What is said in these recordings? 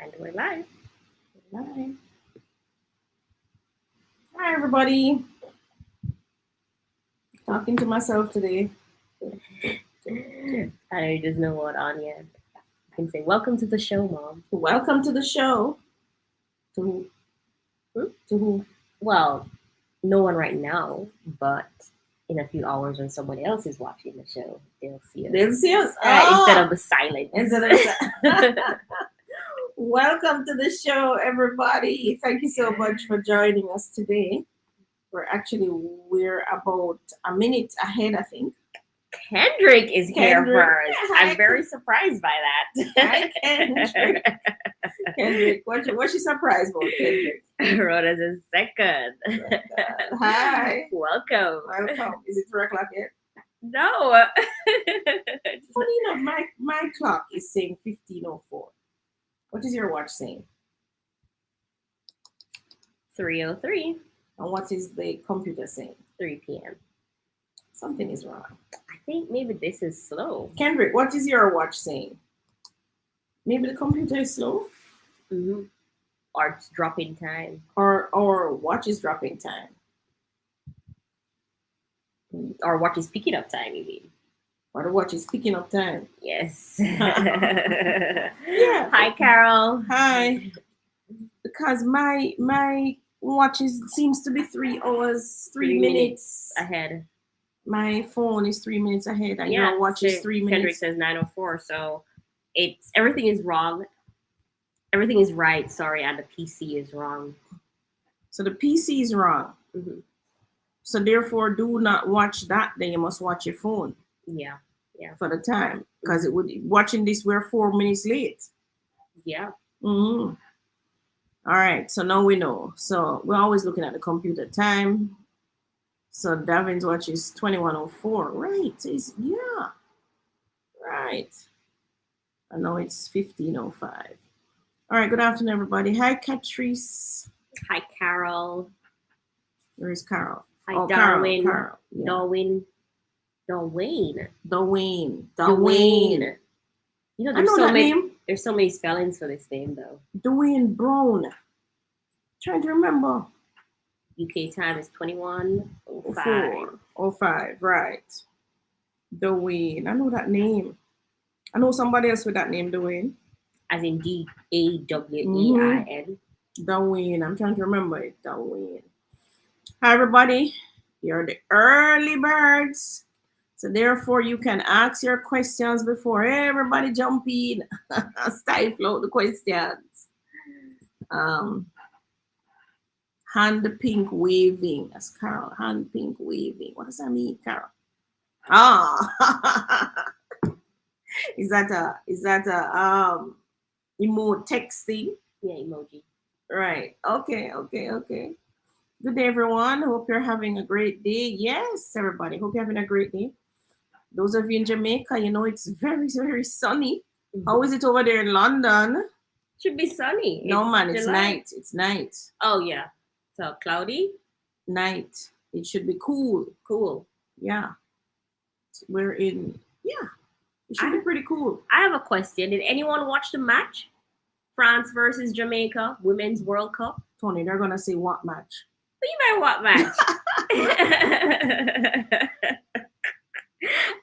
And we're live. Hi. Hi, everybody. Talking to myself today. I just know what on yet. You can say, welcome to the show, Mom. Welcome to the show. To who? To who? Well, no one right now, but in a few hours when somebody else is watching the show, they'll see us. They'll see us. Instead of the silence. Welcome to the show, everybody. Thank you so much for joining us today. We're about a minute ahead, I think. Hendrick is here Hendrick. first. I'm very surprised by that. Hi, Hendrick. Hendrick, what's you surprised about, Hendrick? Rhoda is in second. Hi. Welcome. Is it 3 o'clock yet? No. Funny enough, my clock is saying 15:04. What is your watch saying? 3:03. And what is the computer saying? 3 p.m. Something is wrong. I think maybe this is slow. Kendrick, what is your watch saying? Maybe the computer is slow? Mm-hmm. Or it's dropping time. Or watch is dropping time. Or watch is picking up time, you mean? Or the watch is picking up time. Yes. Yeah. Hi, Carol. Hi. Because my watch seems to be 3 hours, 3 minutes ahead. My phone is 3 minutes ahead, and your watch is 3 minutes. Kendrick says 9:04, so everything is wrong. Everything is right, sorry, and the PC is wrong. So the PC is wrong. Mm-hmm. So therefore, do not watch that. Then you must watch your phone. Yeah. For the time, because watching this, we're 4 minutes late. Yeah. Mm-hmm. All right. So now we know. So we're always looking at the computer time. So Davin's watch is 21:04. Right. Right. I know it's 15:05. All right. Good afternoon, everybody. Hi, Catrice. Hi, Carol. Where is Carol? Hi, Darwin. Carol. Yeah. Dwayne. You know, there's so many spellings for this name, though. Dwayne Brown. Trying to remember. UK time is 21:05. 05, right. Dwayne. I know that name. I know somebody else with that name, Dwayne. As in Dawein. Dwayne. I'm trying to remember it. Dwayne. Hi, everybody. You're the early birds. So therefore, you can ask your questions before everybody jump in. Stifle out the questions. Hand pink waving. That's Carol. Hand pink waving. What does that mean, Carol? Is that a emote texting? Yeah, emoji. Right. Okay. Good day, everyone. Hope you're having a great day. Yes, everybody. Hope you're having a great day. Those of you in Jamaica, you know it's very, very sunny. Mm-hmm. How is it over there in London? Should be sunny. No, man, it's night. It's night. Oh, yeah. So cloudy? Night. It should be cool. Cool. Yeah. It should be pretty cool. I have a question. Did anyone watch the match? France versus Jamaica, Women's World Cup? Tony, they're going to say what match? What do you mean what match?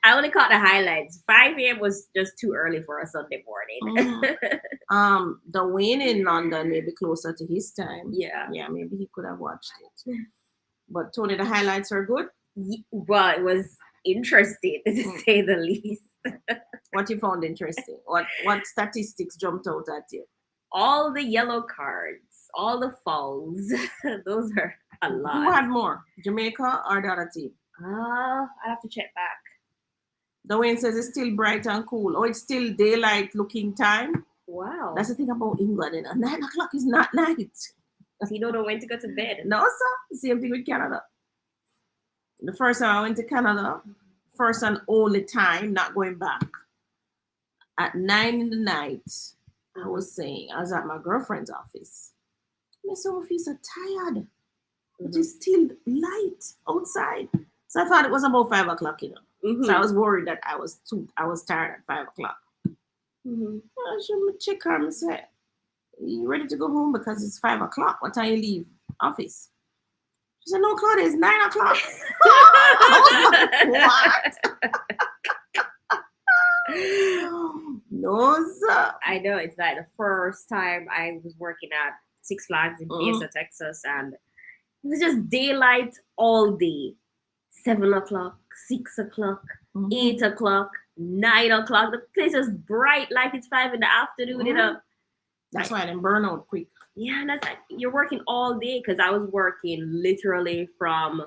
I only caught the highlights. 5 a.m. was just too early for a Sunday morning. The win in London may be closer to his time. Yeah. Yeah, maybe he could have watched it. But Tony, the highlights are good? Well, it was interesting to say the least. What you found interesting? What statistics jumped out at you? All the yellow cards, all the fouls. Those are a lot. Who had more, Jamaica or the other team? I'd have to check back. The wind says it's still bright and cool. Oh, it's still daylight looking time. Wow. That's the thing about England. 9 o'clock is not night. So you don't know when to go to bed. No, sir. Same thing with Canada. The first time I went to Canada, first and only time, not going back. At 9 in the night, I was at my girlfriend's office. Some of you are tired. It is still light outside. So I thought it was about 5 o'clock, Mm-hmm. So I was worried that I was tired at 5 o'clock. Mm-hmm. I should check her and say, you ready to go home because it's 5 o'clock? What time you leave office? She said, no, Claudia, it's 9 o'clock. What? No, sir. I know, it's like the first time I was working at Six Flags in Fiesta, Texas, and it was just daylight all day. 7 o'clock, 6 o'clock, 8 o'clock, 9 o'clock. The place is bright like it's 5 in the afternoon. You know? That's why I didn't burn out quick. Yeah, and that's like, you're working all day, because I was working literally from,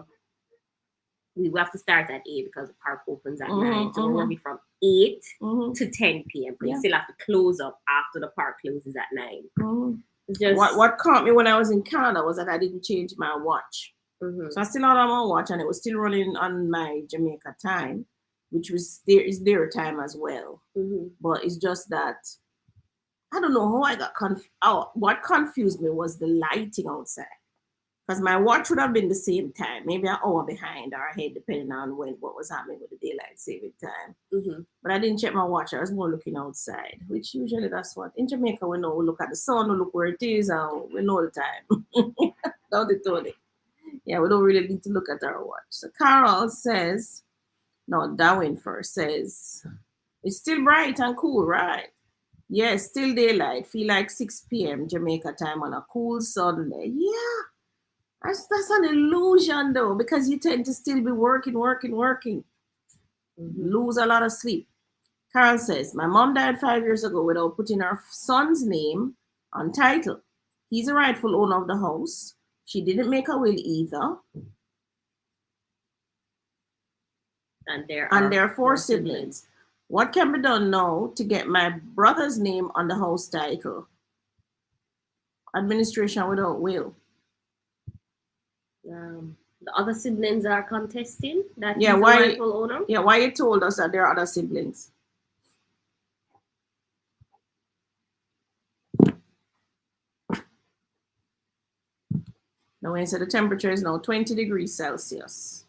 we have to start at 8 because the park opens at 9. So we're working from 8 to 10 p.m. You still have to close up after the park closes at 9. Just, what caught me when I was in Canada was that I didn't change my watch. So I still had on my watch, and it was still running on my Jamaica time, which was their time as well. But it's just that I don't know how I got confused. What confused me was the lighting outside, because my watch would have been the same time, maybe an hour behind or ahead, depending on what was happening with the daylight saving time. But I didn't check my watch. I was more looking outside, which usually that's what in Jamaica we know. We look at the sun, we look where it is, and we know the time. Don't they told it? Yeah, we don't really need to look at our watch. So Carol says, no, Darwin first says, it's still bright and cool, right? Yes, still daylight. Feel like 6 p.m. Jamaica time on a cool Sunday. Yeah, that's an illusion though, because you tend to still be working. Lose a lot of sleep. Carol says, my mom died 5 years ago without putting her son's name on title. He's the rightful owner of the house. She didn't make a will either. And there are 4 siblings. What can be done now to get my brother's name on the house title? Administration without will. The other siblings are contesting that he's the rightful owner. Yeah, why you told us that there are other siblings? Now, when you say the temperature is now 20 degrees Celsius.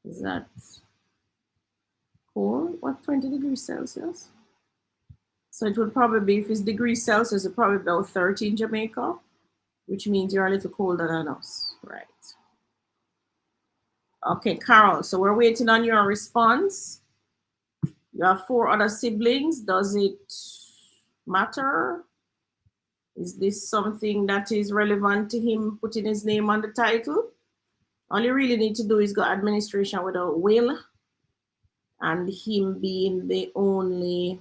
Is that cold? What, 20 degrees Celsius? So it would probably be, if it's degrees Celsius, it's probably about 30 in Jamaica, which means you're a little colder than us, right? Okay, Carol, so we're waiting on your response. You have 4 other siblings. Does it matter? Is this something that is relevant to him putting his name on the title? All you really need to do is go administration without will, and him being the only,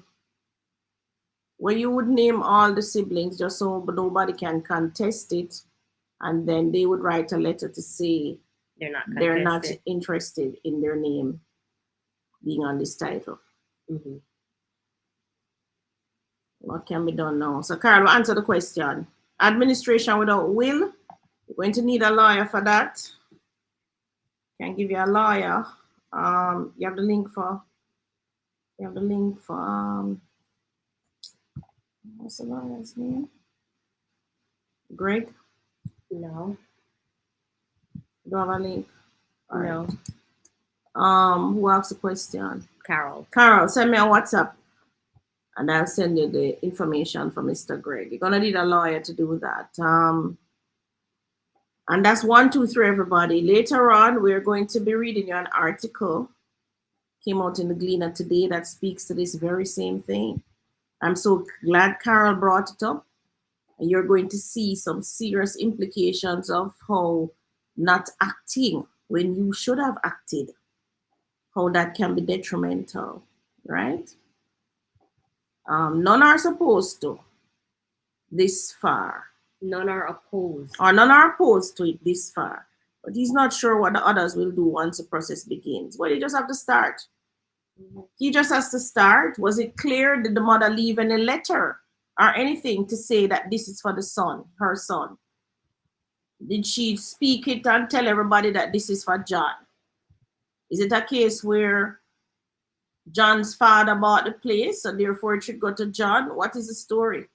well, you would name all the siblings just so nobody can contest it, and then they would write a letter to say they're not interested in their name being on this title. What can be done now? So Carol, answer the question. Administration without will. You're going to need a lawyer for that. Can give you a lawyer. You have the link for what's the lawyer's name? Greg? No. Do you have a link? No. Who asked the question? Carol. Carol, send me a WhatsApp and I'll send you the information from Mr. Greg. You're gonna need a lawyer to do that. And that's 1, 2, 3, everybody. Later on, we're going to be reading you an article. Came out in the Gleaner today that speaks to this very same thing. I'm so glad Carol brought it up. And you're going to see some serious implications of how not acting when you should have acted, how that can be detrimental, right? None are supposed to this far. None are opposed. Or none are opposed to it this far. But he's not sure what the others will do once the process begins. Well, you just have to start. He just has to start. Was it clear? Did the mother leave any letter or anything to say that this is for the son, her son? Did she speak it and tell everybody that this is for John? Is it a case where John's father bought the place, so therefore it should go to John? What is the story?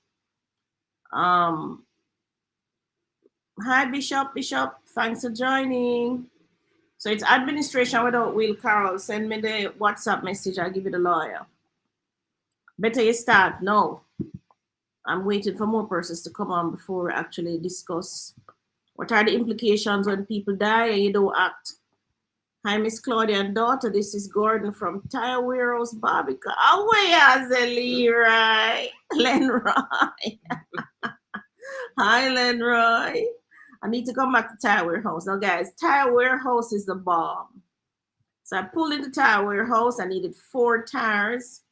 Hi, Bishop. Thanks for joining. So it's administration without will. Carol, send me the WhatsApp message. I'll give you the lawyer. Better you start. No. I'm waiting for more persons to come on before we actually discuss what are the implications when people die and you don't act. Hi, Miss Claudia and daughter. This is Gordon from Tire Warehouse Barbecue. Away as a Leroy. Lenroy. Hi, Lenroy. I need to come back to Tire Warehouse. Now, guys, Tire Warehouse is the bomb. So I pulled into Tire Warehouse. I needed 4 tires.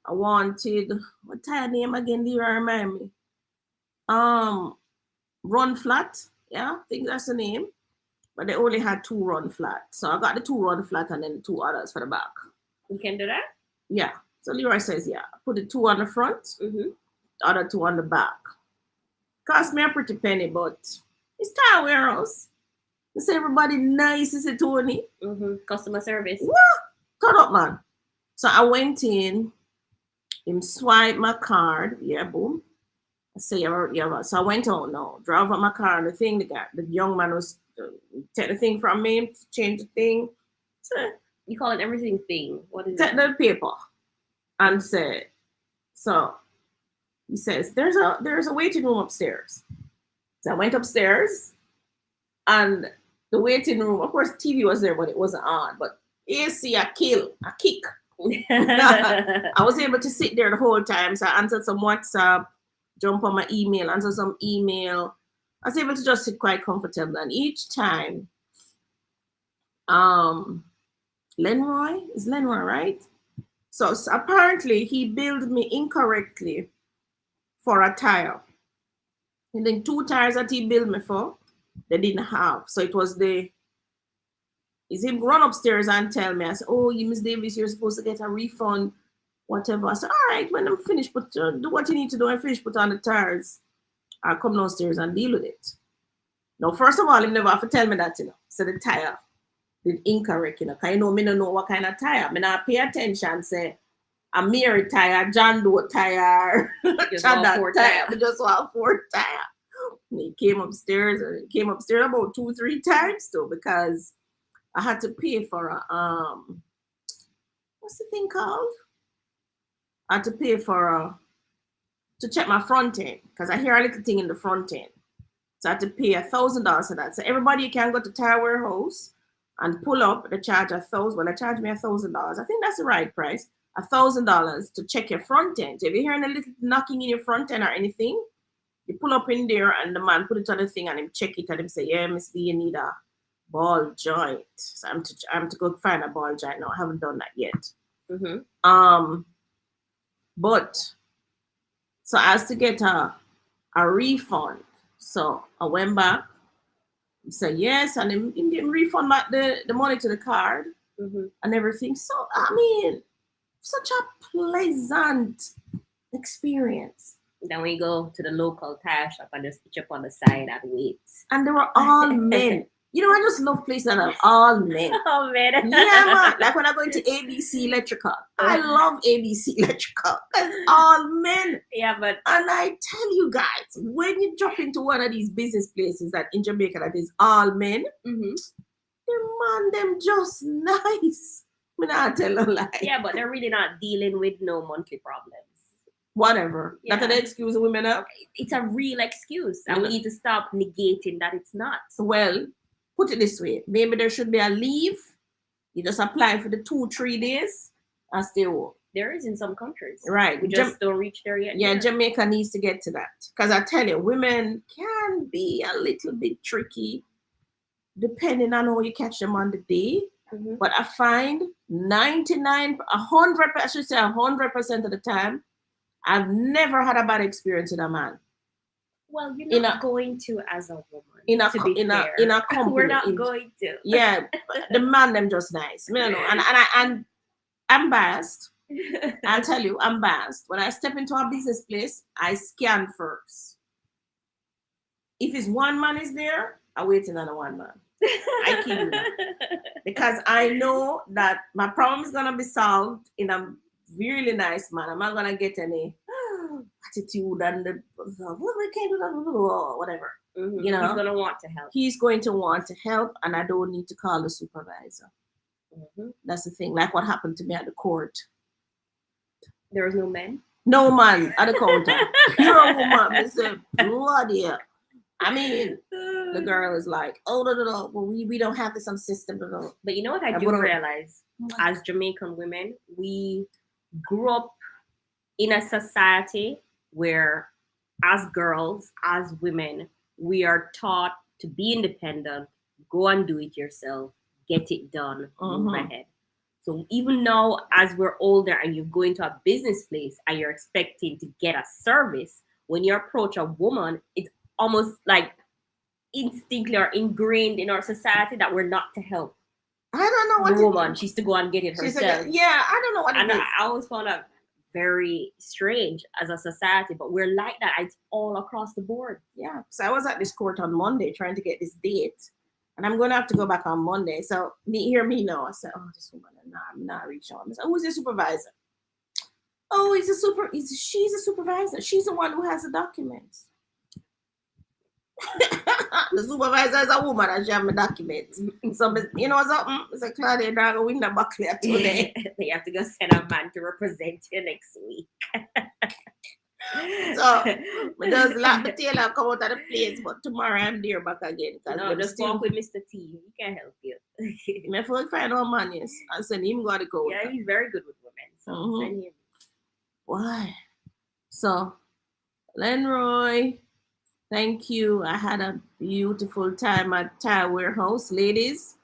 I wanted, what tire name again? Do you remind me? Run Flat. Yeah, I think that's the name. But they only had 2 run flat. So I got the 2 run flat and then 2 others for the back. You can do that? Yeah. So Leroy says, yeah. Put the 2 on the front, the other 2 on the back. Cost me a pretty penny, but it's Tire Warehouse. You say everybody nice, is it, Tony? Customer service. What? Turn up, man. So I went in, him swiped my card. Yeah, boom. I say, yeah. So I went out now, drove up my car, and the young man was take the thing from me, change the thing. So you call it everything thing. What is take the paper and say, so he says, there's a waiting room upstairs. So I went upstairs and the waiting room, of course TV was there, but it wasn't on. But AC a kick. I was able to sit there the whole time. So I answered some WhatsApp, jump on my email, answer some email. I was able to just sit quite comfortable. And each time, Lenroy, is Lenroy, right? So apparently he billed me incorrectly for a tire. And then 2 tires that he billed me for, they didn't have. So it was is him run upstairs and tell me, I said, oh, you Miss Davis, you're supposed to get a refund, whatever. I said, all right, when I'm finished, do what you need to do and finish, put on the tires. I'll come downstairs and deal with it. Now, first of all, he never have to tell me that, So the tire did incorrect, Because me don't know what kind of tire. Me not pay attention, say, a Mary tire, John Doe tire, Chanda tire. I just want 4 tire. And he came upstairs about 2-3 times though, because I had to pay for a what's the thing called? I had to pay for to check my front end, because I hear a little thing in the front end. So I had to pay $1,000 for that. So everybody can go to Tire Warehouse and pull up. They charge $1,000. Well, they charge me $1,000. I think that's the right price. $1,000 to check your front end. So if you're hearing a little knocking in your front end or anything, you pull up in there and the man put it on the thing and him check it and him say, yeah, Miss D, you need a ball joint. So I'm to go find a ball joint now. I haven't done that yet. But so as to get a refund, so I went back, said yes, and him didn't refund back the money to the card and everything. So I mean, such a pleasant experience. Then we go to the local tire shop and just pitch up on the side and wait. And they were all men. I just love places that are all men. Oh, man. Yeah, man. Like when I go into ABC Electrical. I love ABC Electrical. It's all men. Yeah, but... And I tell you guys, when you drop into one of these business places that in Jamaica that is all men, them just nice. I not tell no lie. Yeah, but they're really not dealing with no monthly problems. Whatever. Yeah. That's an excuse women have. It's a real excuse. And we need to stop negating that it's not. Well, put it this way. Maybe there should be a leave. You just apply for the 2-3 days and stay home. There is in some countries. Right. We just don't reach there yet. Yeah, Jamaica needs to get to that. Because I tell you, women can be a little bit tricky depending on how you catch them on the day. But I find 100% of the time, I've never had a bad experience with a man. Well, you're not going to as a woman. In a company. We're not going to. Yeah, the man them just nice. I know. And I'm biased. I'll tell you, I'm biased. When I step into a business place, I scan first. If it's one man is there, I wait another one man. I kid you not. Because I know that my problem is gonna be solved in a really nice manner. I'm not gonna get any attitude and we can't do that, whatever. He's gonna want to help. He's going to want to help, and I don't need to call the supervisor. That's the thing. Like what happened to me at the court. There was no men. No man at the counter. Pure woman. I said, bloody hell. I mean, the girl is like, oh, no. Well, we don't have this on system. No. But you know what I do realize? As Jamaican women, we grew up in a society where, as girls, as women, we are taught to be independent, go and do it yourself, get it done, move ahead. So even now, as we're older and you go into a business place and you're expecting to get a service, when you approach a woman, it's almost like instinctively or ingrained in our society that we're not to help. I don't know what the woman. She's to go and get it herself. Yeah, I don't know what it is. I always found that very strange as a society, but we're like that. It's all across the board. Yeah. So I was at this court on Monday trying to get this date, and I'm going to have to go back on Monday. So hear me now. I said, oh, this woman, I'm not reaching out. I said, who's your supervisor? Oh, she's a supervisor. She's the one who has the documents. The supervisor is a woman and she have my documents. So, you know something? It's like, Claudia, now go win the buckler today. You have to go send a man to represent you next week. So, we just let the tailor come out of the place, but tomorrow I'm there back again. No, just walk with Mr. T. He can help you. I feel like find out man, yes. I send him got to go. Yeah, he's very good with women. So send him. Why? So, Lenroy, thank you. I had a beautiful time at Tire Warehouse. Ladies,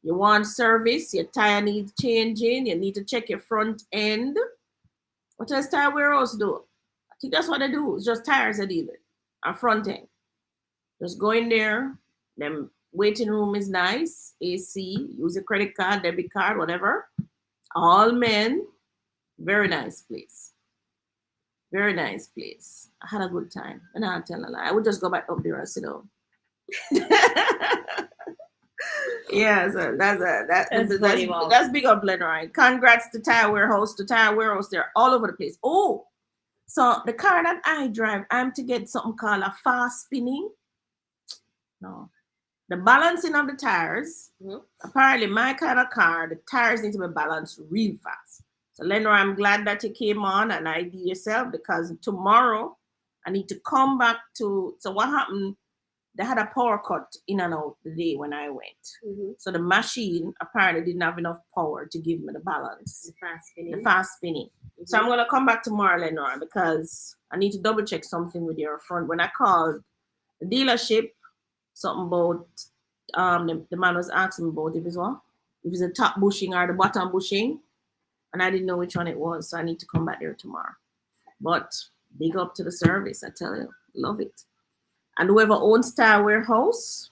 you want service, your tire needs changing, you need to check your front end. What does Tire Warehouse do? I think that's what they do. It's just tires they deal with. A front end. Just go in there. Them waiting room is nice. AC. Use a credit card, debit card, whatever. All men. Very nice place. Very nice place. I had a good time. And I'll tell a lie. I would just go back up there and sit down. Yeah, so that's big up Glenroy. Congrats to Tire Warehouse. They're all over the place. Oh, so the car that I drive, I'm to get something called a fast spinning. No. The balancing of the tires. Apparently, my kind of car, the tires need to be balanced real fast. So, Lenore, I'm glad that you came on and ID yourself, because tomorrow I need to come back to. So, what happened? They had a power cut in and out the day when I went. So, the machine apparently didn't have enough power to give me the balance. The fast spinning. So, I'm going to come back tomorrow, Lenore, because I need to double check something with your front. When I called the dealership, something about the man was asking me about if it's the top bushing or the bottom bushing, and I didn't know which one it was, so I need to come back there tomorrow. But big up to the service, I tell you, love it. And whoever owns Tire Warehouse,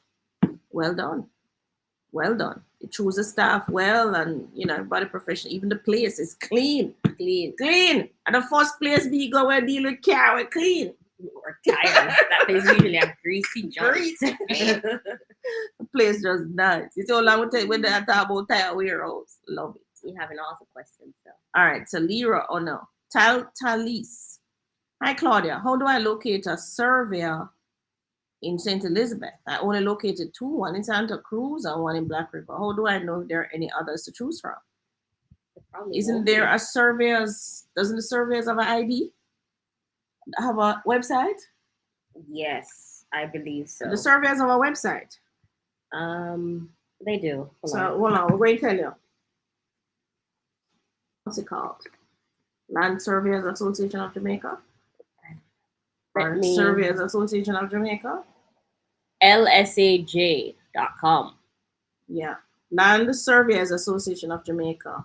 well done. You choose the staff well, and everybody professional. Even the place is clean. And the first place we go and deal with car, we're clean. Or tires. That place usually a greasy joint. The place just nice. It's all I would tell you when they talk about Tire Warehouse. Love it. You having all the questions, so. All right, so Lyra, Talis. Hi, Claudia. How do I locate a surveyor in St. Elizabeth? I only located 2, one in Santa Cruz and one in Black River. How do I know if there are any others to choose from? Isn't there a surveyors? Doesn't the surveyors have an ID? Have a website? Yes, I believe so. The surveyors have a website. They do. Hold on, we're going to tell you. What's it called? Land Surveyors Association of Jamaica? Or Surveyors Association of Jamaica? LSAJ.com. Yeah. Land Surveyors Association of Jamaica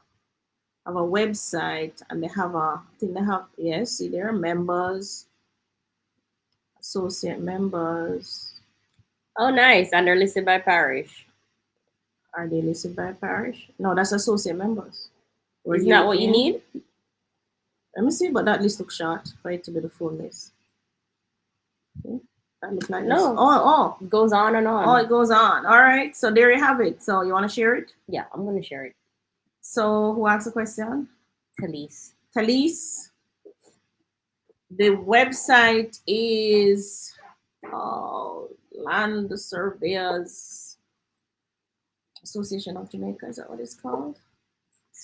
have a website, and they have see there are members, associate members. Oh, nice. And they're listed by parish. Are they listed by parish? No, that's associate members. Isn't that what you need? Let me see, but that list looks short for it to be the full list. Okay. That looks like no. This. Oh. It goes on and on. Oh, it goes on. All right. So there you have it. So you want to share it? Yeah, I'm going to share it. So who asked the question? Talis. The website is Land Surveyors Association of Jamaica. Is that what it's called?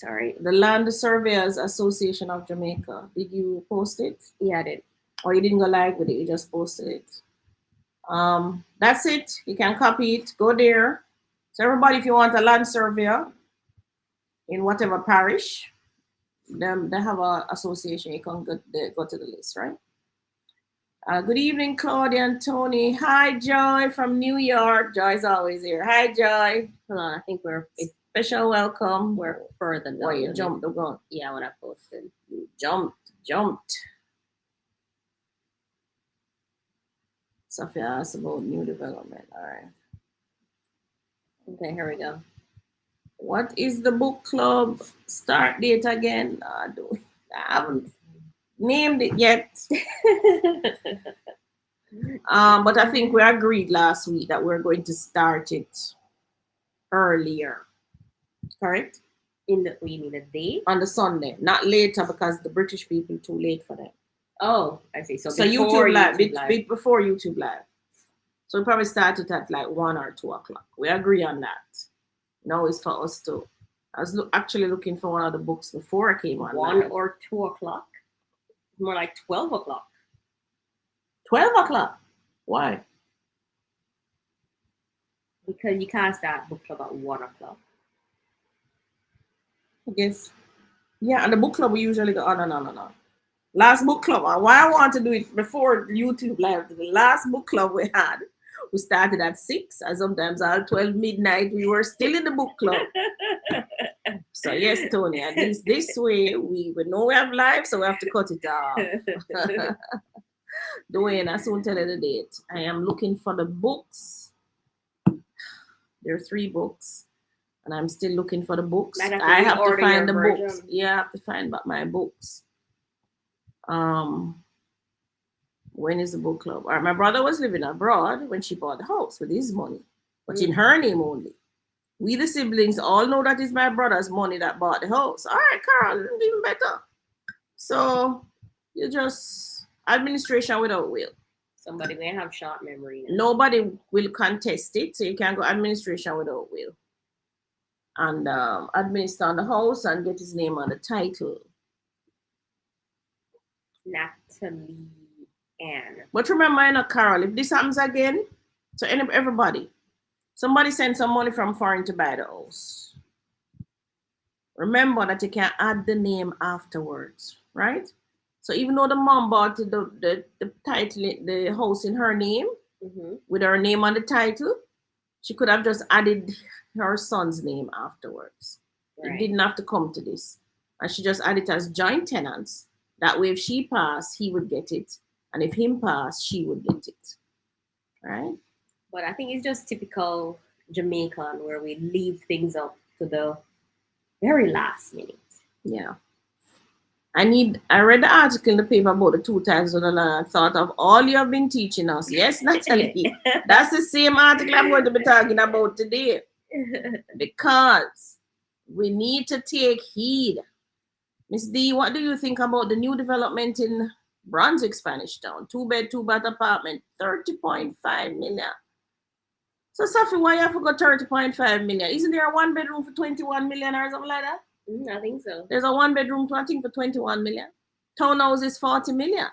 Sorry. The Land Surveyors Association of Jamaica. Did you post it? Yeah, I did. Or you didn't go live with it, you just posted it. That's it. You can copy it, go there. So everybody, if you want a land surveyor in whatever parish, they have an association, you can go to the list, right? Good evening, Claudia and Tony. Hi, Joy from New York. Joy's always here. Hi, Joy. Hold on, I think we're Special welcome. we're further down. Where you jumped the gun. Yeah, when I posted. You jumped. Sophia asked about new development. All right. Okay, here we go. What is the book club start date again? I haven't named it yet. But I think we agreed last week that we're going to start it earlier. Correct? We need a date? On the Sunday, not later because the British people too late for them. Oh, I see. So YouTube Live, bit before YouTube Live. So we probably started at like 1 or 2 o'clock. We agree on that. Now it's for us to. I was actually looking for one of the books before I came on. 1 or 2 o'clock? More like 12 o'clock. 12 o'clock? Why? Because you can't start book club at 1 o'clock. I guess. Yeah, and the book club we usually go on and on and on. Last book club, why I want to do it before YouTube Live, the last book club we had, we started at 6, and sometimes at 12 midnight, we were still in the book club. So yes, Tony, at least this way, we know we have live, so we have to cut it off. Dwayne, I soon tell you the date. I am looking for the books. There are 3 books. And I'm still looking for the books. I have to find the books. Yeah, I have to find my books. When is the book club? All right, my brother was living abroad when she bought the house with his money, but in her name only. We, the siblings, all know that it's my brother's money that bought the house. All right, Carl, even better. So you just administration without will. Somebody may have short memory. Nobody will contest it, so you can go administration without will. And administer on the house and get his name on the title. Natalie Ann. But remember, Carol, if this happens again, so everybody, somebody send some money from foreign to buy the house. Remember that you can add the name afterwards, right? So even though the mom bought the title, the house in her name, with her name on the title, she could have just added her son's name afterwards. Right. It didn't have to come to this. And she just added it as joint tenants. That way, if she passed, he would get it. And if him passed, she would get it. Right? But I think it's just typical Jamaican where we leave things up to the very last minute. Yeah. I read the article in the paper about the 2 times of the land. I thought of all you have been teaching us. Yes, Natalie. That's the same article I'm going to be talking about today. Because we need to take heed. Miss D, what do you think about the new development in Brunswick, Spanish Town? 2-bed, 2-bath apartment, 30.5 million. So, Safi, why you forgot 30.5 million? Isn't there a 1-bedroom for 21 million or something like that? I think so. There's a 1-bedroom, I think, for 21 million. Townhouse is 40 million.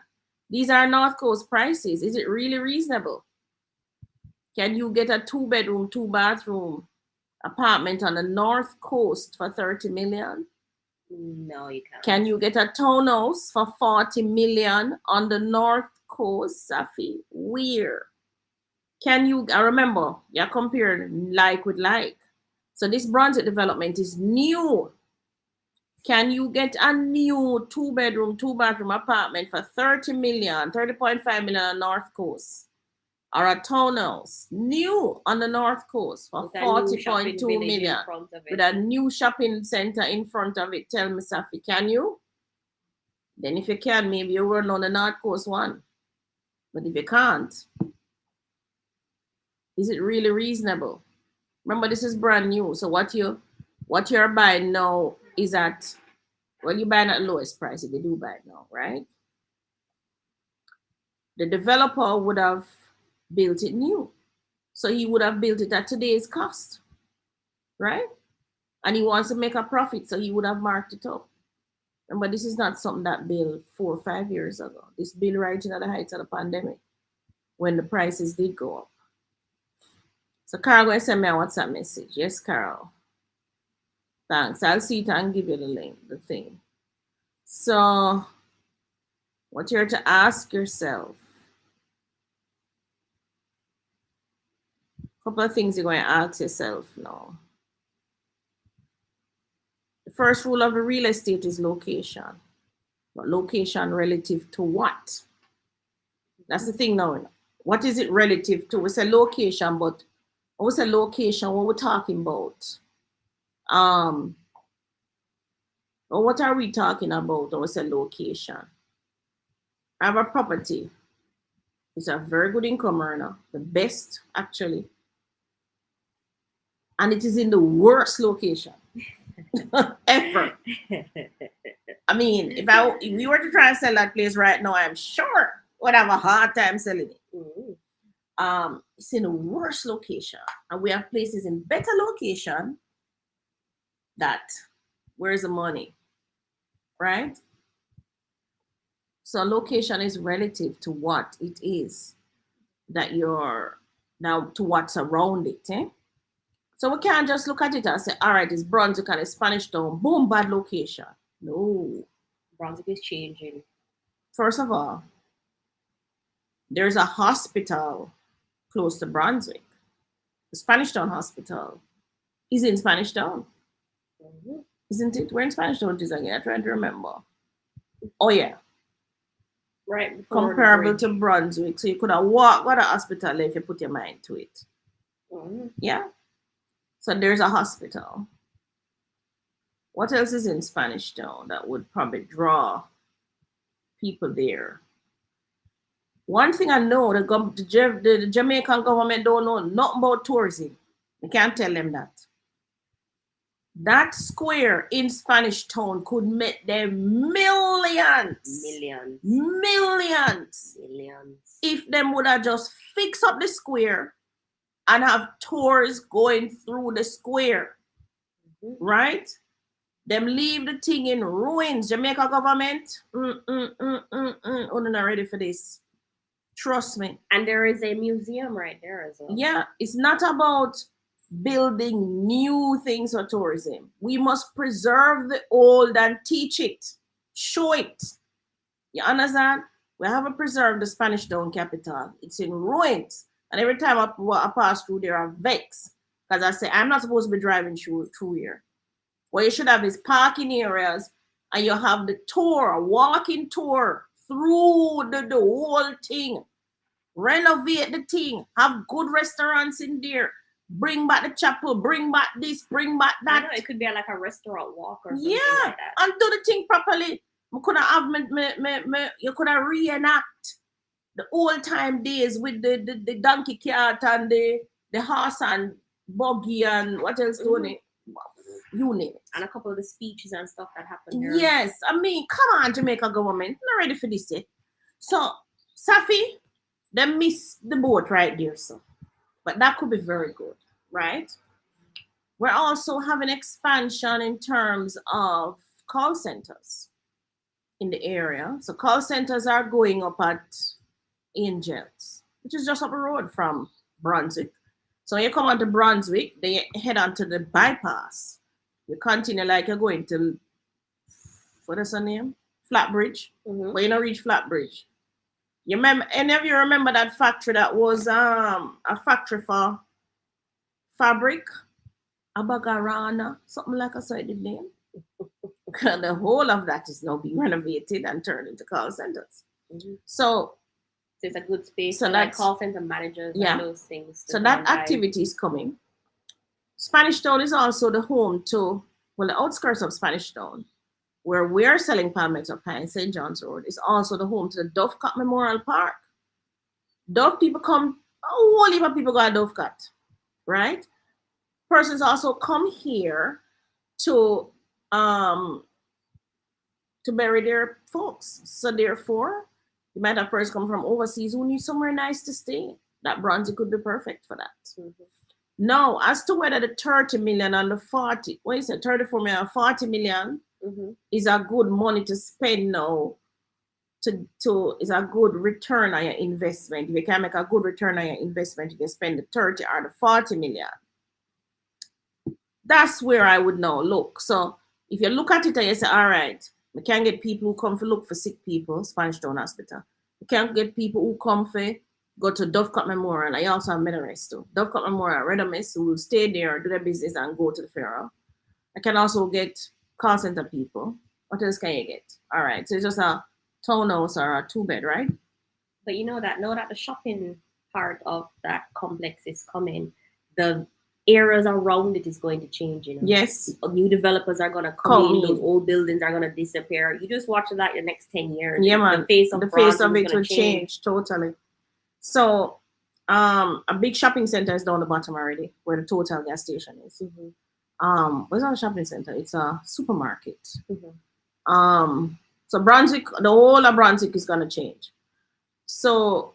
These are North Coast prices. Is it really reasonable? Can you get a 2-bedroom, 2-bathroom apartment on the North Coast for 30 million? No, you can't. Can you get a townhouse for 40 million on the North Coast, Safi? Where? Can you, I remember, you're comparing like with like. So this Brunswick development is new. Can you get a new 2-bedroom, 2-bathroom apartment for 30 million, 30.5 million on the North Coast? Or a townhouse, new on the North Coast for 40.2 million with a new shopping center in front of it? Tell me, Safi, can you? Then if you can, maybe you run on the North Coast one. But if you can't, is it really reasonable? Remember, this is brand new. So what you're buying now is at, well, you're buying at the lowest price if you do buy it now, right? The developer would have built it new. So he would have built it at today's cost, right? and he wants to make a profit, so he would have marked it up. But this is not something that built 4 or 5 years ago. This built right in at the height of the pandemic when the prices did go up. So Carol going to send me a WhatsApp message. Yes, Carol. Thanks. I'll see it and give you the link, the thing. So what you're to ask yourself, a couple of things you're going to ask yourself now. The first rule of the real estate is location. But location relative to what? That's the thing now. What is it relative to? We say location, but when we say location, what we're talking about? What are we talking about when we say location? I have a property. It's a very good income earner, the best actually. And it is in the worst location ever. I mean, if we were to try and sell that place right now, I'm sure would have a hard time selling it. It's in the worst location, and we have places in better location. That where's the money, right? So location is relative to what it is that you're now to what's around it. So we can't just look at it and say, all right, it's Brunswick and it's Spanish Town, boom, bad location. No. Brunswick is changing. First of all, there's a hospital close to Brunswick. The Spanish Town Hospital is in Spanish Town. Isn't it? Where in Spanish Town is again? I'm trying to remember. Oh, yeah. Right. Comparable to Brunswick. So you could have walked to the hospital if you put your mind to it. Yeah. So there's a hospital. What else is in Spanish Town that would probably draw people there? One thing I know, the Jamaican government don't know nothing about tourism. You can't tell them that. That square in Spanish Town could make them millions. If them would have just fixed up the square and have tours going through the square. Right? Them leave the thing in ruins. Jamaica government, we're not ready for this. Trust me. And there is a museum right there as well. Yeah, it's not about building new things for tourism. We must preserve the old and teach it, show it. You understand? We haven't preserved the Spanish Town capital. It's in ruins. And every time I pass through there, I vex. Because I say, I'm not supposed to be driving through here. What you should have is parking areas, and you have the tour, a walking tour through the whole thing. Renovate the thing. Have good restaurants in there. Bring back the chapel. Bring back this. Bring back that. I know, it could be like a restaurant walk or something like that. And do the thing properly. You could have reenact the old time days with the donkey cart and the horse and buggy and what else doing it. You name it. And a couple of the speeches and stuff that happened there. Yes, I mean, come on, Jamaica government. Not ready for this yet. So, Safi, they missed the boat right there, so. But that could be very good, right? We're also having expansion in terms of call centers in the area. So call centers are going up at Angels, which is just up the road from Brunswick. So you come on to Brunswick, then you head on to the bypass. You continue like you're going to, what is the name? Flatbridge. But you don't reach Flatbridge. You remember, any of you remember that factory that was a factory for fabric? Abagarana, something like I said the name. The whole of that is now being renovated and turned into call centers. So it's a good space for like call center managers and those things. So that activity is coming. Spanish Town is also the home to, well, the outskirts of Spanish Town, where we're selling palmetto pie in St. John's Road, is also the home to the Dovecote Memorial Park. Dove people come, a whole heap of people go to Dovecote, right? Persons also come here to bury their folks. So therefore, you might have persons come from overseas who need somewhere nice to stay. That Brunswick could be perfect for that. Now, as to whether the 30 million and the 40, what is it, 34 million, 40 million is a good money to spend now to is a good return on your investment. If you can make a good return on your investment, if you spend the 30 or the 40 million. That's where I would now look. So if you look at it and you say, all right, we can get people who come to look for sick people, Spanish Town Hospital. We can get people who come for go to Dovecote Memorial. I also have Meadowrest too. Dovecote Memorial, Redomis, who will stay there, do their business, and go to the funeral. I can also get call center people. What else can you get? All right, so it's just a townhouse or a 2-bed, right? But you know that now that the shopping part of that complex is coming, the areas around it is going to change. You know, Yes, new developers are gonna come in. Those old buildings are gonna disappear. You just watch that the next 10 years. Yeah, man. The face of it will change totally. So, a big shopping center is down the bottom already, where the Total gas station is. Where's our shopping center? It's a supermarket. So Brunswick, the whole of Brunswick is gonna change. So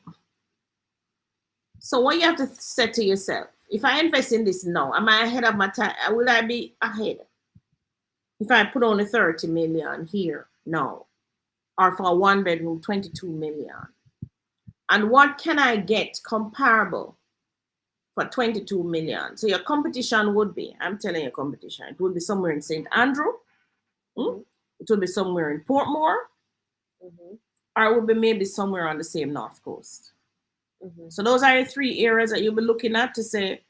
what you have to say to yourself, if I invest in this now, am I ahead of my time? Will I be ahead? If I put only 30 million here now, or for a 1-bedroom, 22 million. And what can I get comparable for 22 million? So your competition would be, I'm telling you competition, it would be somewhere in St. Andrew. It would be somewhere in Portmore. Or it would be maybe somewhere on the same North Coast. So those are the 3 areas that you'll be looking at to say,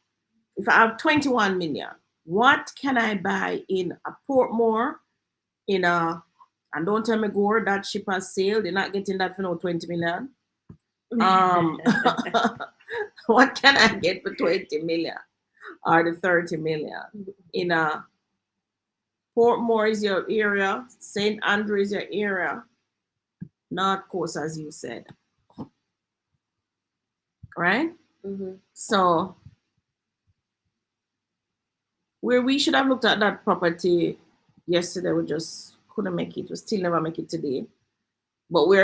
if I have 21 million, what can I buy in a Portmore, in a, and don't tell me Gore, that ship has sailed, they're not getting that for no 20 million. What can I get for 20 million or the 30 million? In a Portmore is your area, St. Andrew is your area, North Coast, as you said. Right? So where we should have looked at that property yesterday, we just couldn't make it. We still never make it today. But we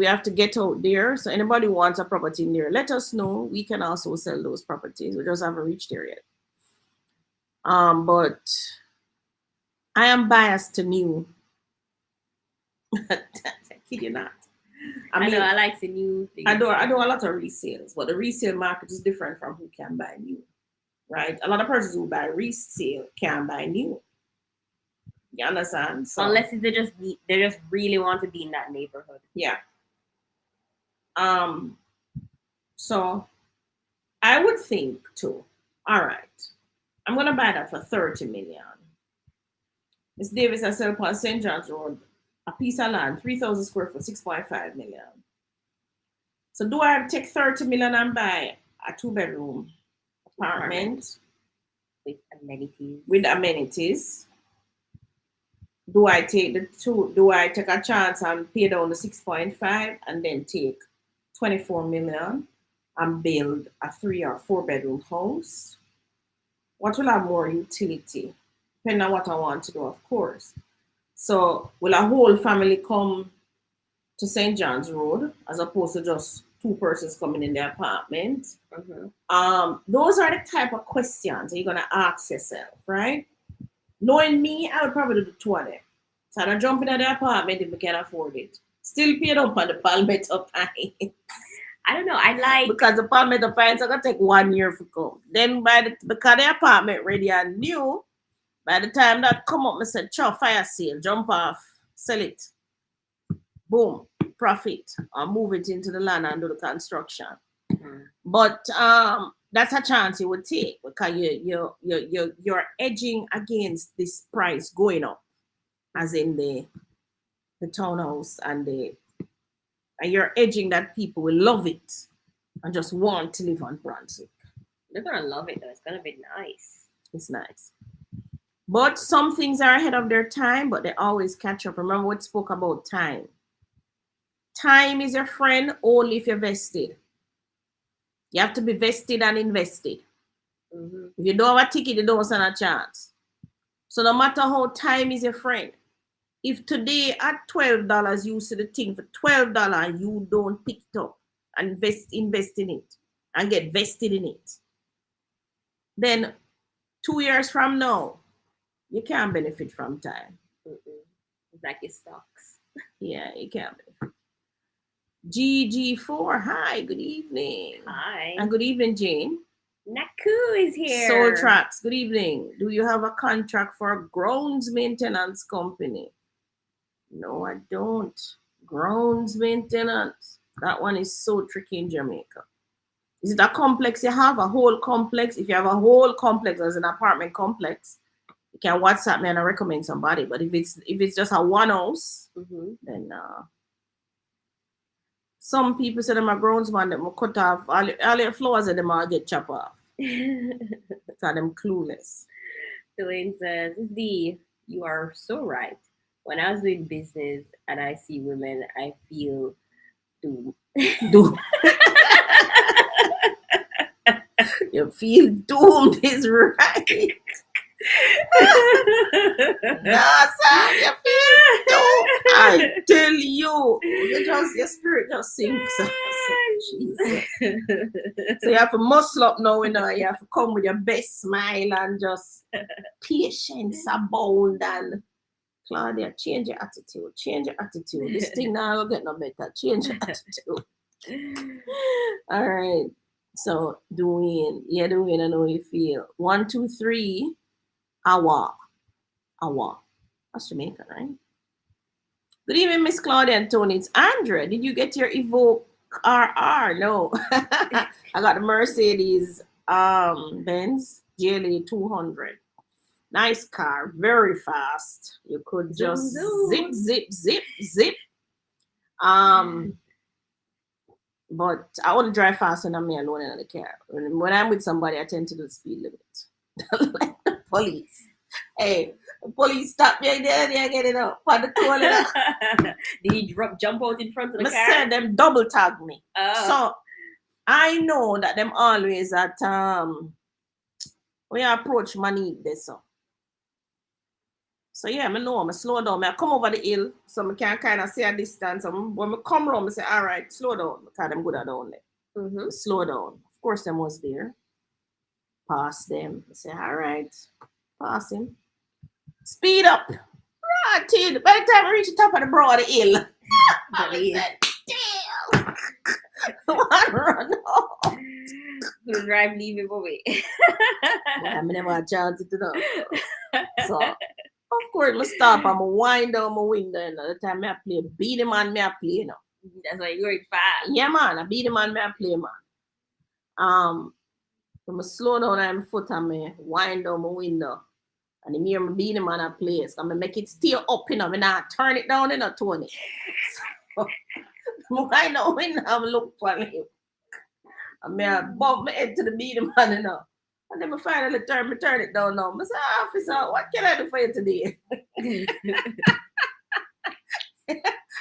have to get out there. So anybody who wants a property in there, let us know. We can also sell those properties. We just haven't reached there yet. But I am biased to new. I kid you not. I know I like the new things. I do a lot of resales, but the resale market is different from who can buy new. Right? A lot of persons who buy resale can buy new. You understand? So, unless they just really want to be in that neighborhood. Yeah. So I would think too, all right, I'm gonna buy that for 30 million. Miss Davis, I sell upon St. John's Road, a piece of land, 3,000 square foot, 6.5 million. So do I take 30 million and buy a 2-bedroom apartment with amenities? With amenities. Do I take a chance and pay down the 6.5 and then take 24 million and build a 3 or 4-bedroom house? What will have more utility? Depending on what I want to do, of course. So will a whole family come to St. John's Road as opposed to just 2 persons coming in the apartment? Those are the type of questions you're gonna ask yourself, right? Knowing me, I would probably do the 2 of them. So I'd jump into the apartment if we can afford it. Still paid up on the Palmetto Pines. I don't know. Because the Palmetto Pines are gonna take 1 year to come. Then because the apartment ready and new, by the time that come up, I said, fire sale, jump off, sell it. Boom, profit, or move it into the land and do the construction. But that's a chance you would take because you're edging against this price going up, as in the townhouse and you're edging that people will love it and just want to live on Brunswick. They're gonna love it though. It's gonna be nice. It's nice. But some things are ahead of their time, but they always catch up. Remember what spoke about time. Time is your friend only if you're vested. You have to be vested and invested. If you don't have a ticket, you don't stand a chance. So no matter how time is your friend, if today at $12 you see the thing for $12, you don't pick it up and invest in it and get vested in it, then 2 years from now, you can't benefit from time. It's like your stocks. Yeah, you can't benefit. GG4, hi, good evening. Hi. And good evening, Jane. Naku is here. Soul Tracks, good evening. Do you have a contract for a grounds maintenance company? No, I don't. Grounds maintenance. That one is so tricky in Jamaica. Is it a complex you have? A whole complex? If you have a whole complex as an apartment complex, you can WhatsApp me and I recommend somebody. But if it's just a one house, then some people say them are groundsman that will cut off all your floors and them all get chopped off. So them clueless. Dwayne says, you are so right. When I was doing business and I see women, I feel doomed. You feel doomed is right. No, sir, you feel doomed. I tell you, your spirit just sinks. Jesus. So you have to muscle up now, you have to come with your best smile and just patience abound. And Claudia, change your attitude. Change your attitude. This thing now will get no better. Change your attitude. All right. So Dwayne, I know you feel. 1, 2, 3. Awa. That's Jamaican, right? Good evening, Miss Claudia and Tony. It's Andrea. Did you get your Evoque RR? No. I got the Mercedes Benz GLA 200. Nice car, very fast. You could just zip. But I want to drive faster than me alone in the car. When I'm with somebody, I tend to do the speed limit. Like the police. Hey, the police stop me there, get it up. For the toilet. Did he jump out in front of the car? I said them double tag me. So I know that them always at when you approach money this up. So yeah, I know I slow down. I come over the hill, so I can kind of see a distance. And when I come around, I say, all right, slow down. Because I'm good at down there. Slow down. Of course, them was there. Pass them. I say, all right, pass him. Speed up. Right, by the time I reach the top of the broad hill, I said, damn. I run off. Who drive leave him away? I never had a chance to know. So, of course, I stop and I wind down my window. And the time I play, beat the man, I play. That's why you're going fast. Yeah, man, I beat the man, I play, man. I slow down on my foot and I wind down my window. And I hear me beat the man, I play. So I make it stay up, and I turn it down, Tony. So, I wind down window and look for him. And I bump my head to the beat the man, And then I finally turn it down now. I say, officer, what can I do for you today?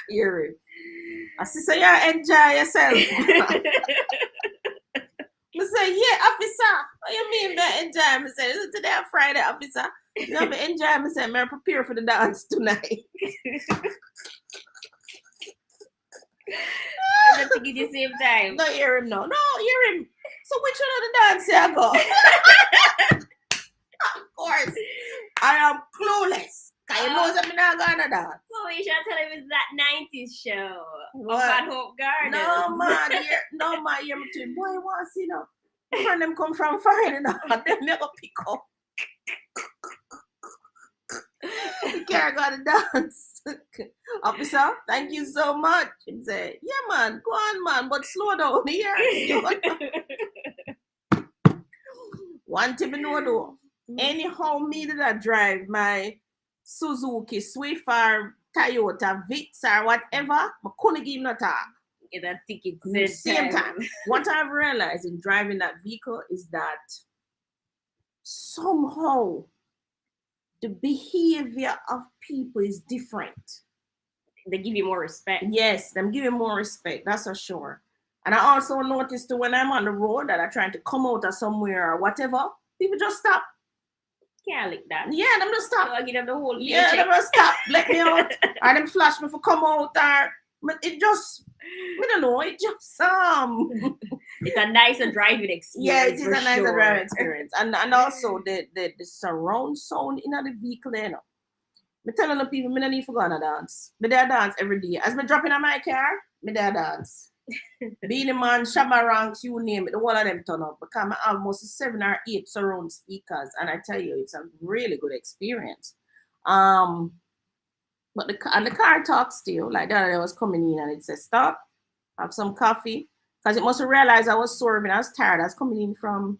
Hear it. I say, yeah, enjoy yourself. I say, yeah, officer. What you mean by enjoy? I say, is it today or Friday, officer? You have to enjoy. I say, I'm prepare for the dance tonight. I don't think it's the same time. No, hear him now. No, hear him. So which one of the dance I go? Of course. I am clueless. Because you know I'm not going to dance. Well, you should tell him it's that 90s show. What? Up at Hope Garden. No, man. Hear me too. Boy, you want to see now? Friend them come from far, Then never pick up. You can't go to dance. Officer, thank you so much. He said, yeah, man, go on, man, but slow down here. One thing I know though, anyhow me that I drive my Suzuki, Swift or Toyota, Vitz or whatever, I couldn't give him no talk. Get that ticket same time. What I've realized in driving that vehicle is that somehow the behavior of people is different. They give you more respect. Yes, them give you more respect, that's for sure. And I also noticed when I'm on the road that I'm trying to come out of somewhere or whatever, people just stop. Can't like that. Yeah, them just stop. I'll give them the whole Yeah, them just stop. Let me out. Or them flash me for come out or but it just, I don't know, it just It's a nicer driving experience. Yeah, it is for a nicer sure. driving experience. And also the surround sound in the vehicle, you know. Me telling the people, me don't need to go on a dance. Me there dance every day. As me dropping in my car, me there dance. Beanie Man, Shabba Ranks, you name it, the one of them turn up. Because I almost 7 or 8 surround speakers, and I tell you, it's a really good experience. But the car talks to you, like that. I was coming in and it says, "Stop, have some coffee," because it must have realized I was swerving. I was tired. I was coming in from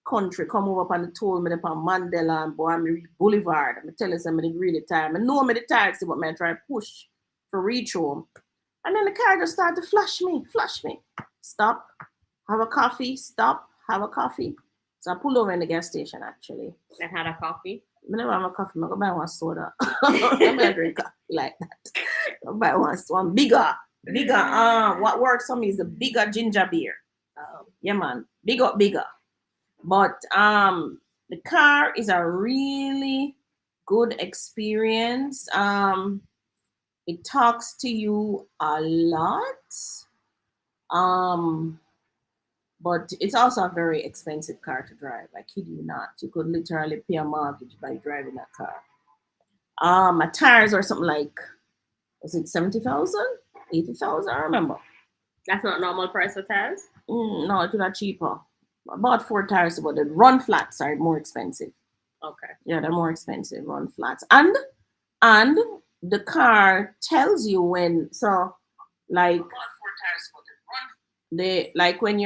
country, come over and told me upon Mandela and Boami Boulevard. I'm telling them I did really tired. I know me the tired, but I try to push for reach home. And then the car just started to flash me. Stop, have a coffee, stop, have a coffee. So I pulled over in the gas station actually. And had a coffee? I never have a coffee, I go buy one soda. I'm gonna drink coffee like that. I buy one bigger. What works for me is the bigger ginger beer. Yeah man, bigger. But the car is a really good experience. It talks to you a lot. But it's also a very expensive car to drive. I kid you not. You could literally pay a mortgage by driving that car. My tires are something like, was it 70,000? 80,000? I remember. That's not normal price for tires? No, it's not cheaper. I bought 4 tires, but the run flats are more expensive. Okay. Yeah, they're more expensive, run flats. And the car tells you when, so like when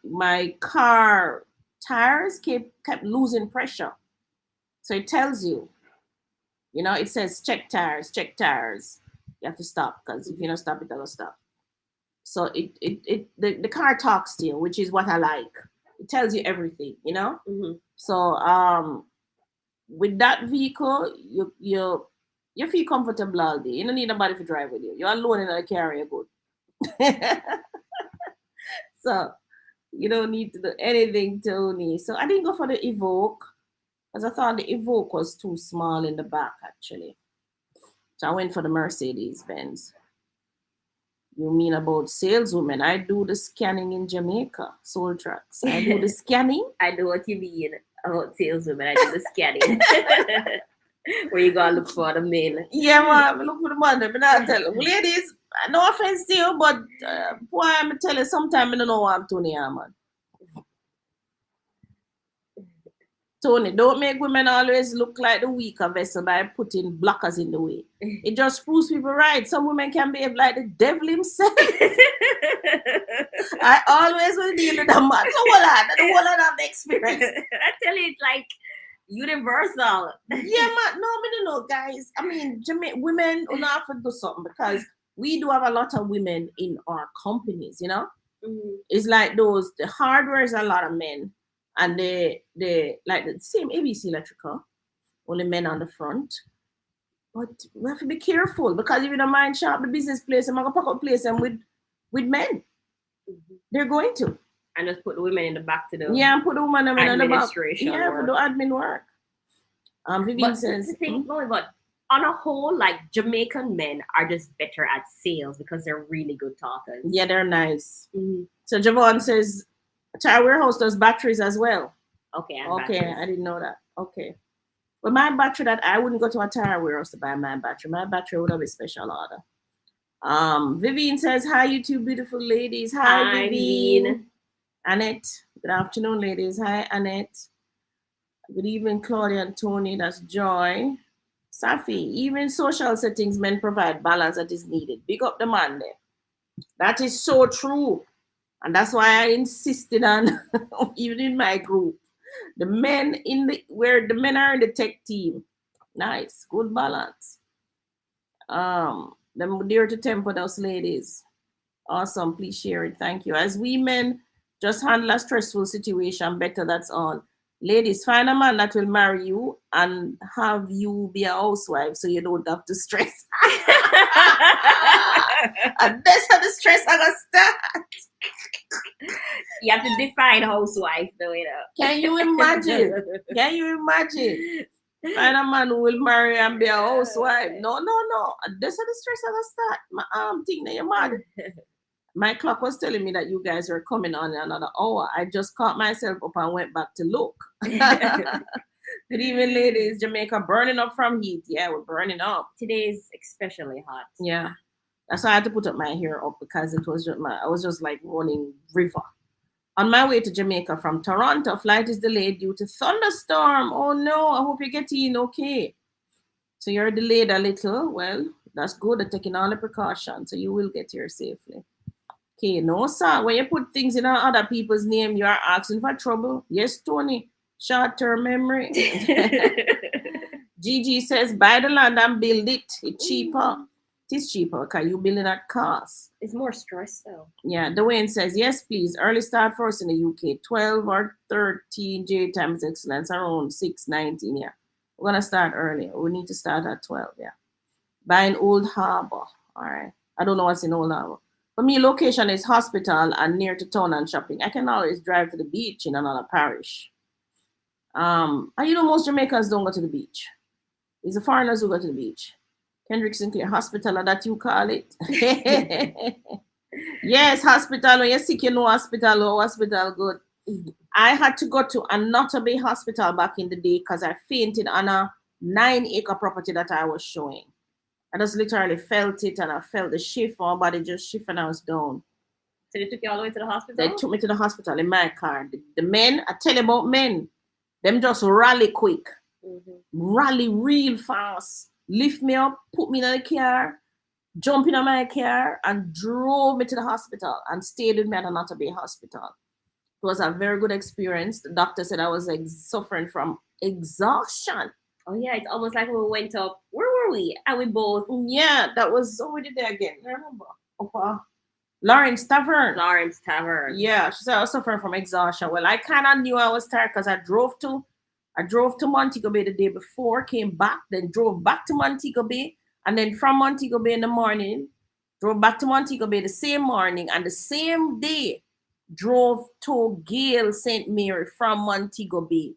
my car tires kept losing pressure. So it tells you, it says check tires. You have to stop, because if you don't stop, it'll stop. So the car talks to you, which is what I like. It tells you everything, Mm-hmm. So with that vehicle, you feel comfortable all day. You don't need nobody to drive with you. You're alone in the car, you're good. So you don't need to do anything, Tony. So I didn't go for the Evoque, because I thought the Evoque was too small in the back, actually. So I went for the Mercedes Benz. You mean about saleswomen? I do the scanning in Jamaica, Soul Tracks. I do the scanning. I know what you mean about saleswomen. I do the scanning. Where you gotta look for the men. Yeah, man, I look for the man. I'm not telling ladies. No offense to you, but boy, I'm telling you, sometimes I don't know what I'm doing here, man. Tony, don't make women always look like the weaker vessel by putting blockers in the way. It just proves people right. Some women can behave like the devil himself. I always will deal with that man. So the whole lot of the experience. I tell you, it's like universal. Yeah, man. No, I don't know, guys. I mean, women will not have to do something, because we do have a lot of women in our companies, Mm-hmm. It's like the hardware is a lot of men. And they like the same ABC Electrical, only men on the front. But we have to be careful, because if you don't mind shop the business place, I'm gonna pack up place them with men. Mm-hmm. They're going to. And just put the women in the back to do. Yeah, and put the women in the back. Yeah, work. for the admin work. Vivian says. But on a whole, like Jamaican men are just better at sales because they're really good talkers. Yeah, they're nice. Mm-hmm. So Javon says, Tire Warehouse does batteries as well. Okay, batteries. I didn't know that. Okay. But my battery, that I wouldn't go to a Tire Warehouse to buy my battery. My battery would have a special order. Vivian says, hi, you two beautiful ladies. Hi, Vivian. Annette. Good afternoon, ladies. Hi, Annette. Good evening, Claudia and Tony. That's Joy. Safi, even social settings, men provide balance that is needed. Big up the man there. That is so true. And that's why I insisted on, even in my group, the men where the men are in the tech team. Nice, good balance. Them dear to temper those ladies. Awesome, please share it. Thank you. As we men just handle a stressful situation better, that's all. Ladies, find a man that will marry you and have you be a housewife so you don't have to stress. And that's how the stress I gonna start. You have to define housewife, though, Can you imagine? Find a man who will marry and be a housewife. No. That's how the stress I gonna start. My arm thing that you're mad. My clock was telling me that you guys were coming on in another hour. I just caught myself up and went back to look. Good evening, ladies. Jamaica burning up from heat. Yeah, we're burning up. Today is especially hot. Yeah. That's why I had to put up my hair up because it was just I was just like running river. On my way to Jamaica from Toronto, flight is delayed due to thunderstorm. Oh no, I hope you're getting okay. So you're delayed a little. Well, that's good. They're taking all the precautions, so you will get here safely. Okay, no, sir. When you put things in other people's name, you are asking for trouble. Yes, Tony. Short-term memory. Gigi says, buy the land and build it. It's cheaper. It is cheaper because you building at cost. It's more stress though. Yeah, Dwayne says, yes, please. Early start for us in the UK. 12 or 13 J times excellence around 6:19. Yeah. We're going to start early. We need to start at 12. Yeah. Buying Old Harbor. All right. I don't know what's in Old Harbor. For me, location is hospital and near to town and shopping. I can always drive to the beach in another parish. And you know, most Jamaicans don't go to the beach. It's the foreigners who go to the beach. Hendrickson Clear Hospital, that you call it. Yes, hospital. When you're sick, you know hospital. Oh, hospital, good. I had to go to Another Bay Hospital back in the day because I fainted on a 9-acre property that I was showing. I just literally felt it and I felt the shift. My body just shift and I was down. So they took you all the way to the hospital? They took me to the hospital in my car. The men, I tell you about men, them just rally quick. Rally real fast. Lift me up, put me in the car, jump in my car and drove me to the hospital and stayed with me at Another Bay Hospital. It was a very good experience. The doctor said I was suffering from exhaustion. Oh yeah, it's almost like when we went up. Where were we? And we both. Yeah, that was we did there again. I remember. Lawrence Tavern. Lawrence Tavern. Yeah, she said I was suffering from exhaustion. Well, I kind of knew I was tired because I drove to Montego Bay the day before, came back, then drove back to Montego Bay, and then from Montego Bay in the morning, drove back to Montego Bay the same morning, and the same day drove to Gale St. Mary from Montego Bay.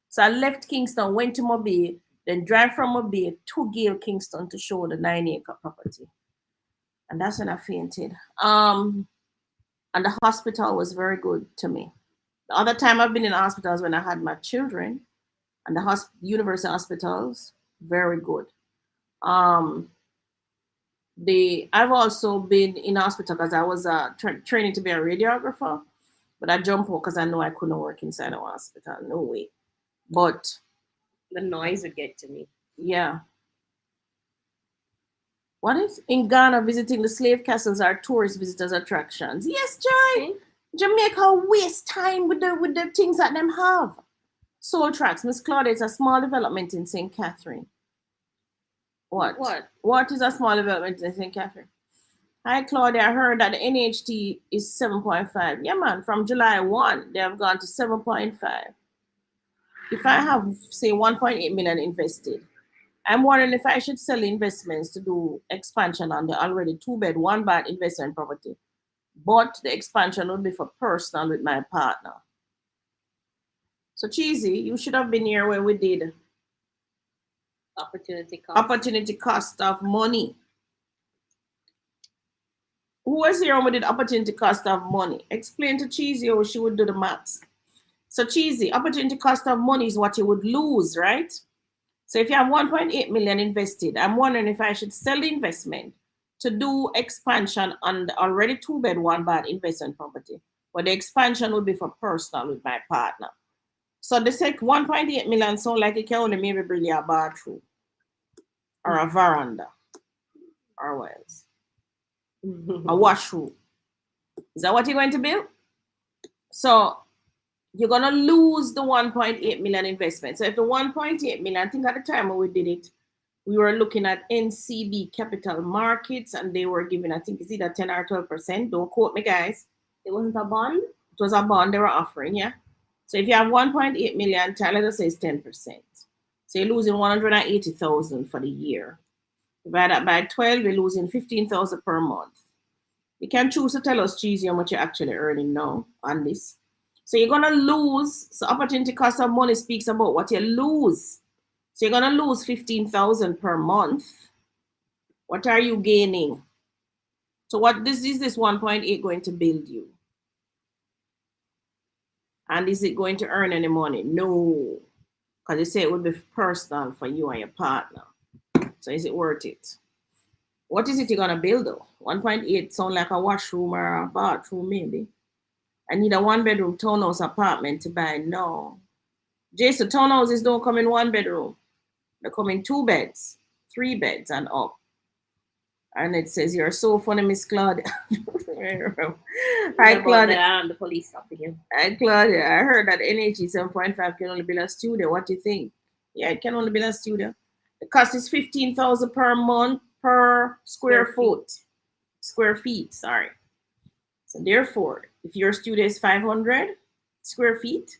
So I left Kingston, went to Mobay, then drive from Mobay to Gale Kingston to show the 9-acre property. And that's when I fainted. And the hospital was very good to me. The other time I've been in hospitals when I had my children, and the university hospitals, very good. I've also been in hospital because I was training to be a radiographer, but I jumped out because I know I couldn't work inside a hospital. No way. But the noise would get to me. Yeah. What is in Ghana visiting the slave castles are tourist visitors attractions? Yes, Joy. Okay. Jamaica waste time with the things that them have. Soul Tracks, Miss Claudia, it's a small development in St. Catherine. What is a small development in St. Catherine? Hi, Claudia. I heard that the NHT is 7.5. Yeah, man. From July 1, they have gone to 7.5. If I have, say, 1.8 million invested, I'm wondering if I should sell investments to do expansion on the already 2-bed, 1-bath investment property. But the expansion would be for personal with my partner. So, Cheesy, you should have been here when we did opportunity cost of money. Who was here when we did opportunity cost of money? Explain to Cheesy how she would do the maths. So, Cheesy, opportunity cost of money is what you would lose, right? So if you have 1.8 million invested, I'm wondering if I should sell the investment to do expansion on the already 2-bed, 1-bath investment property. But the expansion would be for personal with my partner. So the 1.8 million sound like it can only maybe bring a bathroom or a veranda or what else? A washroom. Is that what you're going to build? So you're going to lose the 1.8 million investment. So if the 1.8 million, I think at the time when we did it, we were looking at NCB Capital Markets and they were giving, I think it's either 10 or 12%. Don't quote me, guys. It wasn't a bond? It was a bond they were offering, yeah. So if you have 1.8 million, let us say it's 10%. So you're losing 180,000 for the year. Divide that by 12, you're losing 15,000 per month. You can choose to tell us, Cheesy, how much you're actually earning now on this. So you're going to lose. So opportunity cost of money speaks about what you lose. So you're going to lose 15,000 per month. What are you gaining? So what this 1.8 going to build you? And is it going to earn any money? No. Because they say it would be personal for you and your partner. So is it worth it? What is it you're gonna build though? 1.8 sound like a washroom or a bathroom, maybe. I need a 1-bedroom townhouse apartment to buy. No. Jason, townhouses don't come in 1 bedroom. They come in 2 beds, 3 beds, and up. And it says, "You're so funny, Miss Claudia." Hi, Claudia. The police stopping you. Hi, Claudia. I heard that NHE 7.5 can only build a studio. What do you think? Yeah, it can only build a studio. The cost is 15,000 per month per square feet. Sorry. So therefore, if your studio is 500 square feet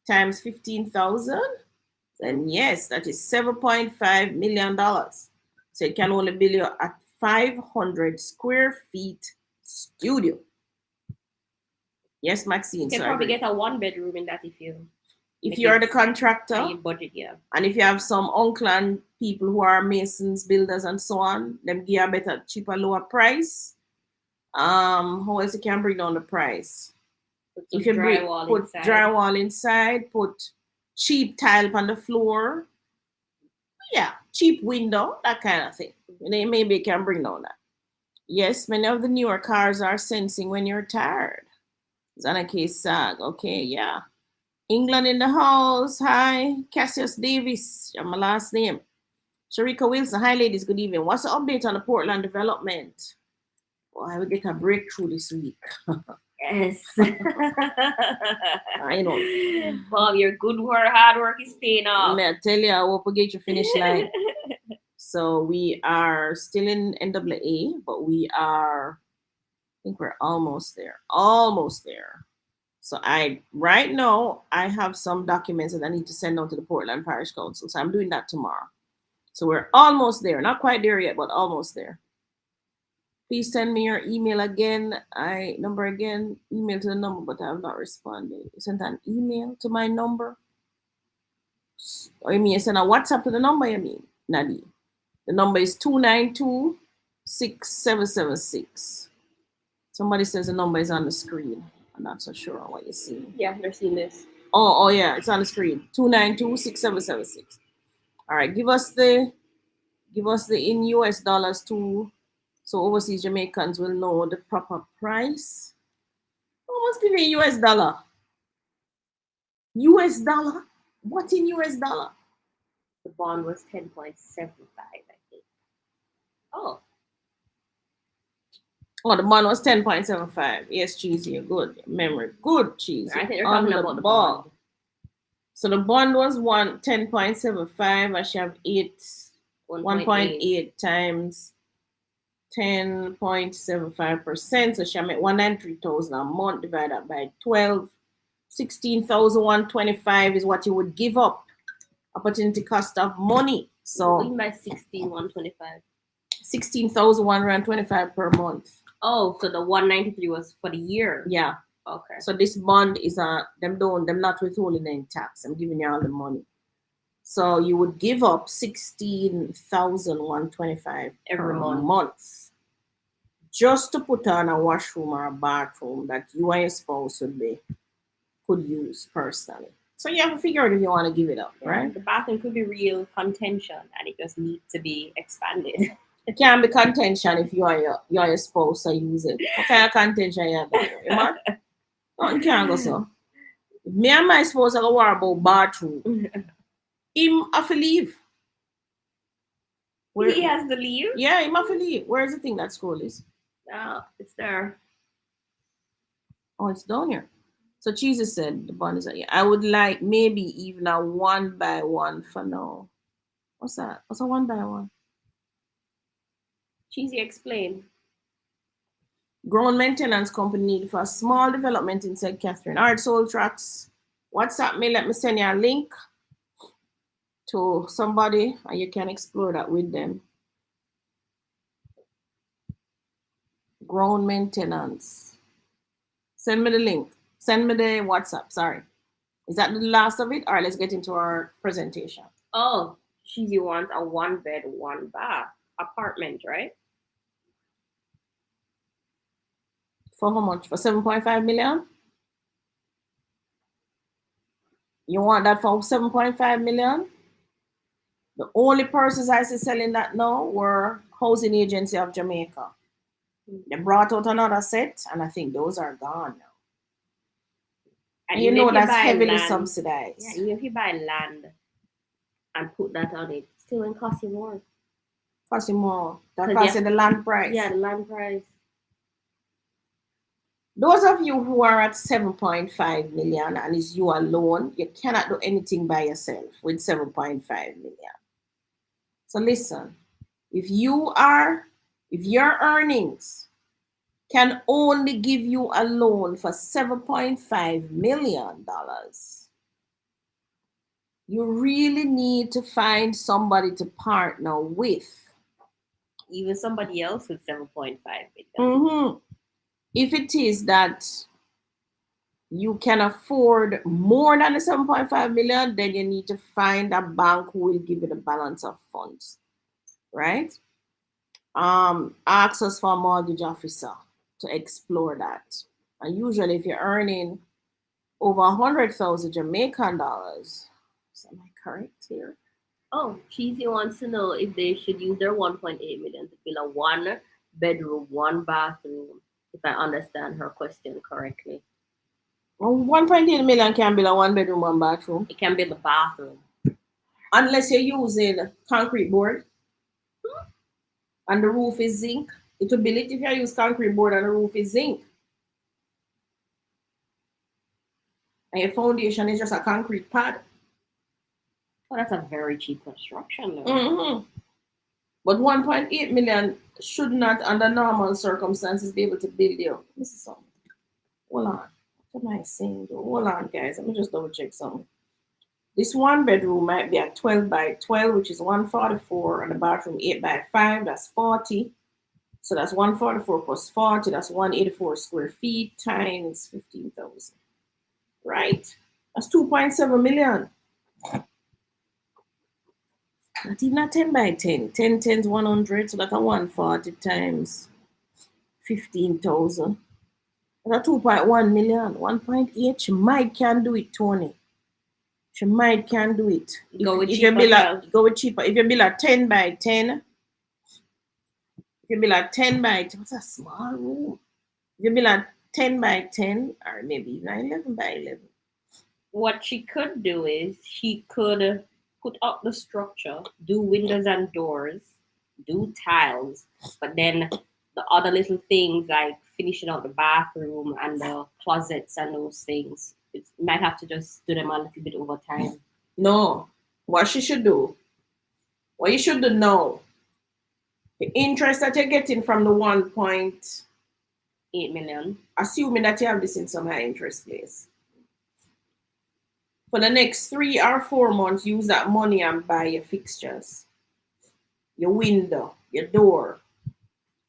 times 15,000, then yes, that is $7.5 million. So it can only build you a 500 square feet studio. Yes, Maxine. You can probably get a 1-bedroom in that if you're the contractor, budget, yeah. And if you have some uncle and people who are masons, builders, and so on, them give a better, cheaper, lower price. How else you can bring down the price? If you put drywall inside, put cheap tile on the floor, yeah, cheap window, that kind of thing. Maybe you can bring down that. Yes, many of the newer cars are sensing when you're tired. Zanake Sag, okay, yeah. England in the house. Hi, Cassius Davis. My last name. Sharika Wilson. Hi, ladies. Good evening. What's the update on the Portland development? Well, I will get a breakthrough this week. Yes. I know. Bob, your hard work is paying off. I tell you, I hope we get your finish line. So we are still in NAA, but we are, I think we're almost there. Almost there. So right now, I have some documents that I need to send out to the Portland Parish Council. So I'm doing that tomorrow. So we're almost there. Not quite there yet, but almost there. Please send me your email again. Email to the number, but I have not responded. You sent an email to my number? Or you mean you send a WhatsApp to the number, you mean, Nadine? The number is 292-6776. Somebody says the number is on the screen. I'm not so sure on what you're seeing. Yeah, they're seeing this. Oh yeah, it's on the screen. 292-6776. All right, give us the in US dollars too, so overseas Jamaicans will know the proper price. Almost give me US dollar. US dollar? What in US dollar? The bond was 10.75, I think. Oh, the bond was 10.75. Yes, Cheesy, good memory. Good, Cheesy. I think they're talking about the bond. So the bond was 10.75. I should have 1.8 times 10.75%. So she make 103,000 a month divided by 12. 16,125 is what you would give up. Opportunity cost of money. So what by 16,125? 16,125 per month. Oh, so the 193 was for the year. Yeah. Okay. So this bond is them not withholding any tax. I'm giving you all the money. So you would give up 16,125 every month just to put on a washroom or a bathroom that you and your spouse could use personally. So you have to figure out if you want to give it up, right? The bathroom could be real contention and it just needs to be expanded. It can be contention if you and your spouse are using it. What kind of contention you have there? Nothing can go so. If me and my spouse are going to worry about bathroom, him have to leave. He has to leave? Yeah, him have to leave. Where's the thing that scroll is? It's there. Oh, it's down here. So Jesus said the bond is I would like maybe even a 1-by-1 for now. What's that? What's a 1-by-1? Cheesy, explain. Grown maintenance company need for a small development in St. Catherine. All right, Soul Tracks. WhatsApp me. Let me send you a link to somebody and you can explore that with them. Grown maintenance. Send me the link. Send me the WhatsApp. Sorry. Is that the last of it? All right, let's get into our presentation. Oh, Cheesy wants a 1-bed, 1-bath apartment, right? For how much? For 7.5 million? You want that for 7.5 million? The only persons I see selling that now were Housing Agency of Jamaica. They brought out another set, and I think those are gone now. And you know that's heavily subsidized. Yeah, even if you buy land and put that on it, still will cost you more. Cost you more. That costs you the land price. Yeah, the land price. Those of you who are at 7.5 million and is you alone, you cannot do anything by yourself with 7.5 million. So listen, if your earnings can only give you a loan for $7.5 million, you really need to find somebody to partner with. Even somebody else with 7.5 million. Mm-hmm. If it is that you can afford more than the 7.5 million, then you need to find a bank who will give you the balance of funds, right? Ask us for a mortgage officer to explore that. And usually, if you're earning over 100,000 Jamaican dollars, am I correct here? Oh, Cheesy wants to know if they should use their 1.8 million to build a 1-bedroom, 1-bathroom. If I understand her question correctly. Well, 1.8 million can build a 1-bedroom, 1-bathroom. It can build a bathroom. Unless you're using concrete board and the roof is zinc. It will build it if you use concrete board and the roof is zinc. And your foundation is just a concrete pad. Oh, that's a very cheap construction, though. Mm-hmm. But 1.8 million should not, under normal circumstances, be able to build you. This is something. Hold on. What am I saying, though? Hold on, guys. Let me just double check something. This 1-bedroom might be a 12 by 12, which is 144, and the bathroom 8 by 5, that's 40. So that's 144 plus 40, that's 184 square feet times 15,000. Right? That's 2.7 million. Not even a 10 by 10. 10 10 100, so that's a 140 times 15,000. That's a 2.1 million. 1.8, she might can do it, Tony. She might can do it. Go with cheaper. If you build a 10 by 10, if you build a 10 by 10, what's a small room? If you build a 10 by 10, or maybe even 11 by 11. What she could do is she could put up the structure, do windows and doors, do tiles, but then the other little things like finishing out the bathroom and the closets and those things, it might have to just do them a little bit over time. No. What she should do, what you should do now, the interest that you're getting from the 1.8 million, assuming that you have this in some high interest place, for the next 3 or 4 months, use that money and buy your fixtures, your window, your door,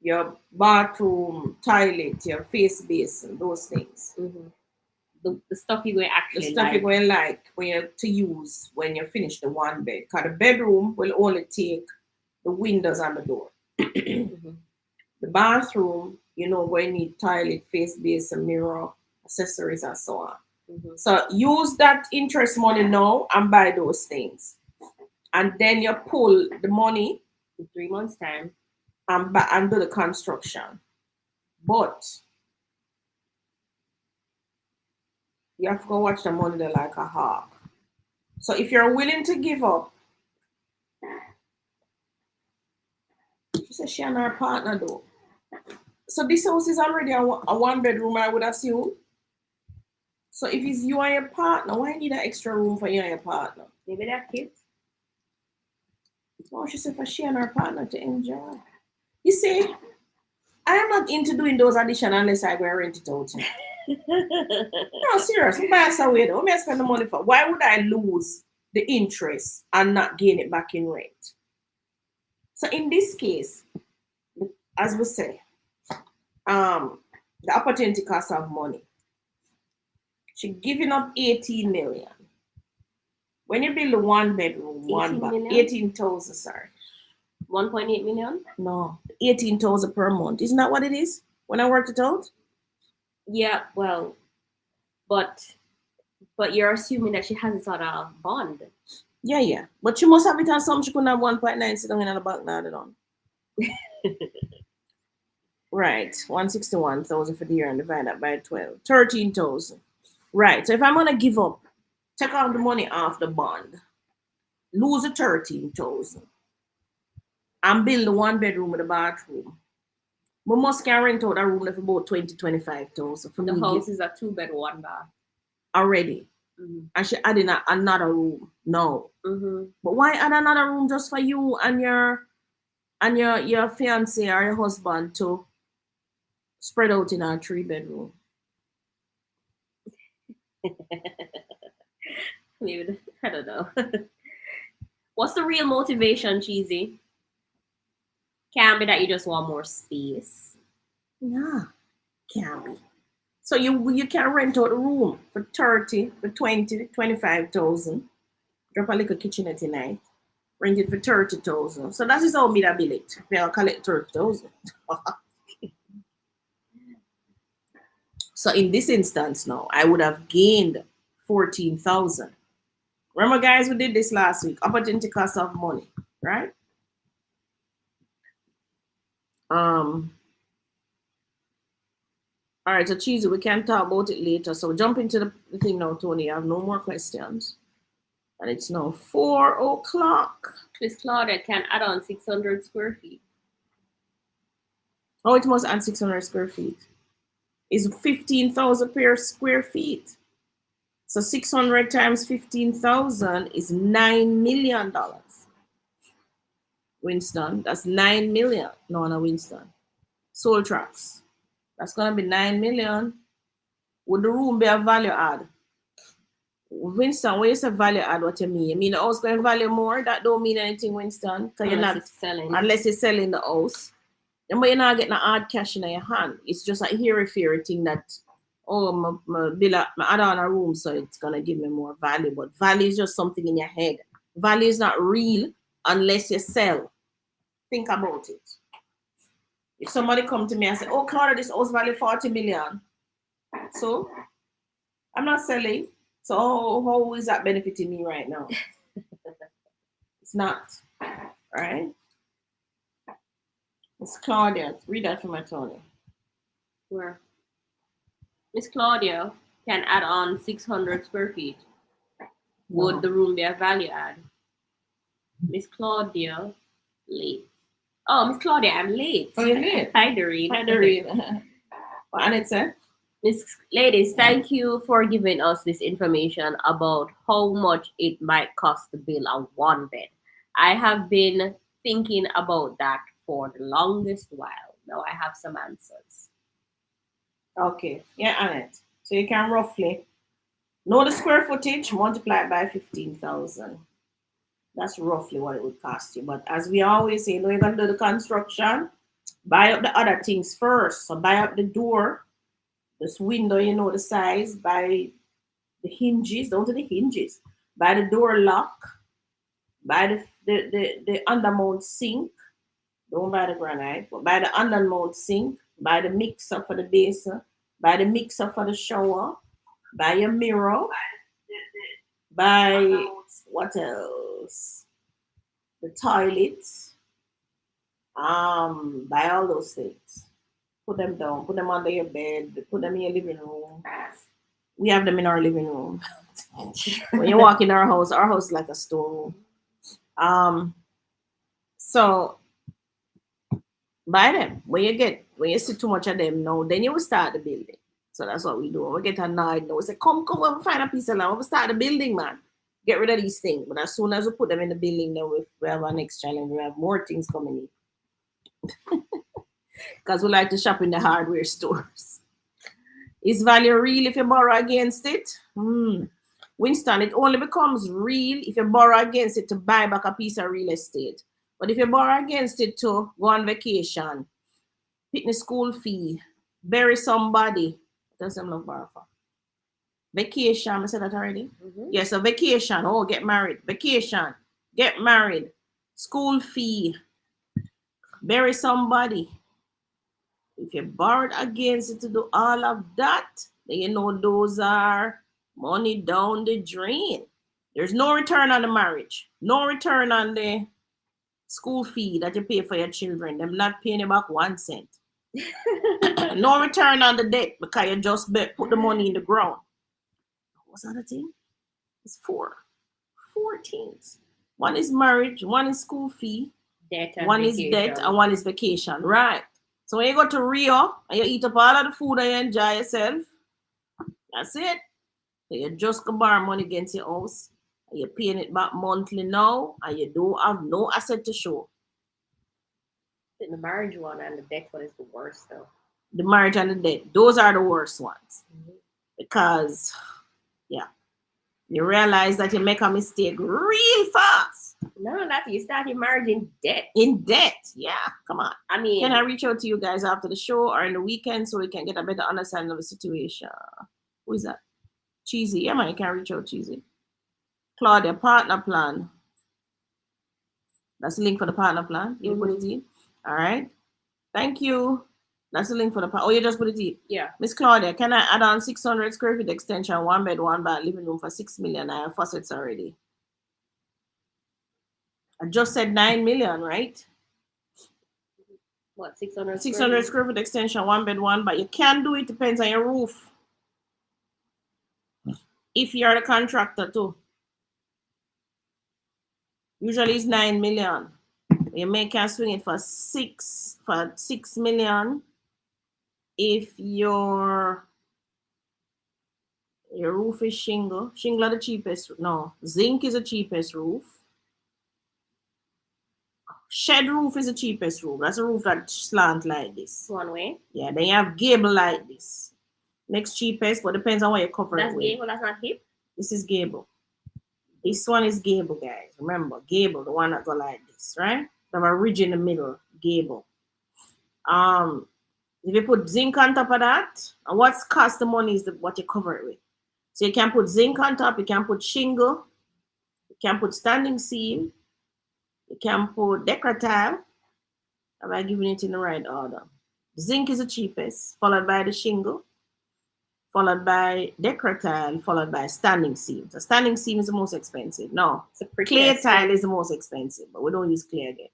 your bathroom toilet, your face basin, those things. Mm-hmm. The stuff you're going to actually the stuff you're going to like when you're to use when you finish the 1 bed. Because the bedroom will only take the windows and the door. Mm-hmm. The bathroom, where you need toilet, face basin, mirror, accessories, and so on. Mm-hmm. So use that interest money now and buy those things. And then you pull the money in 3 months' time and do the construction. But you have to go watch the money there like a hawk. So if you're willing to give up, she said she and her partner though. So this house is already a 1-bedroom, I would assume. So if it's you and your partner, why need an extra room for you and your partner? Maybe they have kids. No, she said for she and her partner to enjoy. You see, I am not into doing those additions unless I go rent it out. No, serious. Buy away though. What may I spend the money for? Why would I lose the interest and not gain it back in rent? So in this case, as we say, the opportunity cost of money. She's giving up 18 million. When you build a 1-bedroom, 18,000, sorry. 1.8 million? No, 18,000 per month. Isn't that what it is when I worked it out? Yeah, well, but you're assuming that she has this other bond. Yeah. But she must have it on some. She couldn't have 1.9 sitting in the bank now. They don't. Right. 161,000 for the year and divide that by 12. 13,000. Right. So if I'm gonna give up, take out the money off the bond, lose the 13,000, and build a 1 bedroom with a bathroom. We must can rent out a room for about 20-25,000 for The me house give is a 2-bed, 1 bath. already. Mm-hmm. And she adding another room. No. Mm-hmm. But why add another room just for you and your fiance or your husband to spread out in a 3 bedroom? Maybe, I don't know. What's the real motivation, Cheesy? Can be that you just want more space. Yeah, can't be. So you can rent out a room for 30, for 20, 25,000. Drop a little kitchenette tonight. Rent it for 30,000. So that is how me that bill it. They'll collect 30,000. So in this instance now, I would have gained 14,000. Remember, guys, we did this last week. Opportunity cost of money, right? All right, so Cheesy, we can talk about it later. So jump into the thing now, Tony. I have no more questions. And it's now 4 o'clock. Miss Claudia can add on 600 square feet. Oh, it must add 600 square feet. It's 15,000 per square feet. So 600 times 15,000 is $9 million. Winston, that's 9 million. No, Winston. Soul Tracks. That's gonna be 9 million. Would the room be a value add? Winston, when you say value add, what you mean? You mean the house going to value more? That don't mean anything, Winston. Because you're not selling. Unless you're selling the house. Then but you're not getting hard cash in your hand. It's just a hairy thing that, oh, my add on a room, so it's gonna give me more value. But value is just something in your head. Value is not real unless you sell. Think about it. If somebody come to me and say, oh, Claudia, this house value 40 million. So I'm not selling. So how is that benefiting me right now? It's not. Right? It's Claudia. Read that for my Tony. Where? Miss Claudia can add on 600 square feet. Would the room be a value add? Miss Claudia, late. Oh, Miss Claudia, I'm late. Oh, you're late. Hi, Doreen. Hi, Doreen. What it said? Miss Ladies, thank you for giving us this information about how much it might cost to build a 1 bed. I have been thinking about that for the longest while. Now I have some answers. Okay. Yeah, Annette. So you can roughly know the square footage, multiply it by 15,000. That's roughly what it would cost you. But as we always say, you're going to do the construction, buy up the other things first. So buy up the door, this window, the size, buy the hinges, don't do the hinges. Buy the door lock, buy the undermount sink. Don't buy the granite, but buy the undermount sink, buy the mixer for the basin, buy the mixer for the shower, buy your mirror, buy what else? The toilet, buy all those things. Put them down, put them under your bed, put them in your living room. We have them in our living room. When you walk in our house is like a storeroom. So buy them. When you see too much of them now, then you will start the building. So that's what we do. When we get annoyed now, we say, come, we'll find a piece of land. We'll start the building, man. Get rid of these things. But as soon as we put them in the building, then we have our next challenge. We have more things coming in. Because we like to shop in the hardware stores. Is value real if you borrow against it? Winston, it only becomes real if you borrow against it to buy back a piece of real estate. But if you borrow against it to go on vacation, pick the school fee, bury somebody, that's them not borrow for. Vacation, I said that already? Mm-hmm. Yes, a vacation. Oh, get married. Vacation, get married, school fee, bury somebody. If you borrowed against it to do all of that, then you know those are money down the drain. There's no return on the marriage, no return on the school fee that you pay for your children. Them not paying you back 1 cent. No return on the debt because you just put the money in the ground. What's that thing? It's four things. One is marriage, one is school fee, one is debt, and one is vacation. Right. So when you go to Rio and you eat up all of the food and you enjoy yourself, that's it. So you just can borrow money against your house and you're paying it back monthly now and you don't have no asset to show. The marriage one and the debt one is the worst though. The marriage and the debt, those are the worst ones. Because, yeah, you realize that you make a mistake real fast. No, that's you start your marriage in debt. In debt, yeah, come on. I mean, can I reach out to you guys after the show or in the weekend so we can get a better understanding of the situation? Who is that? Cheesy, yeah, man, you can reach out, Cheesy. Claudia, partner plan. That's the link for the partner plan. You put it in. All right. Thank you. That's the link for the part. Oh, you just put it in. Yeah. Miss Claudia, can I add on 600 square feet extension, 1 bed, 1 bath, living room for 6 million? I have faucets already. I just said 9 million, right? What, 600? 600 square feet extension, 1 bed, 1 bath. You can do it, depends on your roof. If you're the contractor too. Usually it's 9 million. You may can swing it for 6 million if your roof is shingle. Shingle are the cheapest. No, zinc is the cheapest roof. Shed roof is the cheapest roof. That's a roof that slant like this. One way. Yeah, then you have gable like this. Next cheapest, but depends on what you cover it with. That's gable, that's not hip? This is gable. This one is gable, guys. Remember, gable, the one that go like this, right? Have a ridge in the middle, gable. If you put zinc on top of that, and what's cost the money is what you cover it with. So you can put zinc on top, you can put shingle, you can put standing seam, you can put decor tile. Am I giving it in the right order? Zinc is the cheapest, followed by the shingle, followed by decor tile, followed by standing seam. So standing seam is the most expensive. No, clay tile is the most expensive, but we don't use clay again.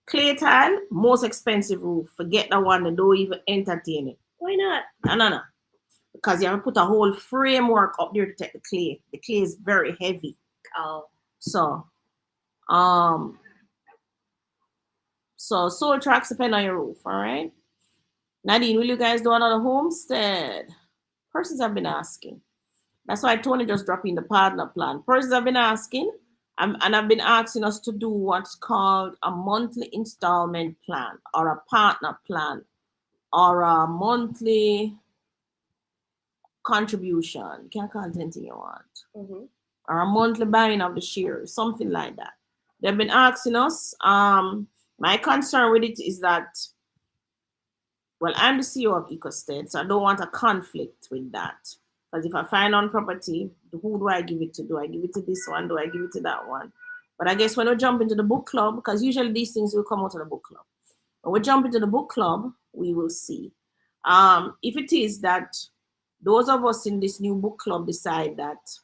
Clay tile, most expensive roof. Forget the one that don't even entertain it. Why not? No. Because you have to put a whole framework up there to take the clay. The clay is very heavy. Oh. So soil tracks depend on your roof, all right? Nadine, will you guys do another homestead? Persons have been asking. That's why Tony just dropped in the partner plan. Persons have been asking, and I've been asking us to do what's called a monthly installment plan or a partner plan or a monthly contribution. You can call it anything you want. Or a monthly buying of the shares, something like that. They've been asking us. My concern with it is that, well, I'm the CEO of EcoState, so I don't want a conflict with that. Because if I find on property, who do I give it to? Do I give it to this one? Do I give it to that one? But I guess when we jump into the book club, because usually these things will come out of the book club. When we jump into the book club, we will see. If it is that those of us in this new book club decide that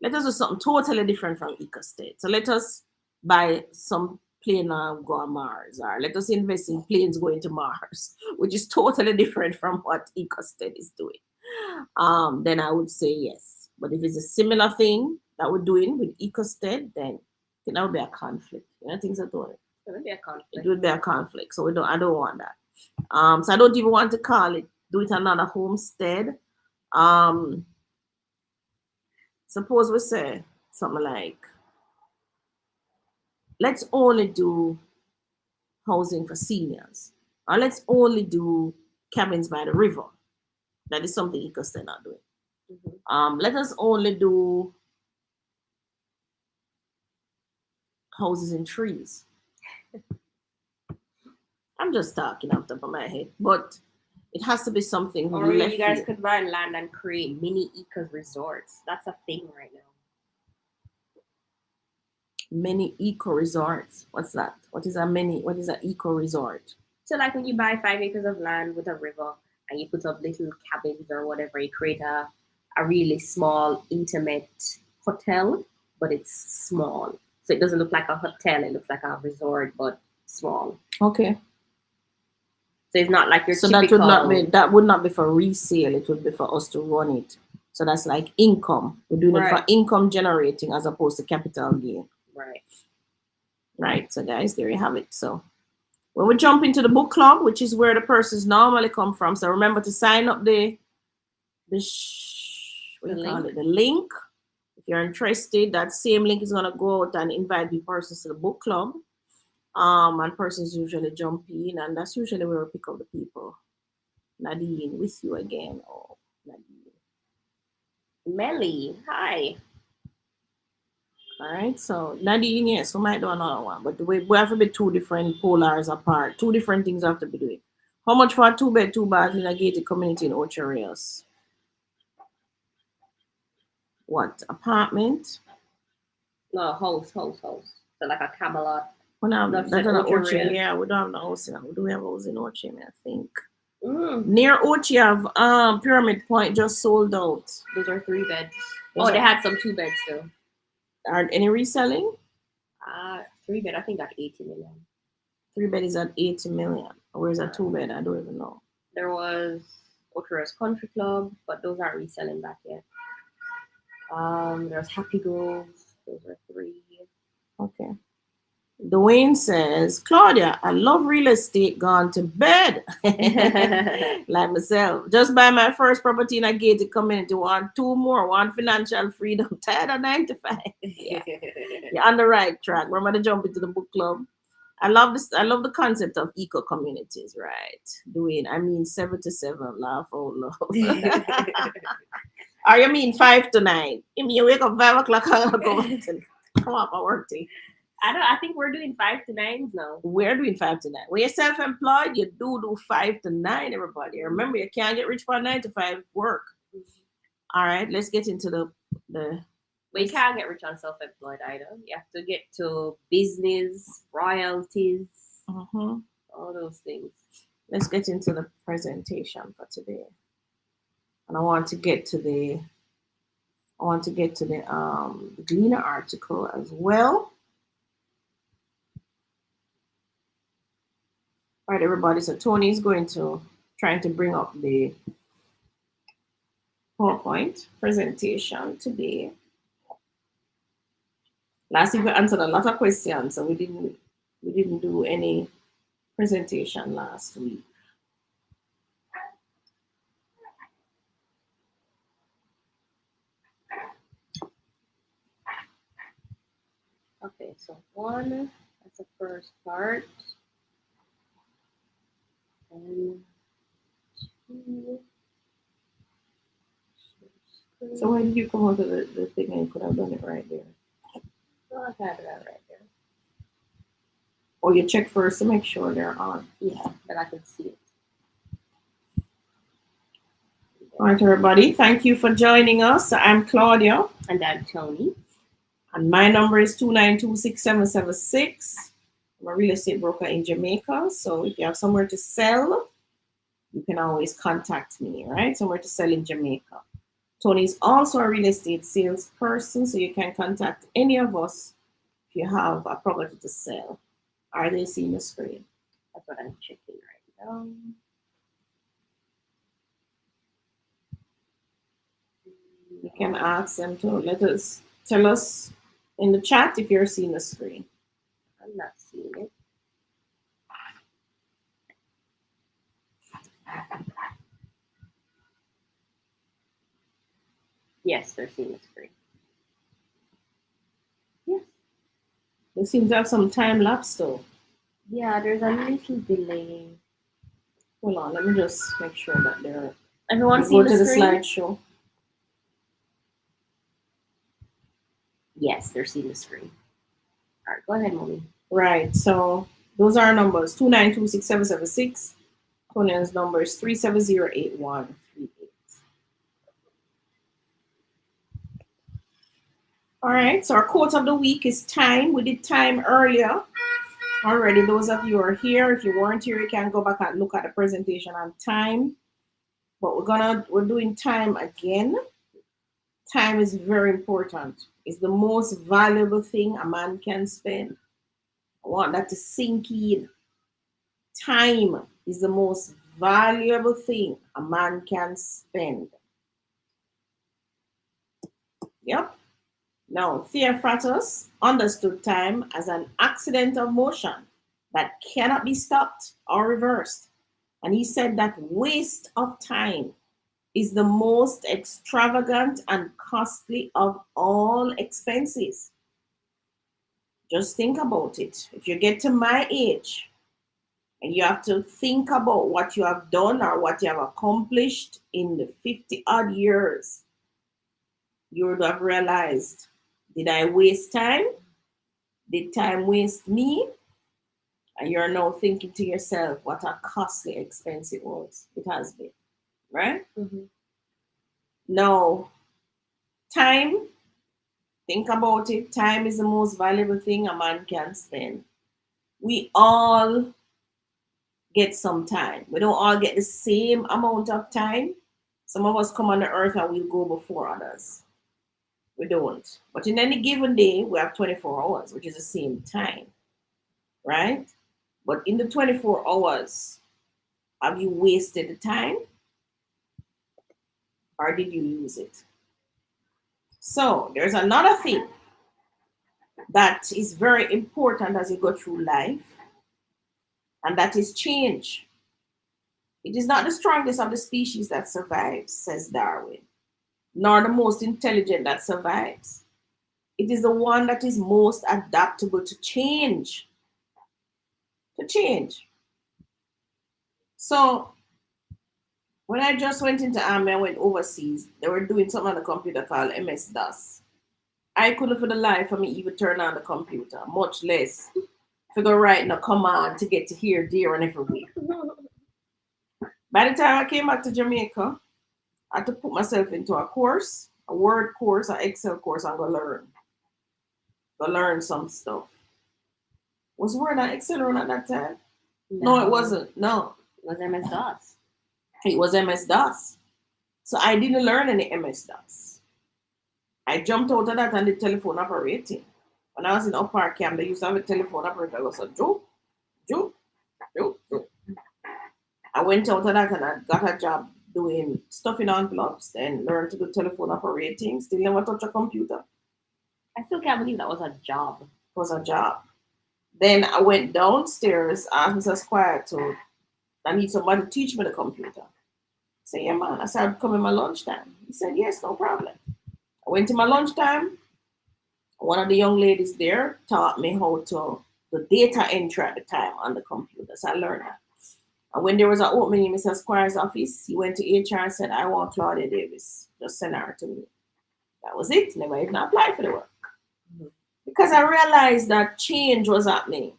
let us do something totally different from EcoState. So let us buy some plane go on Mars, or let us invest in planes going to Mars, which is totally different from what EcoState is doing. Then I would say yes. But if it's a similar thing that we're doing with EcoState, then that would be a conflict. You know, things are doing. It would be a conflict. It would be a conflict. So I don't want that. So I don't even want to call it, do it another homestead. Suppose we say something like, let's only do housing for seniors, or let's only do cabins by the river. That is something EcoState not doing. Let us only do houses in trees. I'm just talking off the top of my head, but it has to be something. Or you guys could buy land and create mini eco resorts. That's a thing right now. Mini eco resorts. What's that? What is an eco resort? So like when you buy 5 acres of land with a river and you put up little cabins or whatever, you create a really small, intimate hotel, but it's small. So it doesn't look like a hotel, it looks like a resort, but small. Okay. So it's not like your So typical. that would not be for resale, it would be for us to run it. So that's like income. We're doing it for income generating as opposed to capital gain. Right. Right. So guys, there you have it. So when we jump into the book club, which is where the persons normally come from. So remember to sign up the link. If you're interested, that same link is gonna go out and invite the persons to the book club. And persons usually jump in, and that's usually where we pick up the people. Nadine, with you again. Oh, Nadine. Melly, hi. All right, so Nadine, yes, we might do another one, but we have to be 2 different polars apart. 2 different things we have to be doing. How much for a 2-bed, 2-bath in a gated community in Ocho Rios? What, apartment? No, house. So like a Camelot. Well, no, that's not Ocho. Yeah, we don't have the house in it. Do we have a house in Ocho, I think? Near Ocho, you have Pyramid Point just sold out. Those are 3 beds. They had some 2 beds too. Are any reselling? 3 bed, I think at 80 million. 3 bed is at 80 million. Where's a 2 bed? I don't even know. There was Ocho Rios Country Club, but those aren't reselling back yet. There's Happy Grove. Those are 3. Okay. Dwayne says, Claudia, I love real estate, gone to bed. Like myself. Just buy my first property in a gated community. Want 2 more. Want financial freedom. Tired of 9 to 5. Yeah. You're on the right track. Remember to jump into the book club. I love this. I love the concept of eco communities, right? Dwayne, I mean 7 to 7. Laugh out loud. Or you mean 5 to 9? You mean you wake up 5 o'clock and go come up and work day. I think we're doing 5 to 9s now. We're doing 5 to 9. When you're self-employed, you do 5 to 9, everybody. Remember, you can't get rich by 9 to 5 work. All right, let's get into the We can't get rich on self-employed either. You have to get to business, royalties, all those things. Let's get into the presentation for today. And I want to get to the Gleaner article as well. All right, everybody. So Tony is trying to bring up the PowerPoint presentation today. Last week we answered a lot of questions, so we didn't do any presentation last week. Okay, so 1, that's the first part. And 2. So why did you come out of the thing and you could have done it right there? Well, I've had that right there. Or you check first to make sure they're on. Yeah, that I can see it. All right, everybody. Thank you for joining us. I'm Claudia. And I'm Tony. And my number is 2926776. I'm a real estate broker in Jamaica. So if you have somewhere to sell, you can always contact me, right? Somewhere to sell in Jamaica. Tony is also a real estate salesperson, so you can contact any of us if you have a property to sell. Are they seeing the screen? That's what I'm checking right now. You can ask them to tell us in the chat if you're seeing the screen. I'm not seeing it. Yes, they're seeing the screen. Yes. They seem to have some time lapse though. Yeah, there's a little delay. Hold on, let me just make sure that they're. Everyone seeing the screen? Go to the slideshow. Yes, they're seeing the screen. All right, go ahead, Mommy. Right, so those are our numbers: 2926776. Tony's number is 3708138. All right, so our quote of the week is time. We did time earlier. Already, those of you who are here, if you weren't here, you can go back and look at the presentation on time. But we're doing time again. Time is very important. It's the most valuable thing a man can spend. I want that to sink in. Time is the most valuable thing a man can spend. Yep. Now, Theophrastus understood time as an accident of motion that cannot be stopped or reversed. And he said that waste of time is the most extravagant and costly of all expenses. Just think about it. If you get to my age and you have to think about what you have done or what you have accomplished in the 50 odd years, you would have realized, did I waste time? Did time waste me? And you're now thinking to yourself, what a costly expense it was. It has been, right? Mm-hmm. Now, time, think about it. Time is the most valuable thing a man can spend. We all get some time. We don't all get the same amount of time. Some of us come on the earth and we'll go before others. We don't. But in any given day, we have 24 hours, which is the same time, right? But in the 24 hours, have you wasted the time? Or did you use it? So there's another thing that is very important as you go through life, and that is change. It is not the strongest of the species that survives, says Darwin, nor the most intelligent that survives. It is the one that is most adaptable to change. To change. So when I just went into army, I went overseas. They were doing something on the computer called MS-DOS. I couldn't for the life of me even turn on the computer, much less figure writing a command to get to here, there, and everywhere. By the time I came back to Jamaica, I had to put myself into a course, a Word course, an Excel course. I'm gonna learn some stuff. Was Word and Excel around at that time? No, it wasn't. No, it was MS-DOS. It was MS-DOS. So I didn't learn any MS-DOS. I jumped out of that and did telephone operating. When I was in Upper Camp, they used to have a telephone operator. I was like, Joe. I went out of that and I got a job doing stuff in envelopes, then learned to do telephone operating. Still never touch a computer. I still can't believe that was a job. It was a job. Then I went downstairs, asked Mr. Squire I need somebody to teach me the computer. I said, yeah, man. I said, I'd come in my lunchtime. He said, yes, no problem. I went to my lunchtime. One of the young ladies there taught me how to the data entry at the time on the computer. So I learned that. And when there was an opening in Mr. Squire's office, he went to HR and said, I want Claudia Davis. Just send her to me. That was it. Never even applied for the work. Mm-hmm. Because I realized that change was happening.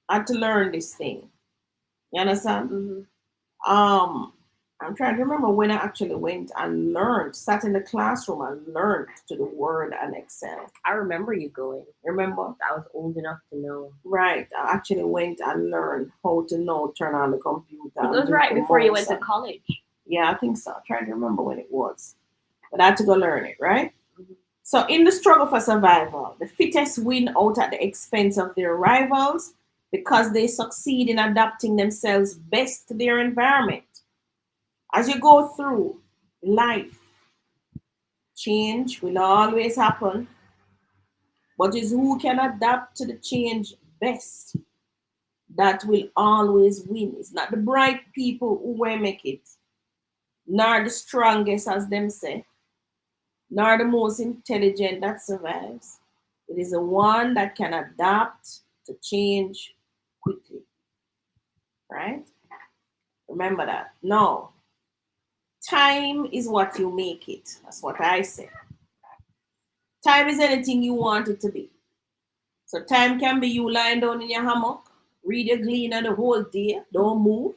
I had to learn this thing. You understand? Mm-hmm. I'm trying to remember when I actually went and learned, sat in the classroom and learned to do Word and Excel. I remember you going. Remember? I was old enough to know. Right. I actually went and learned how to turn on the computer. It was right before you went to college. Yeah, I think so. I'm trying to remember when it was. But I had to go learn it, right? Mm-hmm. So in the struggle for survival, the fittest win out at the expense of their rivals because they succeed in adapting themselves best to their environment. As you go through life, change will always happen, but it's who can adapt to the change best that will always win. It's not the bright people who will make it, nor the strongest, as them say, nor the most intelligent that survives. It is the one that can adapt to change quickly, right? Remember that. No. Time is what you make it. That's what I say. Time is anything you want it to be. So time can be you lying down in your hammock, read your Gleaner the whole day, don't move.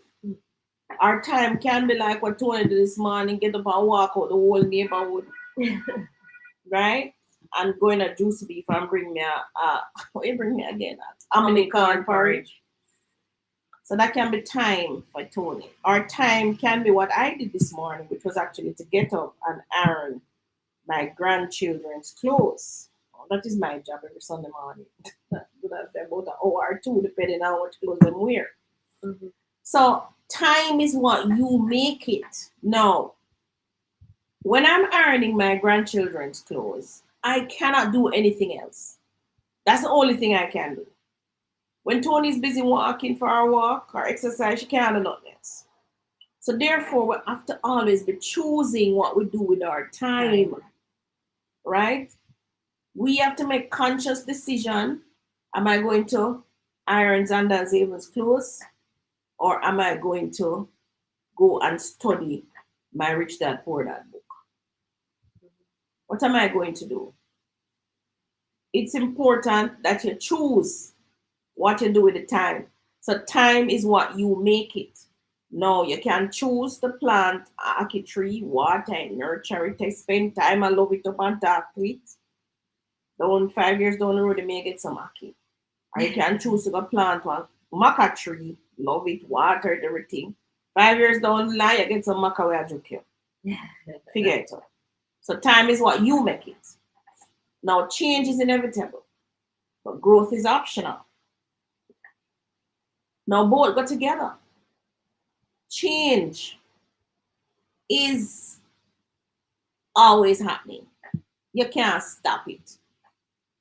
Our time can be like what Tony did this morning, get up and walk out the whole neighborhood. Right? and go in a juicy beef and bring me what you bring me again? American porridge. So that can be time for Tony. Or time can be what I did this morning, which was actually to get up and iron my grandchildren's clothes. That is my job every Sunday morning. About an hour or two, depending on what clothes them wear. Mm-hmm. So time is what you make it. Now, when I'm ironing my grandchildren's clothes, I cannot do anything else. That's the only thing I can do. When Tony's busy walking for her walk or exercise, she can't do nothing else. So therefore, we have to always be choosing what we do with our time, right? We have to make conscious decision. Am I going to iron Xander Zaven's clothes? Or am I going to go and study my Rich Dad Poor Dad book? What am I going to do? It's important that you choose what you do with the time. So time is what you make it. No, you can choose to plant a ackee tree, water and nurture it, spend time and love it up and talk to it. Down 5 years down the road, you may get some ackee. Or you can choose to go plant one maca tree, love it, water it, everything. 5 years down the line, you get some maca where I joke you. Figure it out. So time is what you make it. Now change is inevitable, but growth is optional. Now both go together. Change is always happening. You can't stop it.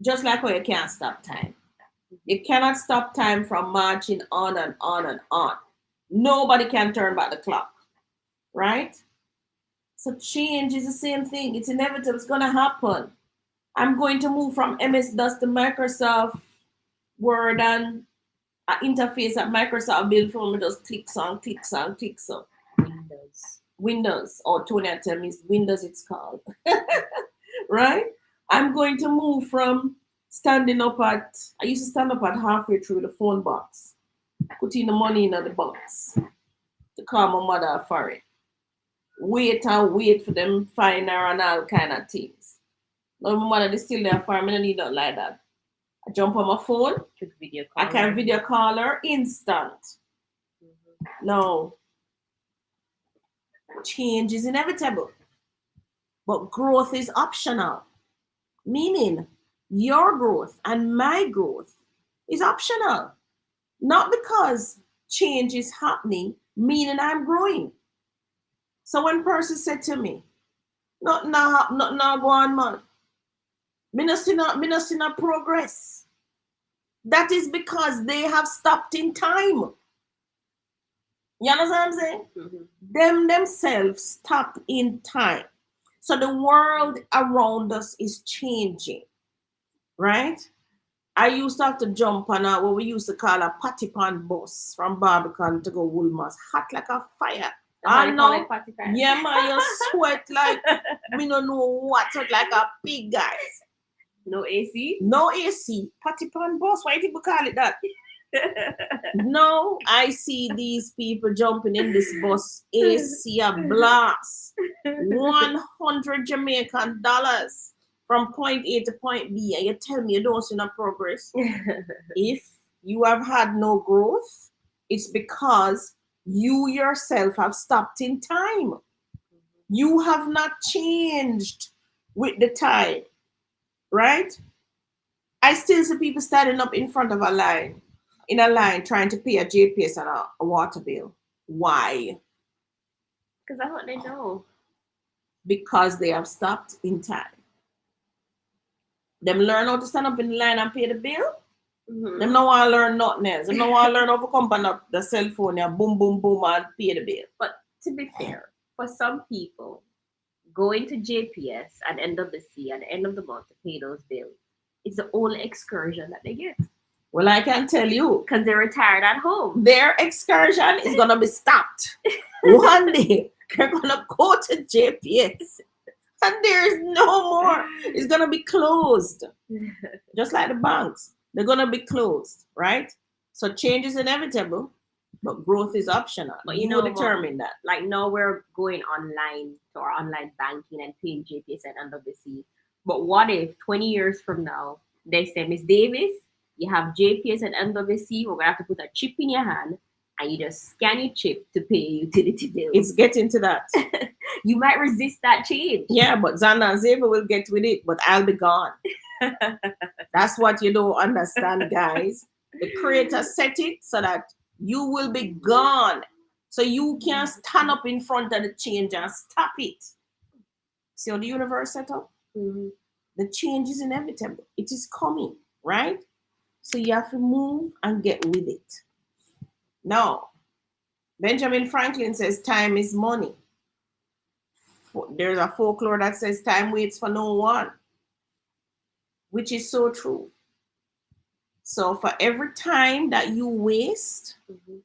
Just like how you can't stop time. You cannot stop time from marching on and on and on. Nobody can turn back the clock, right? So change is the same thing. It's inevitable. It's going to happen. I'm going to move from MS-DOS to Microsoft Word and an interface that Microsoft built for me just clicks on. Windows. Or Tony tell me it's Windows it's called. Right? I'm going to move from standing up at, I used to stand up at halfway through the phone box, putting the money in the box to call my mother for it. Wait for them find her and all kind of things. Now my mother is still there for me, I don't need nothing like that. I jump on my phone, I can video call her instant. Mm-hmm. No. Change is inevitable, but growth is optional. Meaning, your growth and my growth is optional. Not because change is happening, meaning I'm growing. So when person said to me, nothing now go on, man. Me no see no progress. That is because they have stopped in time. You understand what I'm saying? Mm-hmm. Them themselves stop in time. So the world around us is changing, right? I used to have to jump on what we used to call a patty pan bus from Barbican to go Woolmas, hot like a fire. I know. Yeah, man, you sweat like we don't know what, sweat like a pig, guys. No AC? No AC. Patty pan bus. Why people call it that? No, I see these people jumping in this bus. AC a blast. 100 Jamaican dollars from point A to point B. And you tell me you don't see no progress. If you have had no growth, it's because you yourself have stopped in time. You have not changed with the time. Right? I still see people standing up in front of a line, trying to pay a JPS and a water bill. Why? Because that's what they know. Because they have stopped in time. Them learn how to stand up in the line and pay the bill. Mm-hmm. Them don't want to learn nothing else. Them don't want to learn how to come on the cell phone and boom, boom, boom and pay the bill. But to be fair, for some people, going to JPS at the end of the sea at the end of the month to pay those bills is the only excursion that they get. Well, I can tell you. Because they're retired at home. Their excursion is going to be stopped. One day, they're going to go to JPS. And there's no more. It's going to be closed. Just like the banks. They're going to be closed, right? So change is inevitable, but growth is optional. But you know, determine that. Like now we're going online to our online banking and paying JPS and under the sea. But what if 20 years from now, they say, Miss Davis, you have JPS and MWC, we're going to have to put a chip in your hand and you just scan your chip to pay utility bills. It's getting to that. You might resist that change. Yeah, but Zana and Xavier will get with it, but I'll be gone. That's what you don't understand, guys. The creator set it so that you will be gone. So you can't stand up in front of the change and stop it. See how the universe set up? Mm-hmm. The change is inevitable. It is coming, right? So you have to move and get with it. Now, Benjamin Franklin says time is money. There's a folklore that says time waits for no one, which is so true. So for every time that you waste, Mm-hmm.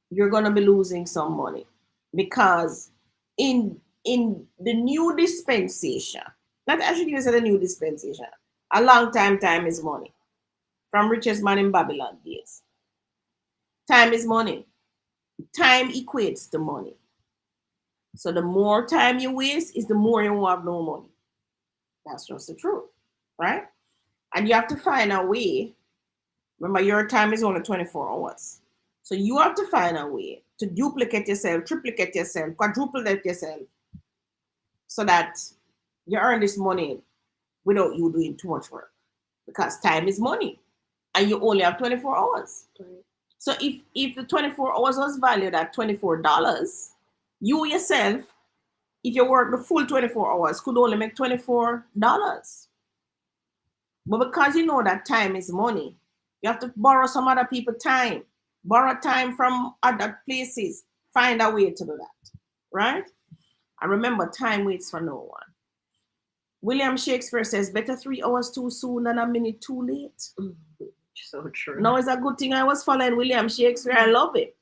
you're going to be losing some money, because in the new dispensation, not actually even say the new dispensation, a long time is money. From richest man in Babylon days. Time is money. Time equates to money. So the more time you waste is the more you will have no money. That's just the truth, right? And you have to find a way. Remember, your time is only 24 hours. So you have to find a way to duplicate yourself, triplicate yourself, quadruplicate yourself, so that you earn this money without you doing too much work. Because time is money. And you only have 24 hours. Right. So if the 24 hours was valued at $24, you yourself, if you work the full 24 hours, could only make $24. But because you know that time is money, you have to borrow some other people's time, borrow time from other places, find a way to do that, right? And remember, time waits for no one. William Shakespeare says, better 3 hours too soon than a minute too late. Mm-hmm. So true. No, it's a good thing I was following William Shakespeare. I love it.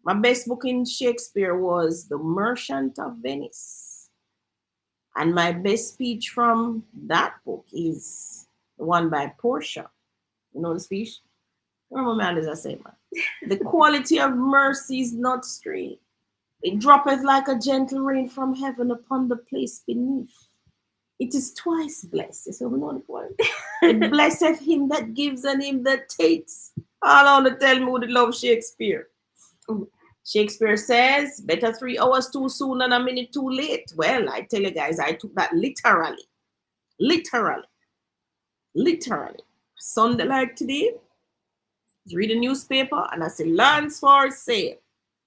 My best book in Shakespeare was The Merchant of Venice. And my best speech from that book is the one by Portia. You know the speech? Remember, man, as I say, man. The quality of mercy is not straight. It droppeth like a gentle rain from heaven upon the place beneath. It is twice blessed. So we know the word. It blesseth him that gives and him that takes. All on to tell me who love Shakespeare. Shakespeare says, better 3 hours too soon than a minute too late. Well, I tell you guys, I took that literally. Literally. Sunday like today, I read a newspaper and I say, lands for sale.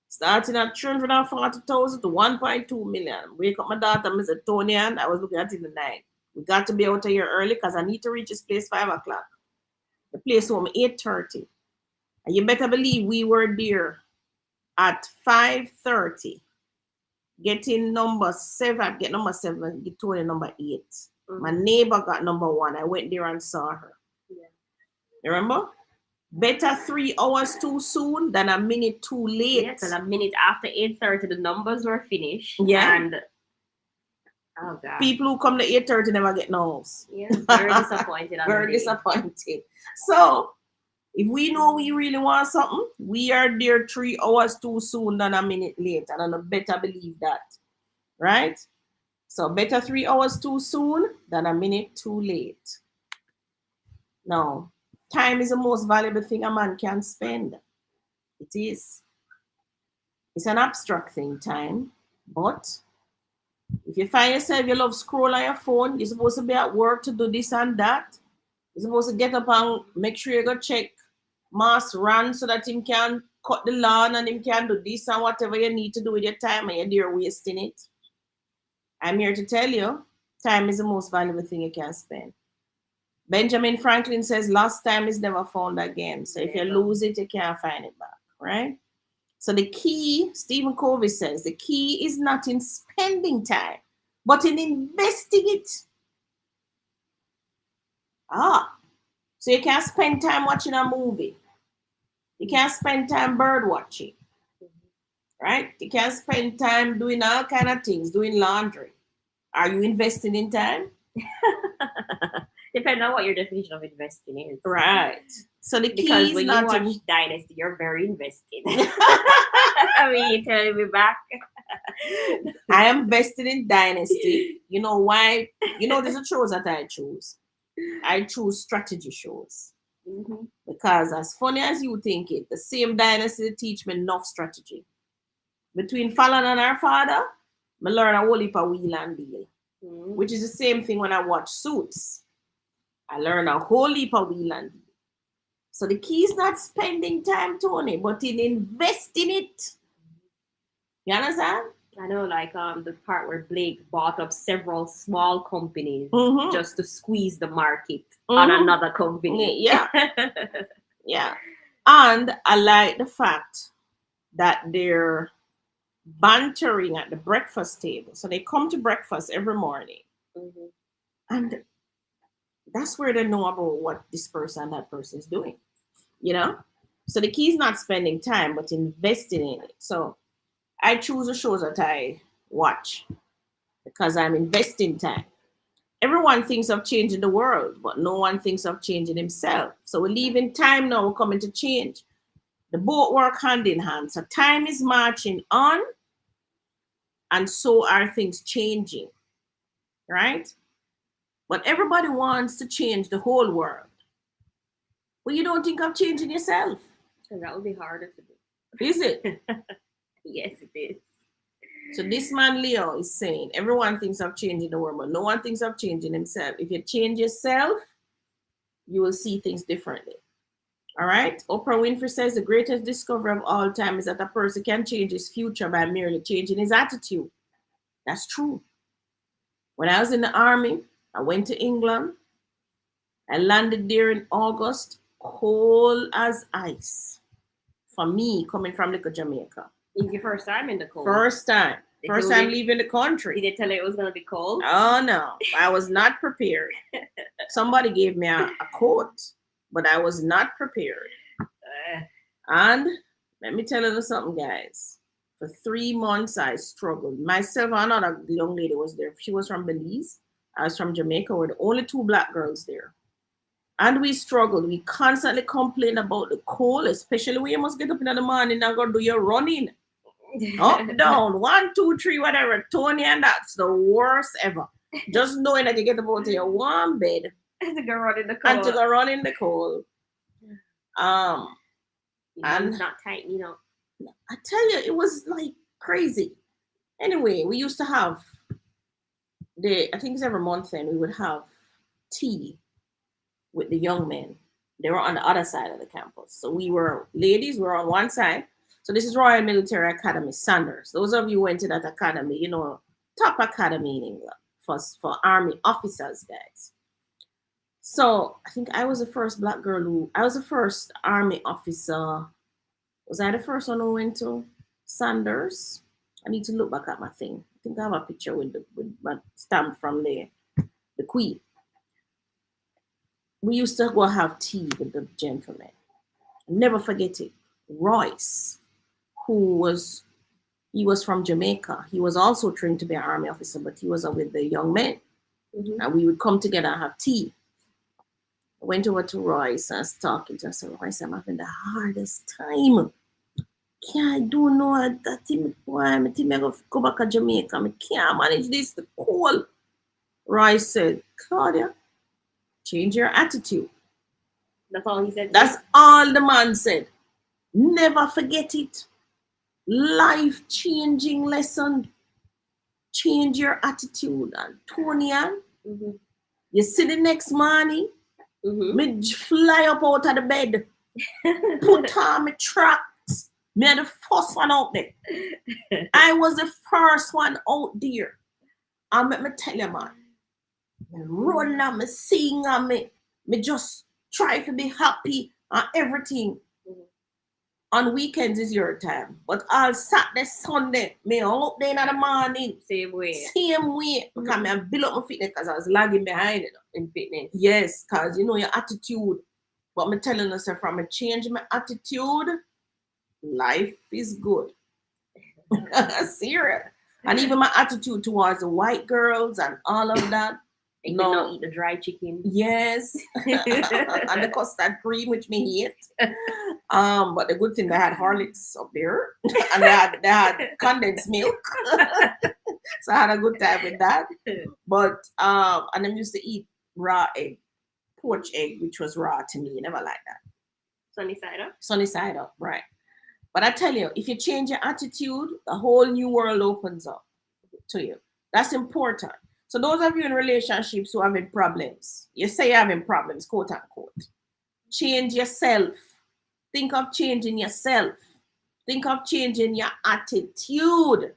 Starting at 340,000 to 1.2 million. Wake up my daughter, Mr. Tony, and I was looking at it in the night. We got to be out of here early because I need to reach this place 5 o'clock. The place home 8:30. And you better believe we were there at 5:30. Getting number 7, get number 7, get Tony number 8. Mm-hmm. My neighbor got number 1. I went there and saw her. Yeah. You remember? Better 3 hours too soon than a minute too late. Yeah, because a minute after 8:30, the numbers were finished. Yeah. And oh god. People who come to 8:30 never get no house. Yeah, very disappointed. Very disappointed. So if we know we really want something, we are there 3 hours too soon than a minute late. And I better believe that. Right? So better 3 hours too soon than a minute too late. Now, time is the most valuable thing a man can spend. It is. It's an abstract thing, time. But if you find yourself, you love scroll on your phone, you're supposed to be at work to do this and that. You're supposed to get up and make sure you go check Mass run so that him can cut the lawn and him can do this and whatever you need to do with your time, and you're wasting it. I'm here to tell you, time is the most valuable thing you can spend. Benjamin Franklin says, lost time is never found again. So if you lose it, you can't find it back, right? So the key, Stephen Covey says, the key is not in spending time, but in investing it. So you can't spend time watching a movie. You can't spend time bird watching, right? You can't spend time doing all kind of things, doing laundry. Are you investing in time? Depending on what your definition of investing is. Right. So the key because is when not you watch Dynasty, you're very invested. I mean, you're telling me back. I am vested in dynasty. You know why? You know, there's a shows that I choose. I choose strategy shows. Mm-hmm. Because as funny as you think it, the same dynasty teach me enough strategy. Between Fallon and her father, I learn a whole heap of wheel and deal. Mm-hmm. Which is the same thing when I watch Suits. I learn a whole heap of wheel and deal. So the key is not spending time, Tony, but in investing it. You understand? I know, like the part where Blake bought up several small companies Mhm. just to squeeze the market on Mhm. another company. Yeah. Yeah. And I like the fact that they're bantering at the breakfast table. So they come to breakfast every morning. Mhm. And that's where they know about what this person, that person is doing. You know? So the key is not spending time, but investing in it. So I choose the shows that I watch because I'm investing time. Everyone thinks of changing the world, but no one thinks of changing himself. So we're leaving time now, we're coming to change. The both work hand in hand. So time is marching on, and so are things changing, right? But everybody wants to change the whole world. Well, you don't think of changing yourself, So that would be harder to do. is it? Yes, it is. So this man Leo is saying everyone thinks of changing the world, but no one thinks of changing himself. If you change yourself, you will see things differently. All right. Oprah Winfrey says the greatest discovery of all time is that a person can change his future by merely changing his attitude. That's true. When I was in the army, I went to England. I landed there in August, cold as ice. For me, coming from little Jamaica. It's your first time in the cold. First time. They First told time you- leaving the country. Did they tell you it was going to be cold? Oh, no. I was not prepared. Somebody gave me a coat, but I was not prepared. And let me tell you something, guys. For 3 months, I struggled. Myself and another young lady was there. She was from Belize. I was from Jamaica. We're the only 2 black girls there. And we struggled. We constantly complained about the cold, especially when you must get up in the morning and go do your running. Up, down, 1, 2, 3, whatever. Tony, and that's the worst ever. Just knowing that you get up out of your warm bed to go run in the cold. and to go run in the cold. And it's not tight, you know. I tell you, it was like crazy. Anyway, we used to have I think it's every month then we would have tea with the young men. They were on the other side of the campus. So we were ladies, we were on one side. So this is Royal Military Academy, Sanders. Those of you who went to that academy, you know, top academy in England for army officers, guys. So I think I was the first black girl I was the first army officer. Was I the first one who went to Sanders? I need to look back at my thing. I think I have a picture with my stamp from there. The Queen. We used to go have tea with the gentlemen. I'll never forget it. Royce, he was from Jamaica. He was also trained to be an army officer, but he was with the young men. Mm-hmm. And we would come together and have tea. I went over to Royce and I was talking to him. I said, Royce, I'm having the hardest time. I don't know that I'm going to go back to Jamaica. I can't manage this, the cold. Royce said, Claudia, change your attitude. That's all he said. That's all the man said. Never forget it. Life-changing lesson. Change your attitude. And Tony, mm-hmm. You see the next morning, mm-hmm. Me fly up out of the bed, put on my tracks. Me the first one out there. I was the first one out there. And let me tell you, man, me run and me sing and me just try to be happy and everything. Mm-hmm. On weekends is your time. But all Saturday, Sunday, me out there in the morning. Same way. Mm-hmm. Because I build up my fitness because I was lagging behind it in fitness. Yes, because you know your attitude. But I'm telling myself from a change my attitude, life is good. Serious. And even my attitude towards the white girls and all of that. You don't eat the dry chicken. Yes. And the custard cream, which me hate. But the good thing they had Horlicks up there, and they had condensed milk, so I had a good time with that. But and I used to eat raw egg, poached egg, which was raw to me. Never like that. Sunny side up. Sunny side up, right? But I tell you, if you change your attitude, a whole new world opens up to you. That's important. So those of you in relationships who are having problems, you say you're having problems, quote unquote. Change yourself. Think of changing yourself. Think of changing your attitude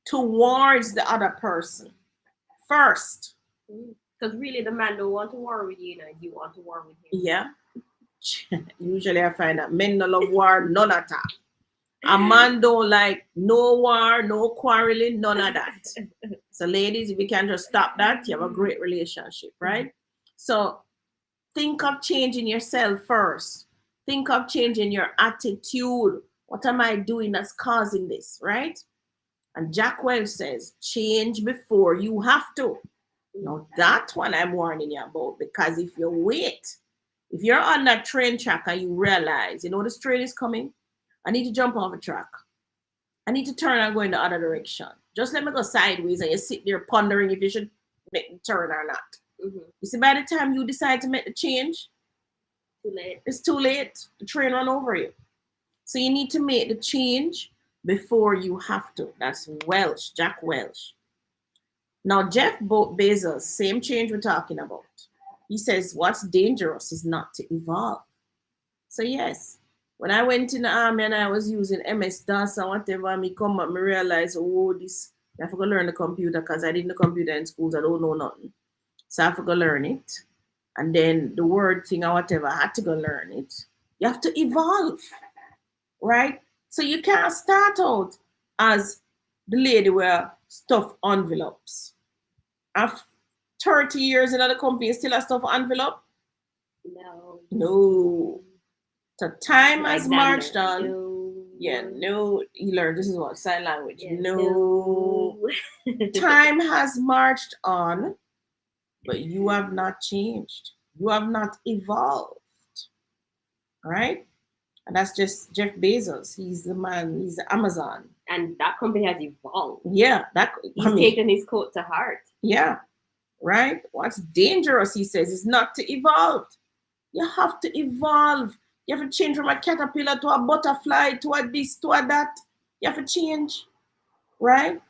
towards the other person first. Because really the man don't want to war with you, and you want to war with him. Yeah. Usually I find that men don't love war, none at all. A man don't like no war, no quarreling, none of that. So ladies, if you can just stop that, you have a great relationship, right? So think of changing yourself first. Think of changing your attitude. What am I doing that's causing this, right? And Jack Welch says, change before you have to. Now that one I'm warning you about, because if you wait, if you're on that train track and you realize, this train is coming, I need to jump off the track. I need to turn and go in the other direction. Just let me go sideways, and you sit there pondering if you should make the turn or not. Mm-hmm. You see, by the time you decide to make the change, too late. It's too late. The train run over you. So you need to make the change before you have to. That's Welch, Jack Welch. Now, Jeff Bezos, same change we're talking about. He says, what's dangerous is not to evolve. So yes, when I went in the army and I was using MS-DOS and whatever, me come up, me realize, this, I have to go learn the computer because I didn't know computer in schools. I don't know nothing. So I have to go learn it. And then the word thing or whatever, I had to go learn it. You have to evolve, right? So you can't start out as the lady with stuffed envelopes. After 30 years in other companies, still a stuffed envelope? No. So time has marched on. No. Yeah, no. You learn this is what sign language. Yeah, no. Time has marched on, but you have not changed. You have not evolved. Right? And that's just Jeff Bezos. He's the man. He's the Amazon. And that company has evolved. Yeah. He's taken his quote to heart. Yeah. Right? What's dangerous, he says, is not to evolve. You have to evolve. You have to change from a caterpillar to a butterfly, to a this, to a that. You have to change. Right?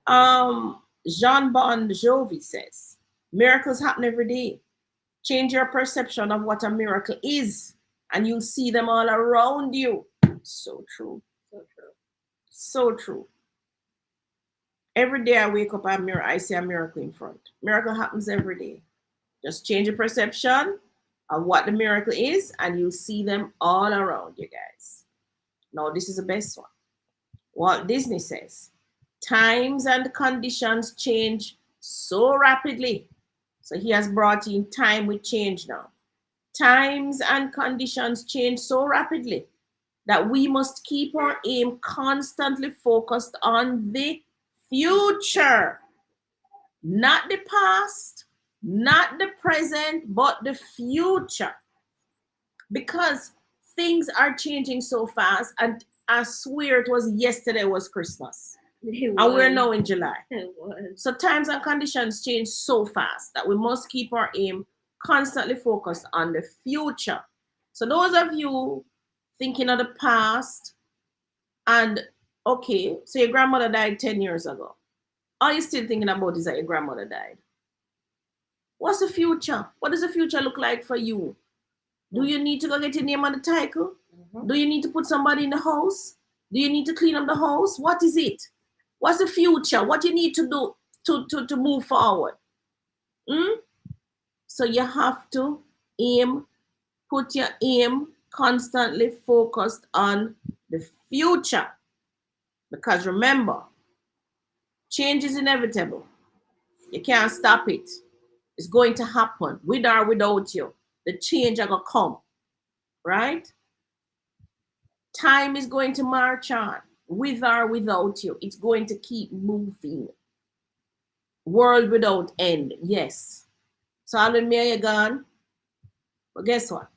Jean Bon Jovi says, miracles happen every day. Change your perception of what a miracle is, and you'll see them all around you. So true. So true. So true. Every day I wake up, I see a miracle in front. Miracle happens every day. Just change your perception of what the miracle is, and you'll see them all around you guys. Now, this is the best one. Walt Disney says, times and conditions change so rapidly. So he has brought in time with change now. Times and conditions change so rapidly that we must keep our aim constantly focused on the future. Not the past, not the present, but the future. Because things are changing so fast, and I swear it was yesterday was Christmas. And we're now in July. So times and conditions change so fast that we must keep our aim constantly focused on the future. So those of you thinking of the past, and okay, so your grandmother died 10 years ago. All you're still thinking about is that your grandmother died. What's the future? What does the future look like for you? Do you need to go get your name on the title? Mm-hmm. Do you need to put somebody in the house? Do you need to clean up the house? What is it? What's the future? What you need to do to move forward? So you have to put your aim constantly focused on the future. Because remember, change is inevitable. You can't stop it. It's going to happen with or without you. The change is going to come. Right? Time is going to march on. With or without you, it's going to keep moving. World without end, yes. So all with me, you're gone. But guess what?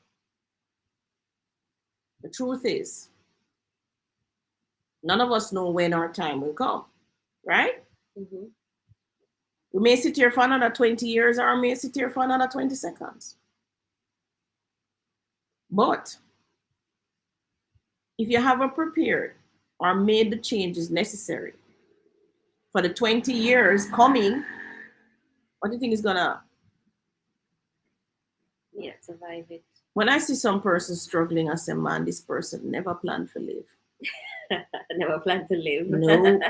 The truth is, none of us know when our time will come, right? Mm-hmm. We may sit here for another 20 years or we may sit here for another 20 seconds. But if you haven't prepared or made the changes necessary for the 20 years coming, what do you think is gonna? Yeah, survive it. When I see some person struggling, I say, man, this person never planned to live. Never plan to live. No.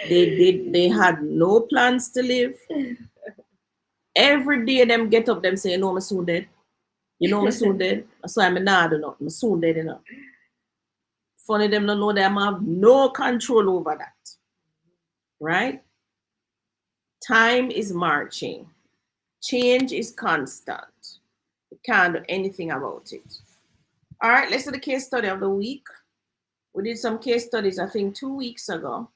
They had no plans to live. Every day them get up, them say, you know, I'm soon dead. You know, I'm soon dead. So I'm not do nothing. I'm soon dead, you know. Funny them don't know them have no control over that. Right? Time is marching. Change is constant. You can't do anything about it. All right, let's do the case study of the week. We did some case studies, I think, 2 weeks ago.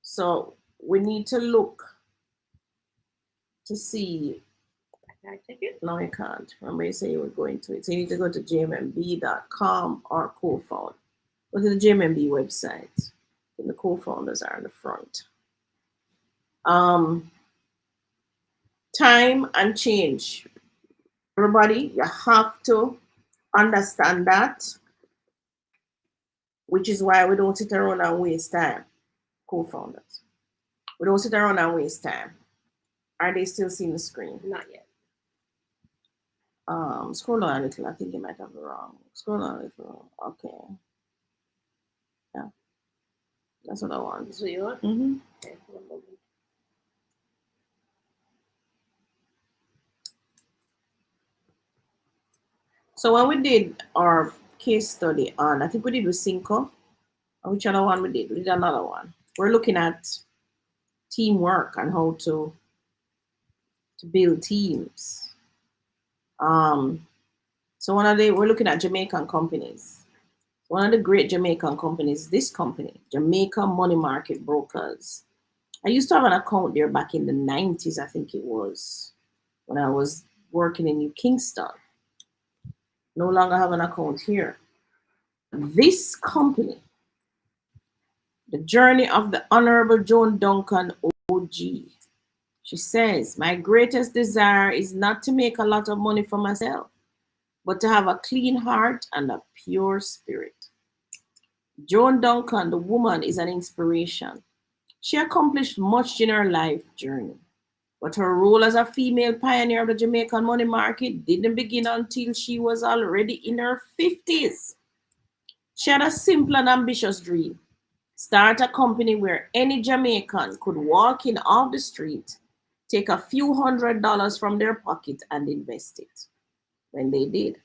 So we need to look to see. Can I check it? No, you can't. Remember, you say you were going to it. So you need to go to jmb.com or co-found. Go to the JMMB website. And the co-founders are in the front. Time and change. Everybody, you have to understand that, which is why we don't sit around and waste time. Co-founders. We don't sit around and waste time. Are they still seeing the screen? Not yet. Scroll down a little. I think you might have it wrong. Scroll down a little. Okay. Yeah. That's what I want. So you want? Mm-hmm. Okay, one moment. So when we did our case study on, I think we did with Cinco. Which other one we did? We did another one. We're looking at teamwork and how to build teams. So we're looking at Jamaican companies. One of the great Jamaican companies, this company, Jamaica Money Market Brokers. I used to have an account there back in the 90s, I think it was, when I was working in New Kingston. No longer have an account here. This company, the journey of the Honorable Joan Duncan OG. She says, my greatest desire is not to make a lot of money for myself, but to have a clean heart and a pure spirit. Joan Duncan, the woman, is an inspiration. She accomplished much in her life journey, but her role as a female pioneer of the Jamaican money market didn't begin until she was already in her 50s. She had a simple and ambitious dream. Start a company where any Jamaican could walk in off the street, take a few $100s from their pocket and invest it. When they did,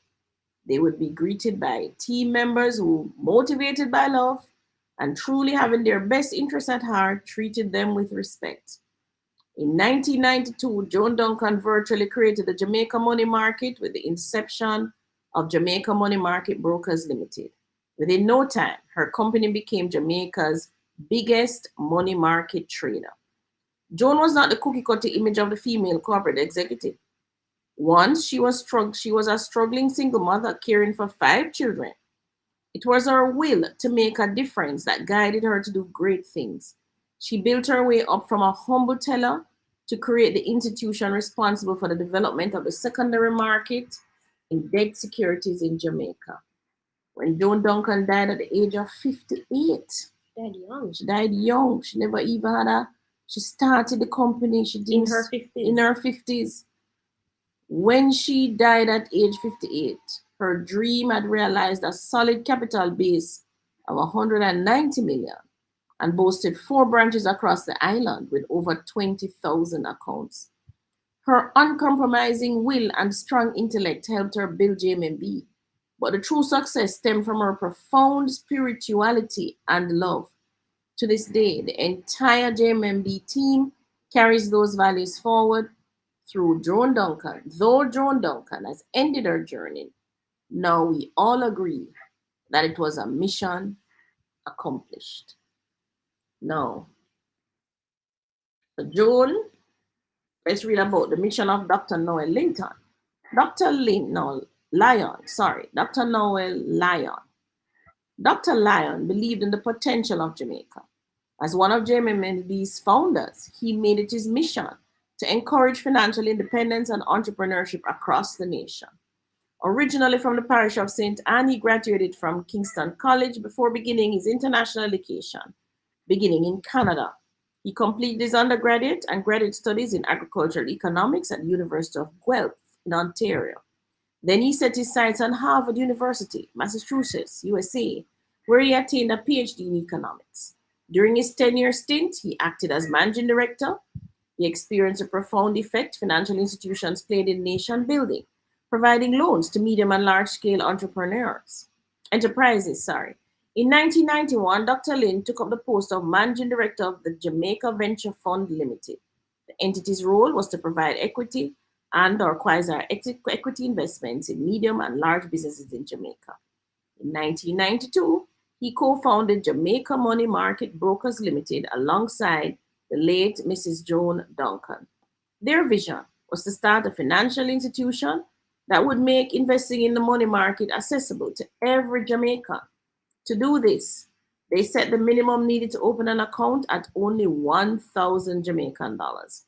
they would be greeted by team members who, motivated by love and truly having their best interests at heart, treated them with respect. In 1992, Joan Duncan virtually created the Jamaica Money Market with the inception of Jamaica Money Market Brokers Limited. Within no time, her company became Jamaica's biggest money market trader. Joan was not the cookie-cutter image of the female corporate executive. Once she was a struggling single mother caring for 5 children. It was her will to make a difference that guided her to do great things. She built her way up from a humble teller to create the institution responsible for the development of the secondary market in debt securities in Jamaica. When Joan Duncan died at the age of 58, Died young. she died young. She never even had she started the company. She didn't, In her 50s. In her 50s. When she died at age 58, her dream had realized a solid capital base of 190 million and boasted 4 branches across the island with over 20,000 accounts. Her uncompromising will and strong intellect helped her build JMMB, but the true success stemmed from her profound spirituality and love. To this day, the entire JMMB team carries those values forward through Joan Duncan. Though Joan Duncan has ended her journey, now we all agree that it was a mission accomplished. Now, let's read about the mission of Dr. Noel Linton. Dr. Linton, Dr. Noel Lyon. Dr. Lyon believed in the potential of Jamaica. As one of JMMB's founders, he made it his mission to encourage financial independence and entrepreneurship across the nation. Originally from the parish of St. Anne, he graduated from Kingston College before beginning his international education, beginning in Canada. He completed his undergraduate and graduate studies in agricultural economics at the University of Guelph in Ontario. Then he set his sights on Harvard University, Massachusetts, USA, where he attained a PhD in economics. During his 10-year stint, he acted as managing director. He experienced a profound effect financial institutions played in nation building, providing loans to medium and large-scale enterprises. In 1991, Dr. Lynn took up the post of managing director of the Jamaica Venture Fund Limited. The entity's role was to provide equity and/or quasi-equity investments in medium and large businesses in Jamaica. In 1992, he co-founded Jamaica Money Market Brokers Limited alongside the late Mrs. Joan Duncan. Their vision was to start a financial institution that would make investing in the money market accessible to every Jamaican. To do this, they set the minimum needed to open an account at only 1,000 Jamaican dollars.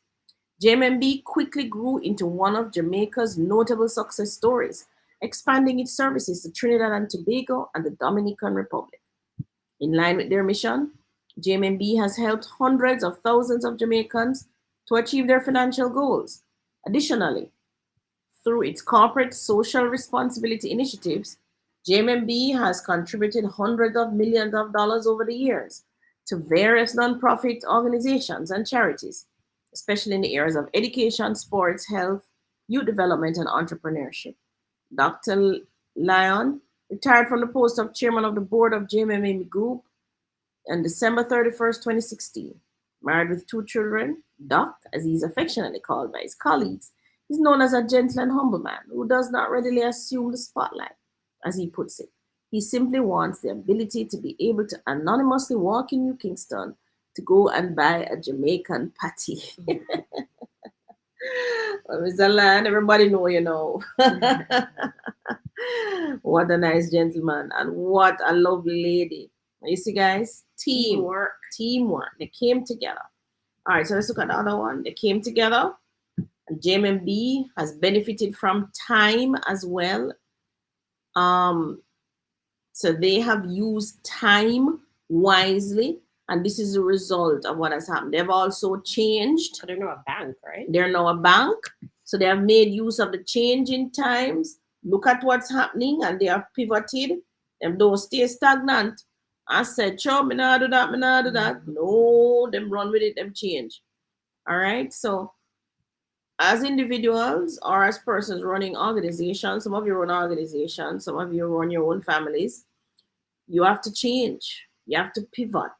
JMMB quickly grew into one of Jamaica's notable success stories, expanding its services to Trinidad and Tobago and the Dominican Republic. In line with their mission, JMMB has helped hundreds of thousands of Jamaicans to achieve their financial goals. Additionally, through its corporate social responsibility initiatives, JMMB has contributed hundreds of millions of dollars over the years to various nonprofit organizations and charities, especially in the areas of education, sports, health, youth development, and entrepreneurship. Dr. Lyon retired from the post of chairman of the board of JMMB Group on December 31st, 2016. Married with 2 children, Doc, as he is affectionately called by his colleagues, is known as a gentle and humble man who does not readily assume the spotlight, as he puts it. He simply wants the ability to be able to anonymously walk in New Kingston to go and buy a Jamaican patty. Well, Mr. Land, everybody know you know. What a nice gentleman and what a lovely lady. You see, guys, teamwork. They came together. All right, so let's look at the other one. They came together. And JMMB has benefited from time as well. So they have used time wisely, and this is the result of what has happened. They've also changed. So they're now a bank, right? They're now a bank. So they have made use of the change in times. Look at what's happening, and they have pivoted. Them don't stay stagnant. I said, sure, me nah do that, me nah do that. No, them run with it, them change. All right, so as individuals or as persons running organizations, some of you run organizations, some of you run your own families, you have to change. You have to pivot.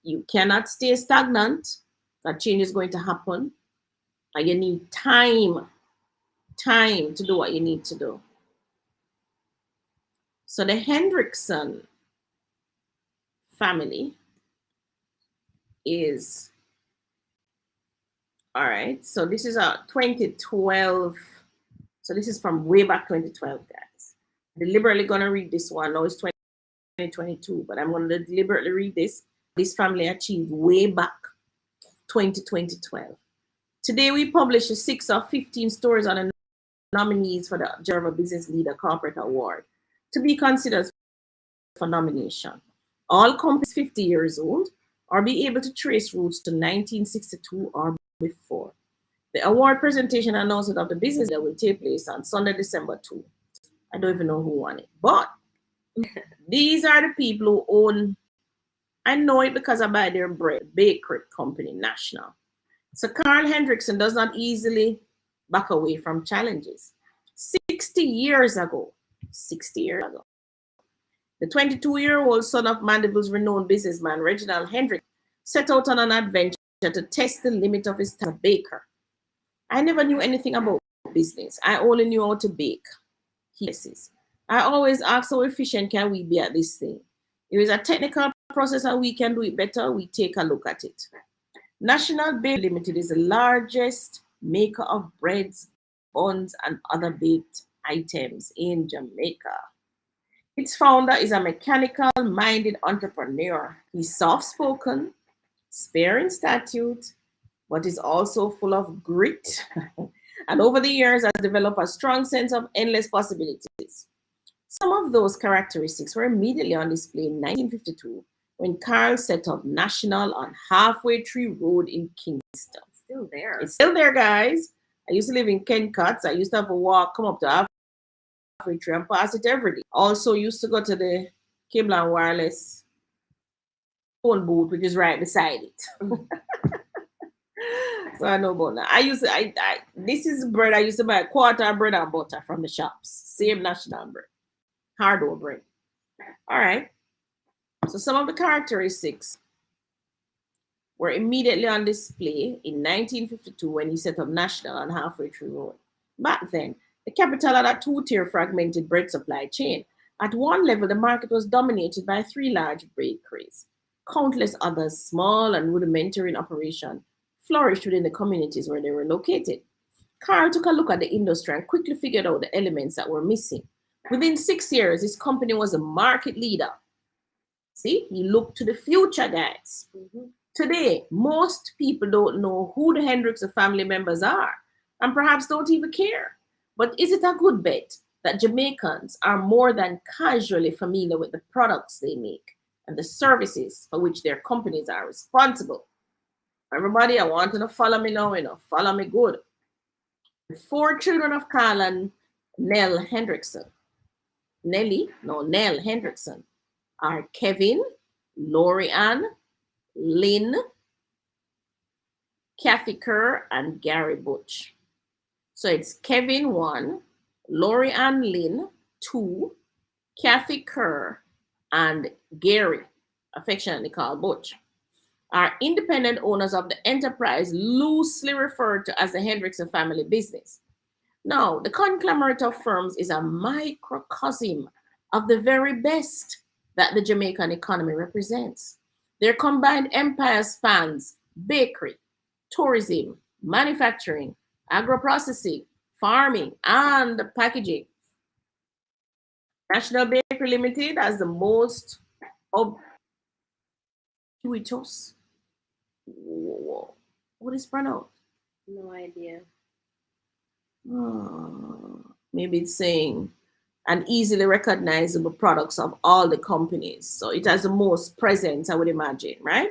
You cannot stay stagnant. That change is going to happen. And you need time to do what you need to do. So the Hendrickson family is, all right, so this is a 2012. So this is from way back 2012, guys. I'm deliberately going to read this one. Now it's 2022, but I'm going to deliberately read this. This family achieved way back 2012. Today we publish 6 of 15 stories on the nominees for the German Business Leader Corporate Award to be considered for nomination. All companies 50 years old or be able to trace roots to 1962 or before. The award presentation announcement of the business that will take place on Sunday, December 2. I don't even know who won it, but these are the people who own, I know it because I buy their bread, bakery company, National. So Carl Hendrickson does not easily back away from challenges. 60 years ago, the 22-year-old son of Mandeville's renowned businessman, Reginald Hendrickson, set out on an adventure to test the limit of his time as a baker. I never knew anything about business. I only knew how to bake. He says, I always ask how efficient can we be at this thing. If it's a technical process and we can do it better, we take a look at it. National Bakery Limited is the largest maker of breads, buns, and other baked items in Jamaica. Its founder is a mechanical-minded entrepreneur. He's soft-spoken, spare in statute, but is also full of grit. And over the years has developed a strong sense of endless possibilities. Some of those characteristics were immediately on display in 1952 when Carl set up National on Halfway Tree Road in Kingston. It's still there. It's still there, guys. I used to live in Kencut. I used to have a walk, come up to Halfway Tree and pass it every day. Also used to go to the Cable and Wireless phone booth, which is right beside it. So I know about that. This is bread. I used to buy a quarter of bread and butter from the shops. Same National bread. Hardware bread. All right. So some of the characteristics were immediately on display in 1952 when he set up National on Halfway Tree Road. Back then, the capital had a two-tier fragmented bread supply chain. At one level, the market was dominated by 3 large bakeries. Countless others, small and rudimentary in operation, flourished within the communities where they were located. Carl took a look at the industry and quickly figured out the elements that were missing. Within 6 years, his company was a market leader. See, he looked to the future, guys. Today, most people don't know who the Hendrickson family members are and perhaps don't even care. But is it a good bet that Jamaicans are more than casually familiar with the products they make and the services for which their companies are responsible? Everybody, I want you to follow me now, follow me good. The 4 children of Carl and Nell Hendrickson. Nell Hendrickson are Kevin, Lori Ann, Lynn, Kathy Kerr, and Gary Butch. So it's Kevin 1, Lori Ann Lynn 2, Kathy Kerr, and Gary, affectionately called Butch, are independent owners of the enterprise loosely referred to as the Hendrickson family business. Now, the conglomerate of firms is a microcosm of the very best that the Jamaican economy represents. Their combined empire spans bakery, tourism, manufacturing, agro-processing, farming, and packaging. National Bakery Limited has the most ubiquitous. What is pronounced? No idea. Maybe it's saying and easily recognizable products of all the companies. So it has the most presence, I would imagine, right?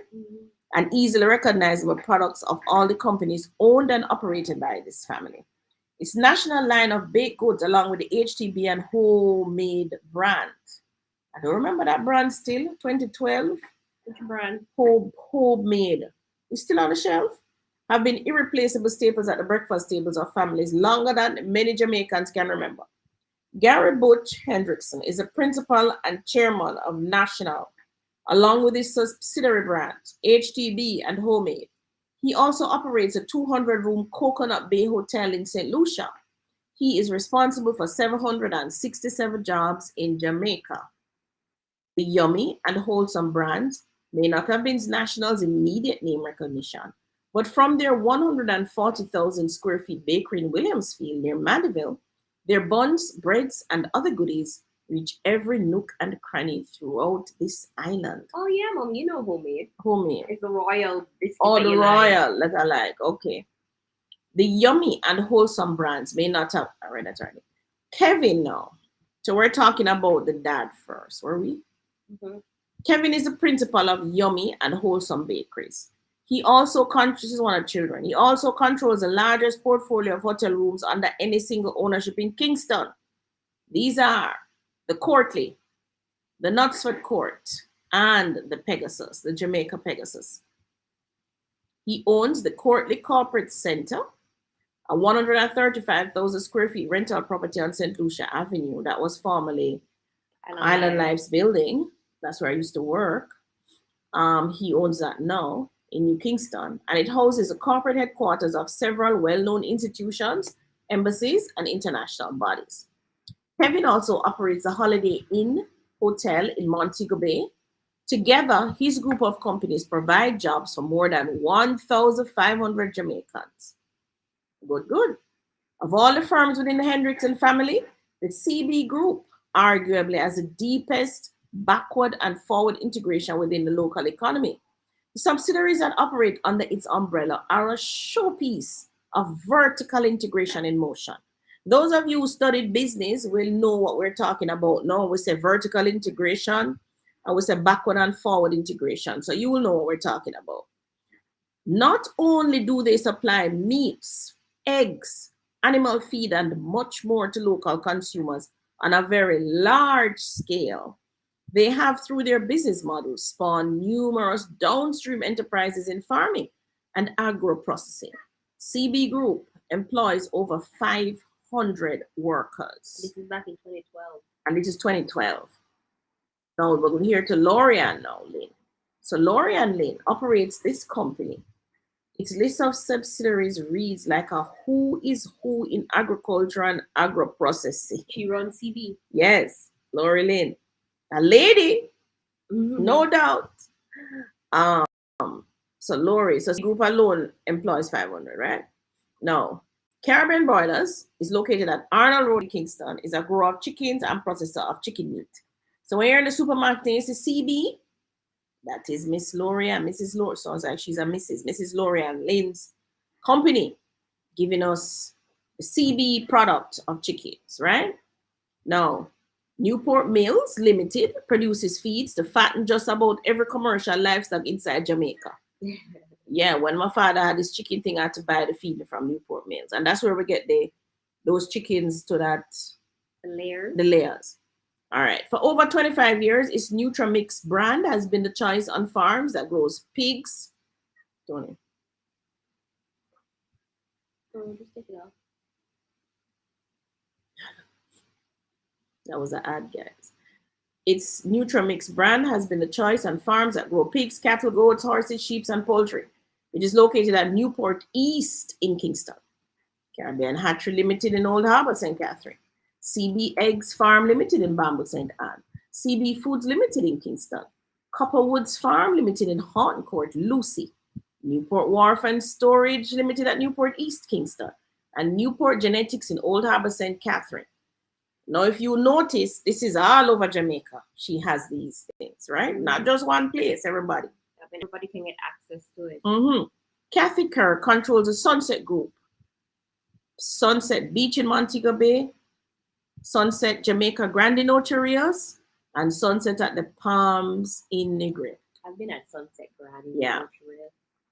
And easily recognizable products of all the companies owned and operated by this family. Its national line of baked goods along with the HTB and homemade brand. I don't remember that brand still, 2012. Which brand? Homemade. It's still on the shelf. Have been irreplaceable staples at the breakfast tables of families longer than many Jamaicans can remember. Gary Butch Hendrickson is the principal and chairman of National, along with his subsidiary brands, HTB and Homemade. He also operates a 200-room Coconut Bay Hotel in St. Lucia. He is responsible for 767 jobs in Jamaica. The Yummy and Wholesome brands may not have been National's immediate name recognition, but from their 140,000 square feet bakery in Williamsfield near Mandeville, their buns, breads, and other goodies reach every nook and cranny throughout this island. Oh yeah, Mom, you know Homemade. Homemade. It's the royal biscuit. Oh, the royal that I like. Okay. The Yummy and Wholesome brands may not have. I read that already. Kevin now. So we're talking about the dad first, were we? Kevin is the principal of Yummy and Wholesome Bakeries. He also controls one of children. He also controls the largest portfolio of hotel rooms under any single ownership in Kingston. These are the Courtly, the Knutsford Court, and the Pegasus, the Jamaica Pegasus. He owns the Courtly Corporate Center, a 135,000 square feet rental property on St. Lucia Avenue that was formerly Island Life's building. That's where I used to work. He owns that now in New Kingston, and it houses the corporate headquarters of several well-known institutions, embassies, and international bodies. Kevin also operates the Holiday Inn Hotel in Montego Bay. Together, his group of companies provide jobs for more than 1,500 Jamaicans. Good. Of all the firms within the Hendrickson family, The CB Group arguably has the deepest backward and forward integration within the local economy. The subsidiaries that operate under its umbrella are a showpiece of vertical integration in motion. Those of you who studied business will know what we're talking about now. We say vertical integration and we say backward and forward integration. So you will know what we're talking about. Not only do they supply meats, eggs, animal feed, and much more to local consumers on a very large scale, they have, through their business models, spawned numerous downstream enterprises in farming and agro-processing. CB Group employs over 500 workers. This is back in 2012. And this is 2012. Now we're going here to Lorian now, Lynn. So Lorian Lynn operates this company. Its list of subsidiaries reads like a who is who in agriculture and agro-processing. She runs CB. Yes, Lori Lynn. A lady, no doubt. So Lori, so group alone employs 500, right? Now, Caribbean Broilers is located at Arnold Road in Kingston. Is a grower of chickens and processor of chicken meat. So when you're in the supermarket, you see CB. That is Miss Lori and Mrs. Lori. Sounds like she's a Mrs. Lori and Lynn's company, giving us the CB product of chickens, right? Now, Newport Mills Limited produces feeds to fatten just about every commercial livestock inside Jamaica. Yeah, when my father had this chicken thing, I had to buy the feed from Newport Mills. And that's where we get those chickens to that. The layers. All right. For over 25 years, its Nutramix brand has been the choice on farms that grows pigs. Tony. Oh, just take it off. That was an ad, guys. Its Nutramix brand has been the choice on farms that grow pigs, cattle, goats, horses, sheep, and poultry. It is located at Newport East in Kingston. Caribbean Hatchery Limited in Old Harbour, St. Catherine. CB Eggs Farm Limited in Bamboo, St. Anne. CB Foods Limited in Kingston. Copperwoods Farm Limited in Horton Court, Lucy. Newport Wharf and Storage Limited at Newport East, Kingston. And Newport Genetics in Old Harbour, St. Catherine. Now, if you notice, this is all over Jamaica. She has these things, right? Not just one place, everybody. Everybody can get access to it. Kathy Kerr controls the Sunset Group. Sunset Beach in Montego Bay, Sunset Jamaica Grande in Ocho Rios, and Sunset at the Palms in Negre. I've been at Sunset Grande. Yeah.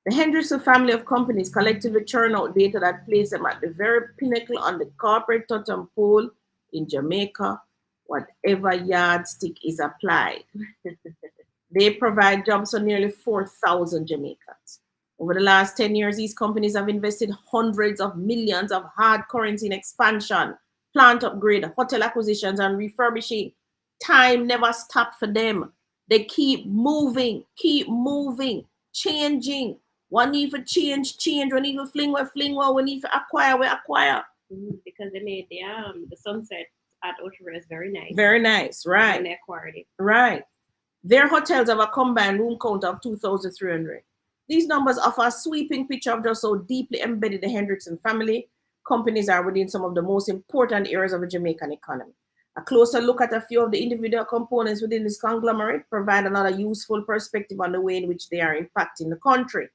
The Hendrickson family of companies collectively churn out data that place them at the very pinnacle on the corporate totem pole in Jamaica, whatever yardstick is applied. They provide jobs for nearly 4,000 Jamaicans. Over the last 10 years, these companies have invested hundreds of millions of hard currency in expansion, plant upgrade, hotel acquisitions, and refurbishing. Time never stopped for them. They keep moving, changing. One need for change. One need for fling. One need for acquire. Because they made the Sunset at Ocho Rios very nice. Very nice, right. And they acquired it. Right. Their hotels have a combined room count of 2,300. These numbers offer a sweeping picture of just how deeply embedded the Hendrickson family companies are within some of the most important areas of the Jamaican economy. A closer look at a few of the individual components within this conglomerate provide another useful perspective on the way in which they are impacting the country.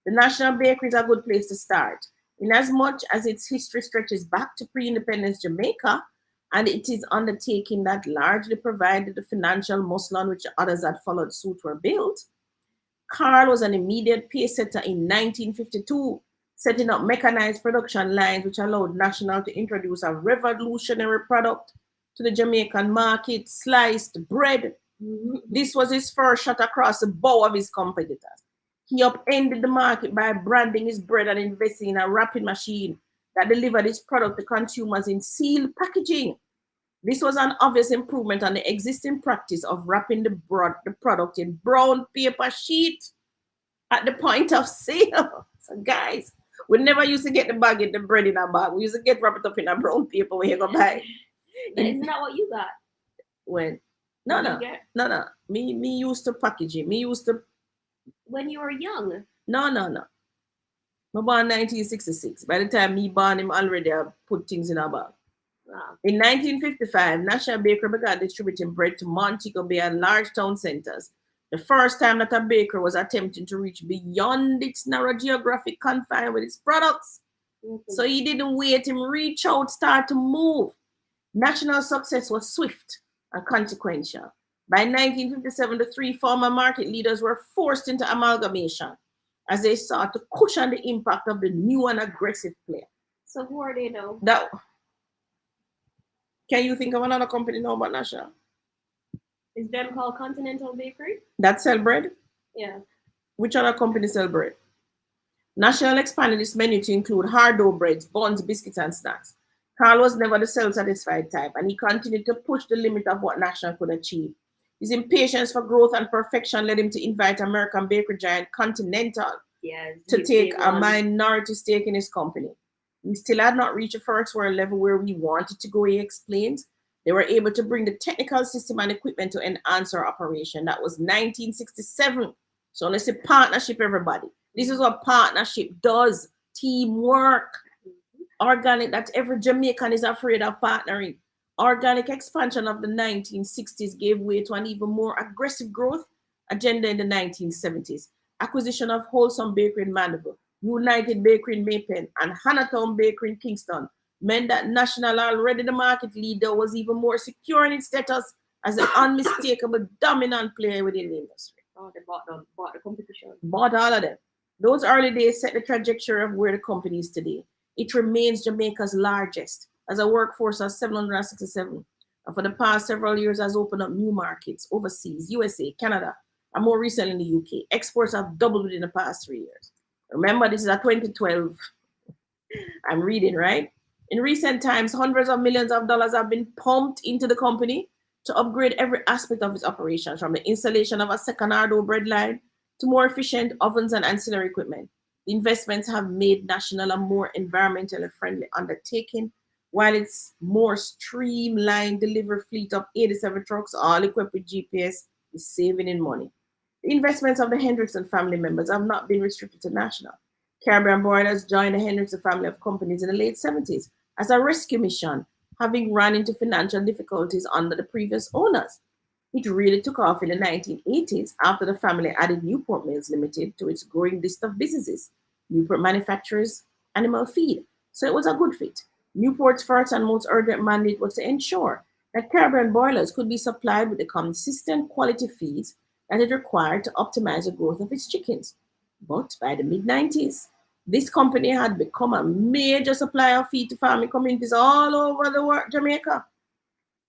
The National Bakery is a good place to start. In as much as its history stretches back to pre-independence Jamaica, and it is undertaking that largely provided the financial muscle on which others that followed suit were built, Carl was an immediate pace setter in 1952, setting up mechanized production lines which allowed National to introduce a revolutionary product to the Jamaican market, sliced bread. This was his first shot across the bow of his competitors. He upended the market by branding his bread and investing in a wrapping machine that delivered his product to consumers in sealed packaging. This was an obvious improvement on the existing practice of wrapping the product in brown paper sheet at the point of sale. So guys, we never used to get the bread in a bag. We used to get wrapped up in a brown paper when you go buy. Isn't that what you got? When? No. Me used to package it. Me used to. When you were young? No. I born 1966. By the time me born, him already put things in a bag. Wow. In 1955, National Bakery began distributing bread to Montego Bay and large town centers. The first time that a baker was attempting to reach beyond its narrow geographic confine with its products. So he didn't wait, him reach out, start to move. National success was swift and consequential. By 1957, the three former market leaders were forced into amalgamation as they sought to cushion the impact of the new and aggressive player. So who are they now? Can you think of another company now but National? Is them called Continental Bakery? That sell bread? Yeah. Which other company sell bread? National expanded its menu to include hard dough breads, buns, biscuits, and snacks. Carl was never the self-satisfied type, and he continued to push the limit of what National could achieve. His impatience for growth and perfection led him to invite American bakery giant Continental to take a minority stake in his company. We still had not reached a first world level where we wanted to go, he explained. They were able to bring the technical system and equipment to enhance our operation. That was 1967. So let's say partnership, everybody. This is what partnership does. Teamwork. Organic, that every Jamaican is afraid of partnering. Organic expansion of the 1960s gave way to an even more aggressive growth agenda in the 1970s. Acquisition of Wholesome Bakery in Mandeville, United Bakery in Maypen, and Hannatown Bakery in Kingston meant that National, already the market leader, was even more secure in its status as an unmistakable dominant player within the industry. Oh, they bought the competition. Bought all of them. Those early days set the trajectory of where the company is today. It remains Jamaica's largest, as a workforce of 767. And for the past several years has opened up new markets overseas, USA, Canada, and more recently in the UK. Exports have doubled within the past 3 years. Remember, this is a 2012. I'm reading, right? In recent times, hundreds of millions of dollars have been pumped into the company to upgrade every aspect of its operations, from the installation of a second hard dough bread line to more efficient ovens and ancillary equipment. The investments have made National a more environmentally friendly undertaking, while its more streamlined delivery fleet of 87 trucks, all equipped with GPS, is saving in money. The investments of the Hendrickson family members have not been restricted to National. Caribbean Boilers joined the Hendrickson family of companies in the late 70s as a rescue mission, having run into financial difficulties under the previous owners. It really took off in the 1980s after the family added Newport Mills Limited to its growing list of businesses. Newport manufactures animal feed, so it was a good fit. Newport's first and most urgent mandate was to ensure that Caribbean Boilers could be supplied with the consistent quality feeds that it required to optimize the growth of its chickens. But by the mid-90s, this company had become a major supplier of feed to farming communities all over the world, Jamaica.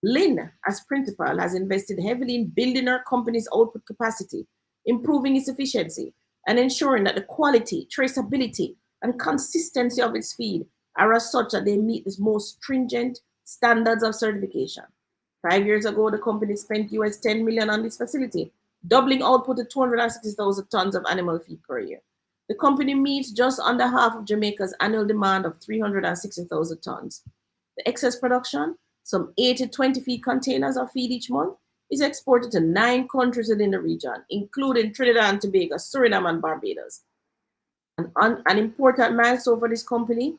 Lynn, as principal, has invested heavily in building her company's output capacity, improving its efficiency, and ensuring that the quality, traceability, and consistency of its feed are as such that they meet the most stringent standards of certification. 5 years ago, the company spent US $10 million on this facility, doubling output to 260,000 tons of animal feed per year. The company meets just under half of Jamaica's annual demand of 360,000 tons. The excess production, some 80 20-feet containers of feed each month, is exported to 9 countries within the region, including Trinidad and Tobago, Suriname, and Barbados. An important milestone for this company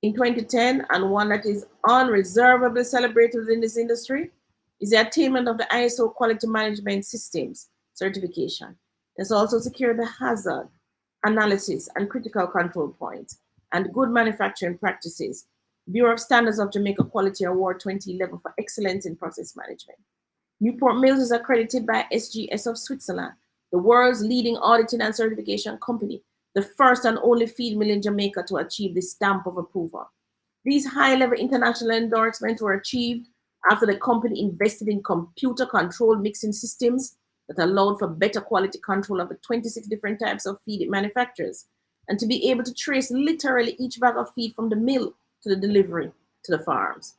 in 2010, and one that is unreservedly celebrated within this industry, is the attainment of the ISO Quality Management Systems certification. It has also secured the hazard analysis and critical control points and good manufacturing practices Bureau of Standards of Jamaica Quality Award 2011 for excellence in process management. Newport Mills is accredited by SGS of Switzerland, the world's leading auditing and certification company, the first and only feed mill in Jamaica to achieve this stamp of approval. These high-level international endorsements were achieved after the company invested in computer-controlled mixing systems that allowed for better quality control of the 26 different types of feed it manufactures, and to be able to trace literally each bag of feed from the mill to the delivery to the farms.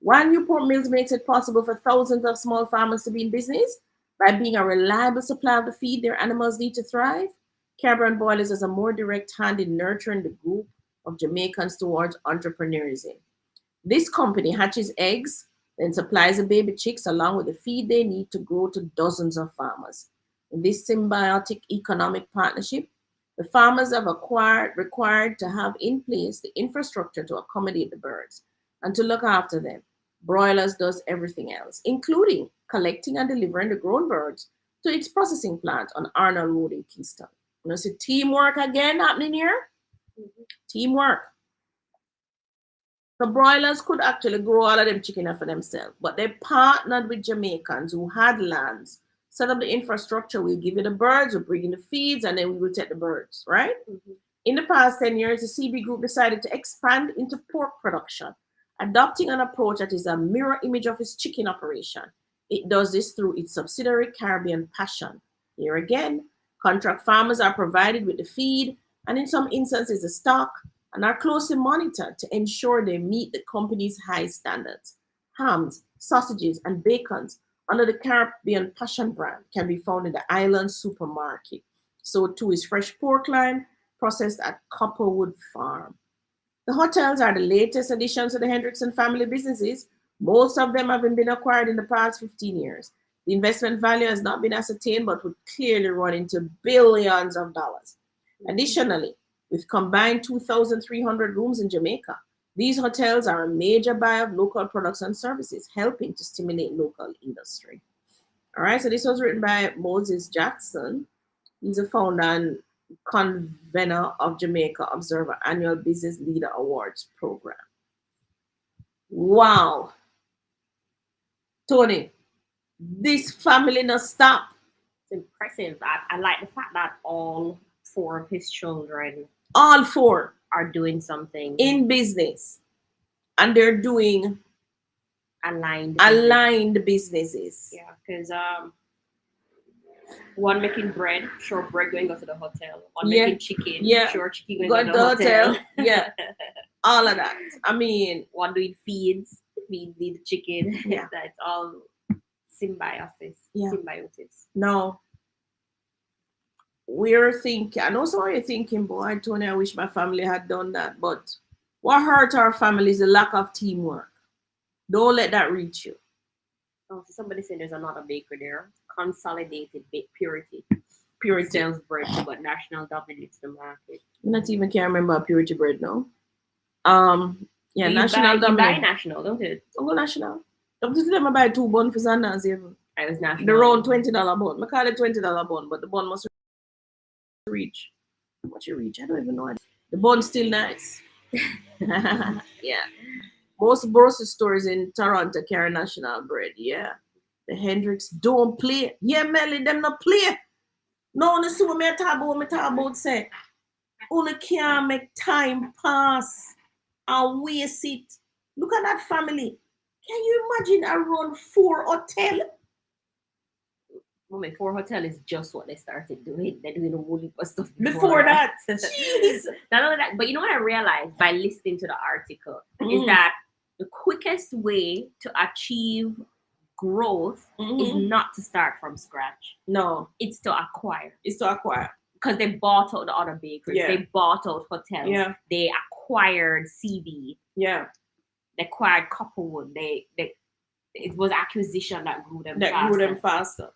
While Newport Mills makes it possible for thousands of small farmers to be in business by being a reliable supply of the feed their animals need to thrive, Caribbean Boilers has a more direct hand in nurturing the group of Jamaicans towards entrepreneurism. This company hatches eggs, then supplies the baby chicks along with the feed they need to grow to dozens of farmers. In this symbiotic economic partnership, the farmers have required to have in place the infrastructure to accommodate the birds. and to look after them. Broilers does everything else, including collecting and delivering the grown birds to its processing plant on Arnold Road in Kingston. You know, see teamwork again happening here? Mhm. Teamwork. The broilers could actually grow all of them chicken for themselves, but they partnered with Jamaicans who had lands, set up the infrastructure. We'll give you the birds, we'll bring in the feeds, and then we will take the birds, right? Mhm. In the past 10 years, the CB Group decided to expand into pork production, adopting an approach that is a mirror image of its chicken operation. It does this through its subsidiary Caribbean Passion. Here again, contract farmers are provided with the feed and in some instances the stock and are closely monitored to ensure they meet the company's high standards. Hams, sausages, and bacons under the Caribbean Passion brand can be found in the island supermarket. So too is fresh pork line processed at Copperwood Farm. The hotels are the latest additions to the Hendrickson family businesses. Most of them have been acquired in the past 15 years. The investment value has not been ascertained but would clearly run into billions of dollars. Additionally, with combined 2,300 rooms in Jamaica, these hotels are a major buyer of local products and services, helping to stimulate local industry. All right, so this was written by Moses Jackson. He's a founder and convener of Jamaica Observer Annual Business Leader Awards program. Wow. Tony, this family not stop. It's impressive. I like the fact that all 4 of his children All 4 are doing something in business. And they're doing aligned businesses. Yeah, because one making bread, sure bread going to go to the hotel. One Yeah. making chicken, Yeah. sure chicken Go going to the hotel. Yeah. All of that. I mean, One doing feeds the chicken. Yeah. That's all symbiosis. Yeah. Symbiosis. no. We're thinking, I know some of you thinking, boy, Tony, I wish my family had done that. But what hurt our family is the lack of teamwork. Don't let that reach you. Oh, so somebody said there's another bakery there. Consolidated Purity. Purity. Sells bread, but National dominates the market. I not even can remember Purity bread now. Yeah, You National buy dominant. National, don't it? I'll go National. Don't you them I buy 2 bun for Sanders even. I was National. The round $20 bun. I call it $20 bun, but the bun must reach. How much you reach? I don't even know. The bun's still nice. Yeah. Most grocery stores in Toronto carry National bread. Yeah. The Hendricks don't play. Yeah, Melly, them not play. No one see what me talk about say. Only can't make time pass and waste it. Look at that family. Can you imagine around 4 hotel? Moment, 4 Hotel is just what they started doing. They're doing a whole heap of stuff Before that. Jeez. Not only that, but you know what I realized by listening to the article is Mm. that the quickest way to achieve growth is not to start from scratch. No, It's to acquire. it's to acquire. Because they bought out the other bakeries. Yeah. They bought out hotels. Yeah. They acquired CB. Yeah. They acquired Copperwood. It was acquisition that grew them That faster. grew them faster.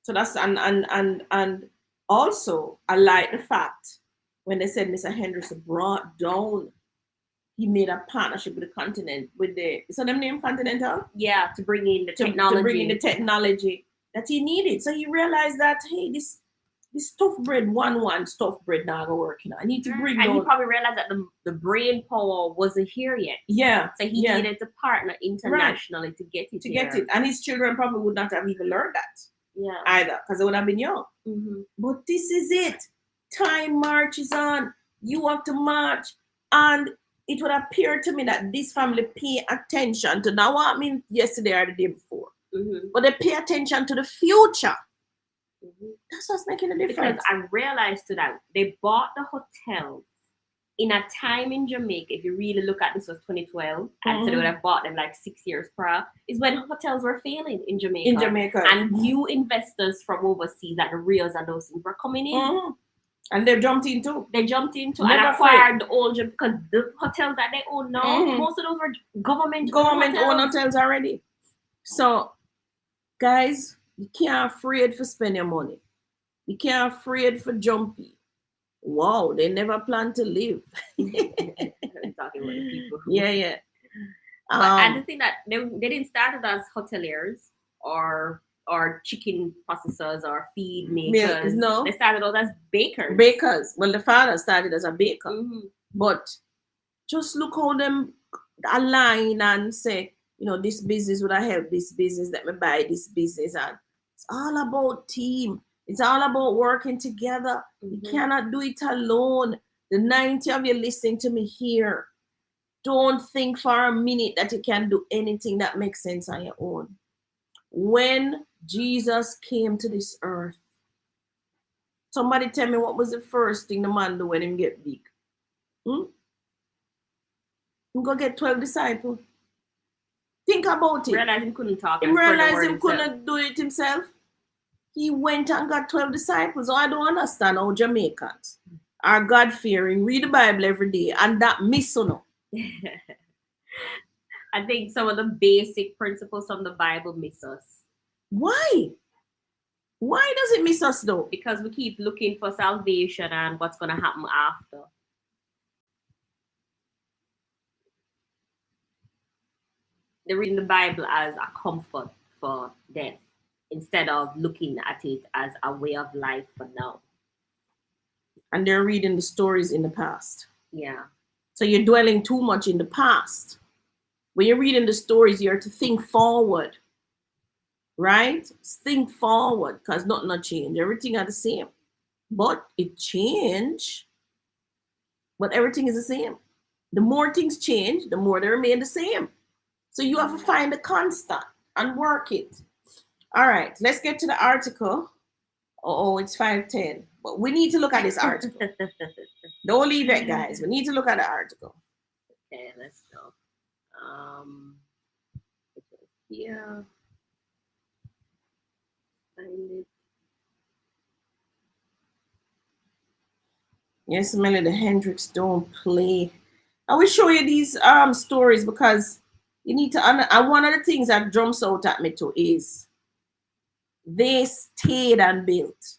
So that's and also I like the fact when they said Mr. Hendrickson brought down, he made a partnership with the continent with the so them name Continental Yeah, to bring in the to technology. bring in the technology that he needed. So he realized that hey, this stuffed bread one stuffed bread now gonna work. You know, I need to bring and he down. probably realized that the brain power wasn't here yet. Yeah. So he yeah, needed to partner internationally to get it to here. get it, and his children probably would not have even learned that Yeah. either because they would have been young. Mm-hmm. But this is it. Time marches on. You have to march. And it would appear to me that this family pay attention to not what I mean yesterday or the day before. Mm-hmm. But they pay attention to the future. Mm-hmm. That's what's making a Because difference. I realized too that they bought the hotel in a time in Jamaica. If you really look at this, was 2012, and so they would have bought them like 6 years prior. Is when hotels were failing in Jamaica. In Jamaica. And new investors from overseas, like the Reals and those things, were coming in. Mhm. And they've jumped in too. They jumped into Never and acquired the old because the hotels that they own now, Mhm. most of those were government Government own hotels. hotels already. So, guys, you can't afraid for spend your money. You can't afraid for jumpy. Wow, they never plan to live. I'm talking about the people who Yeah. And the thing that they didn't start it as hoteliers or chicken processors or feed makers. No. They started out as bakers. Bakers. Well, the father started as a baker. Mm-hmm. But just look how them align and say, you know, this business would I help this business, let me buy this business. And it's all about team. It's all about working together. Mm-hmm. You cannot do it alone. The 90 of you listening to me here, don't think for a minute that you can do anything that makes sense on your own. When Jesus came to this earth, somebody tell me what was the first thing the man do when him get big? Him go get 12 disciples. Think about it. Realize him couldn't talk. Him realized him couldn't do it himself. He went and got 12 disciples. So I don't understand how Jamaicans are God-fearing, read the Bible every day, and that miss or no. I think some of the basic principles from the Bible miss us. Why? Why does it miss us though? Because we keep looking for salvation and what's going to happen after. They're reading the Bible as a comfort for death instead of looking at it as a way of life for now. And they're reading the stories in the past. Yeah. So you're dwelling too much in the past. When you're reading the stories, you're to think forward. Right? Think forward, because nothing will change. Everything are the same. But it change. But everything is the same. The more things change, the more they remain the same. So you have to find the constant and work it. All right, let's get to the article. Oh, it's 5:10. But we need to look at this article. Don't leave it, guys. We need to look at the article. Okay, let's go. Here. Find it. Yes, Melody, the Hendricks don't play. I will show you these stories because you need to and one of the things that jumps out at me too is they stayed and built.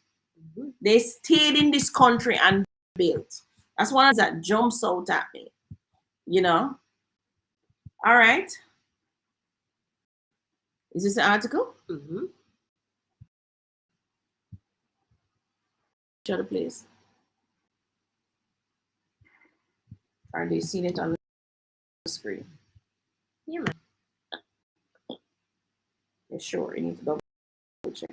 They stayed in this country and built. That's one of the things that jumps out at me. You know? All right. Is this the article? Mm-hmm. Show the place. Are they seeing it on the screen? Yeah. Yeah, sure. You need to double check.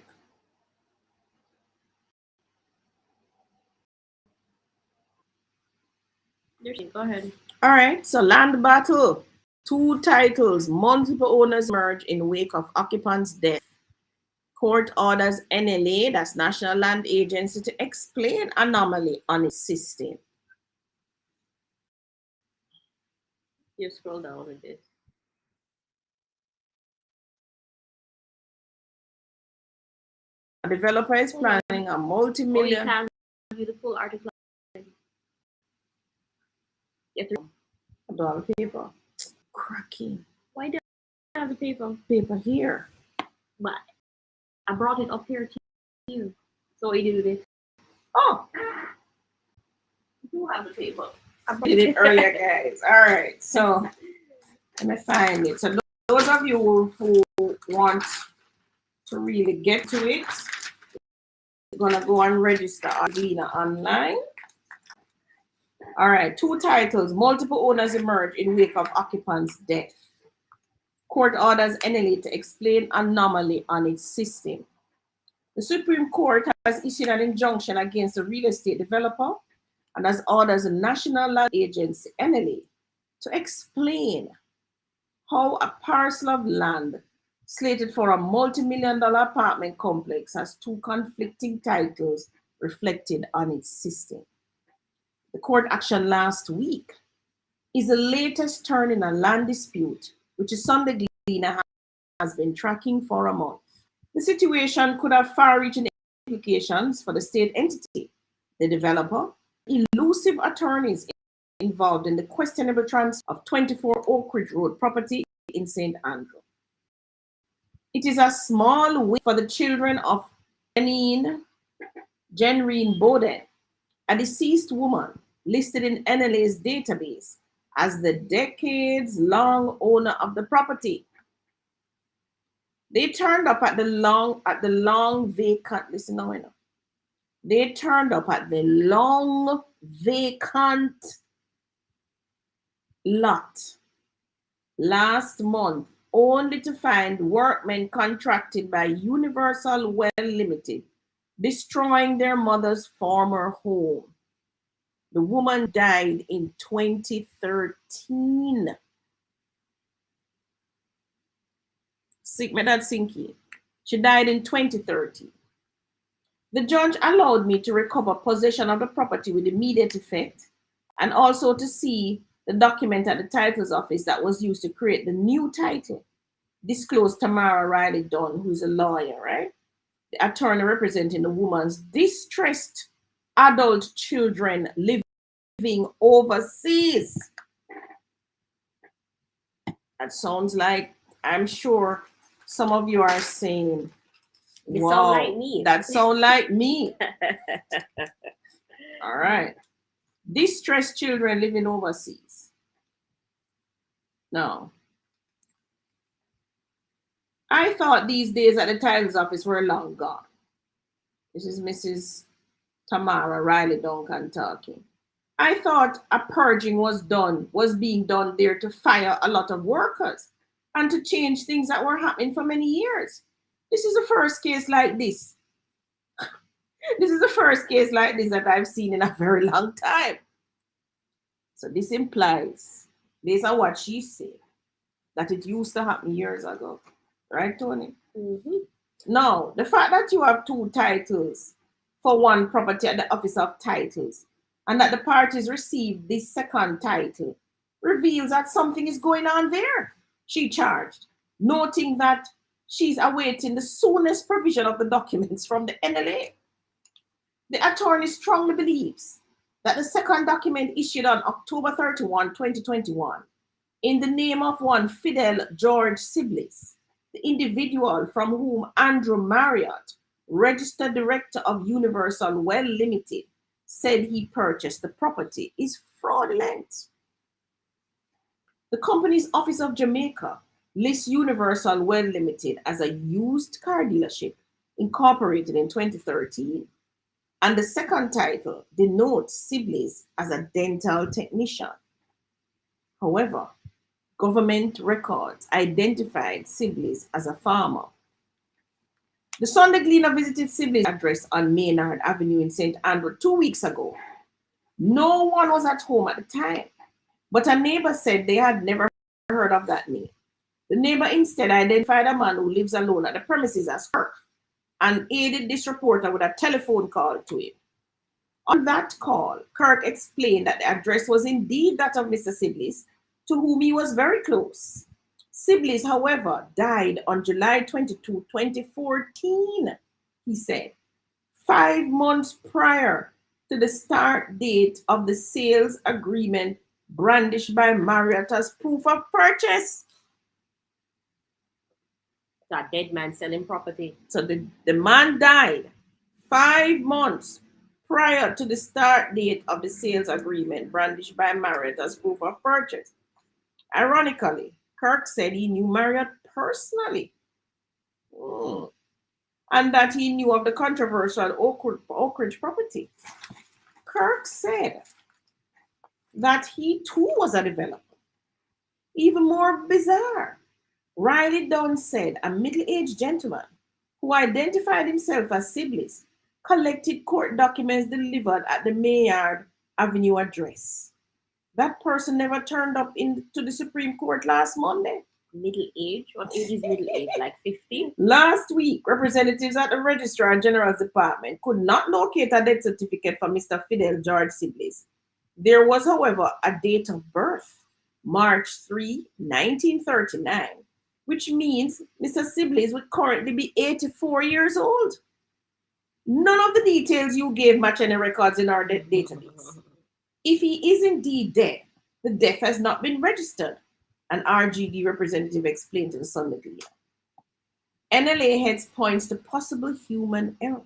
Go ahead. All right. So land battle. 2 titles. Multiple owners emerge in wake of occupant's death. Court orders NLA, that's National Land Agency, to explain anomaly on its system. You scroll down with this. A developer is planning a multi-million. You can view the full article. I don't have the paper. Cracking. Why do you have the paper? Paper here. But I brought it up here to you. So you did it. Oh. You have the paper. I did it earlier, guys. All right. So let me find it. So those of you who want to really get to it, you're going to go and register Arduino online. All right. 2 titles. Multiple owners emerge in wake of occupant's death. Court orders NLA to explain anomaly on its system. The Supreme Court has issued an injunction against the real estate developer and has ordered the National Land Agency, NLA, to explain how a parcel of land slated for a multi-million-dollar apartment complex has 2 conflicting titles reflected on its system. The court action last week is the latest turn in a land dispute, which is Sunday Gleaner has been tracking for a month. The situation could have far-reaching implications for the state entity, the developer, elusive attorneys involved in the questionable transfer of 24 Oak Ridge Road property in St. Andrew. It is a small win for the children of Jenreen Bowden, a deceased woman listed in NLA's database as the decades-long owner of the property. They turned up at the long vacant. Listen now, you know. They turned up at the long vacant lot last month, only to find workmen contracted by Universal Well Limited destroying their mother's former home. The woman died in 2013. Make that sink in. She died in 2013. The judge allowed me to recover possession of the property with immediate effect and also to see the document at the titles office that was used to create the new title. Disclosed Tamara Riley Dunn, who's a lawyer, right? The attorney representing the woman's distressed adult children living overseas. That sounds like, I'm sure some of you are saying, wow, sound like me. That sounds like me. All right. Distressed children living overseas. Now, I thought these days at the titles office were long gone. This is Mrs. Tamara Riley Duncan talking. I thought a purging was being done there to fire a lot of workers and to change things that were happening for many years. This is the first case like this. This is the first case like this that I've seen in a very long time. So this implies, based on what she said, that it used to happen years ago. Right, Tony? Mm-hmm. Now, the fact that you have two titles for one property at the Office of Titles and that the parties received this second title reveals that something is going on there, she charged, noting that she's awaiting the soonest provision of the documents from the NLA. The attorney strongly believes that the second document issued on October 31, 2021, in the name of one Fidel George Siblis, the individual from whom Andrew Marriott, registered director of Universal Well Limited, said he purchased the property, is fraudulent. The company's Office of Jamaica lists Universal Well Limited as a used car dealership incorporated in 2013, and the second title denotes Siblis as a dental technician. However, government records identified Siblis as a farmer. The Sunday Gleaner visited Siblis' address on Maynard Avenue in St. Andrew 2 weeks ago. No one was at home at the time, but a neighbor said they had never heard of that name. The neighbor instead identified a man who lives alone at the premises as Kirk and aided this reporter with a telephone call to him. On that call, Kirk explained that the address was indeed that of Mr. Siblis, to whom he was very close. Siblis, however, died on July 22, 2014, he said, 5 months prior to the start date of the sales agreement brandished by Marriott as proof of purchase. That dead man selling property. So the man died 5 months prior to the start date of the sales agreement brandished by Marriott as proof of purchase. Ironically, Kirk said he knew Marriott personally and that he knew of the controversial Oak Ridge property. Kirk said that he too was a developer. Even more bizarre, Riley Dunn said a middle-aged gentleman who identified himself as Siblis collected court documents delivered at the Maynard Avenue address. That person never turned up to the Supreme Court last Monday. Middle age? What age is middle age? Like 15? Last week, representatives at the Registrar General's Department could not locate a death certificate for Mr. Fidel George Siblis. There was, however, a date of birth, March 3, 1939, which means Mr. Siblis would currently be 84 years old. None of the details you gave match any records in our database. If he is indeed dead, the death has not been registered, an RGD representative explained to the Sunday Gleaner. NLA heads points to possible human error.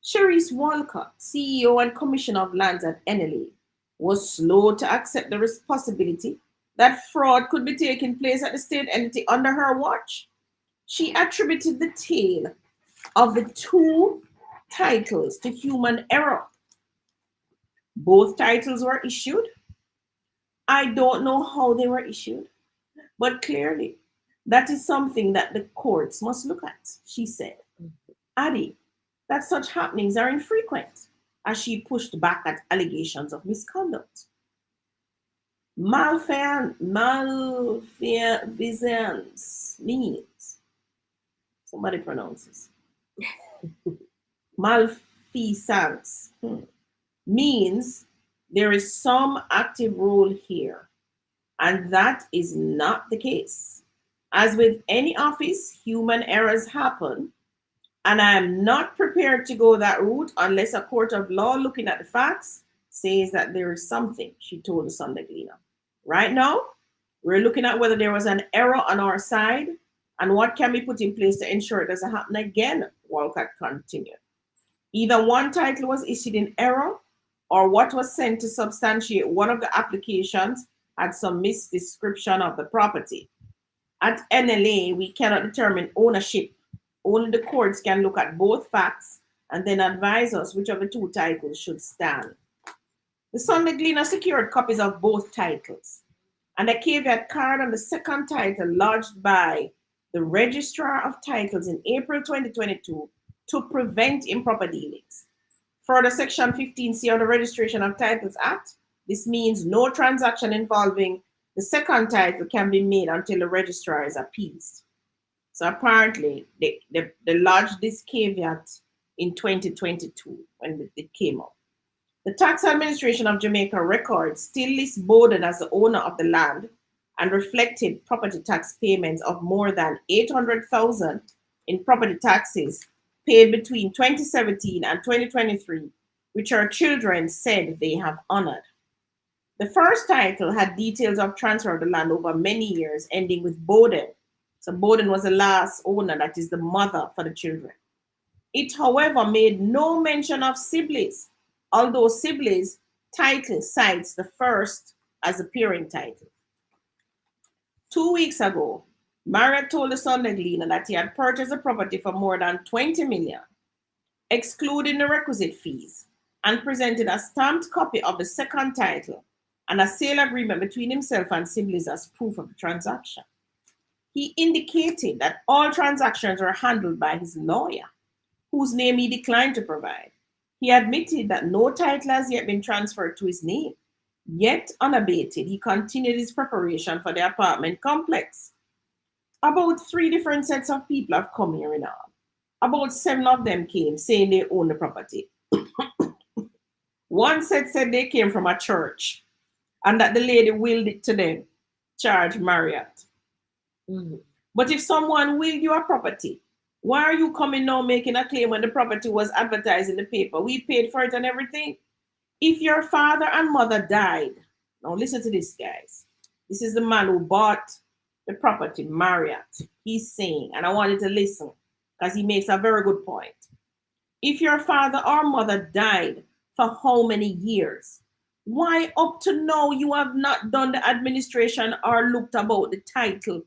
Cherise Walcott, CEO and Commissioner of Lands at NLA, was slow to accept the possibility that fraud could be taking place at the state entity under her watch. She attributed the tale of the two titles to human error. Both titles were issued. I don't know how they were issued, but clearly that is something that the courts must look at, she said. Adding that such happenings are infrequent, as she pushed back at allegations of misconduct. Malfeasance means, somebody pronounces, malfeasance means there is some active role here, and that is not the case. As with any office, human errors happen, and I am not prepared to go that route unless a court of law looking at the facts says that there is something, she told the Sunday Gleaner. Right now, we're looking at whether there was an error on our side and what can be put in place to ensure it doesn't happen again, Walcott continued. Either one title was issued in error or what was sent to substantiate one of the applications had some misdescription of the property. At NLA, we cannot determine ownership. Only the courts can look at both facts and then advise us which of the two titles should stand. The Sunday Gleaner secured copies of both titles, and a caveat card on the second title lodged by the Registrar of Titles in April 2022 to prevent improper dealings. Further, Section 15C of the Registration of Titles Act, this means no transaction involving the second title can be made until the registrar is appeased. So apparently, they lodged this caveat in 2022 when it came up. The Tax Administration of Jamaica records still lists Bowden as the owner of the land and reflected property tax payments of more than $800,000 in property taxes paid between 2017 and 2023, which her children said they have honored. The first title had details of transfer of the land over many years, ending with Bowden. So Bowden was the last owner, that is the mother for the children. It, however, made no mention of Sibley's, although Sibley's title cites the first as the parent title. 2 weeks ago, Marriott told the Sunday Gleaner that he had purchased the property for more than $20 million, excluding the requisite fees, and presented a stamped copy of the second title and a sale agreement between himself and Sibley's as proof of the transaction. He indicated that all transactions were handled by his lawyer, whose name he declined to provide. He admitted that no title has yet been transferred to his name. Yet unabated, he continued his preparation for the apartment complex. About 3 different sets of people have come here in all. About 7 of them came saying they own the property. One set said they came from a church and that the lady willed it to them, charged Marriott. But if someone willed you a property, why are you coming now making a claim when the property was advertised in the paper? We paid for it and everything. If your father and mother died, now listen to this, guys. This is the man who bought the property, Marriott. He's saying, and I want you to listen because he makes a very good point. If your father or mother died for how many years? Why up to now you have not done the administration or looked about the title?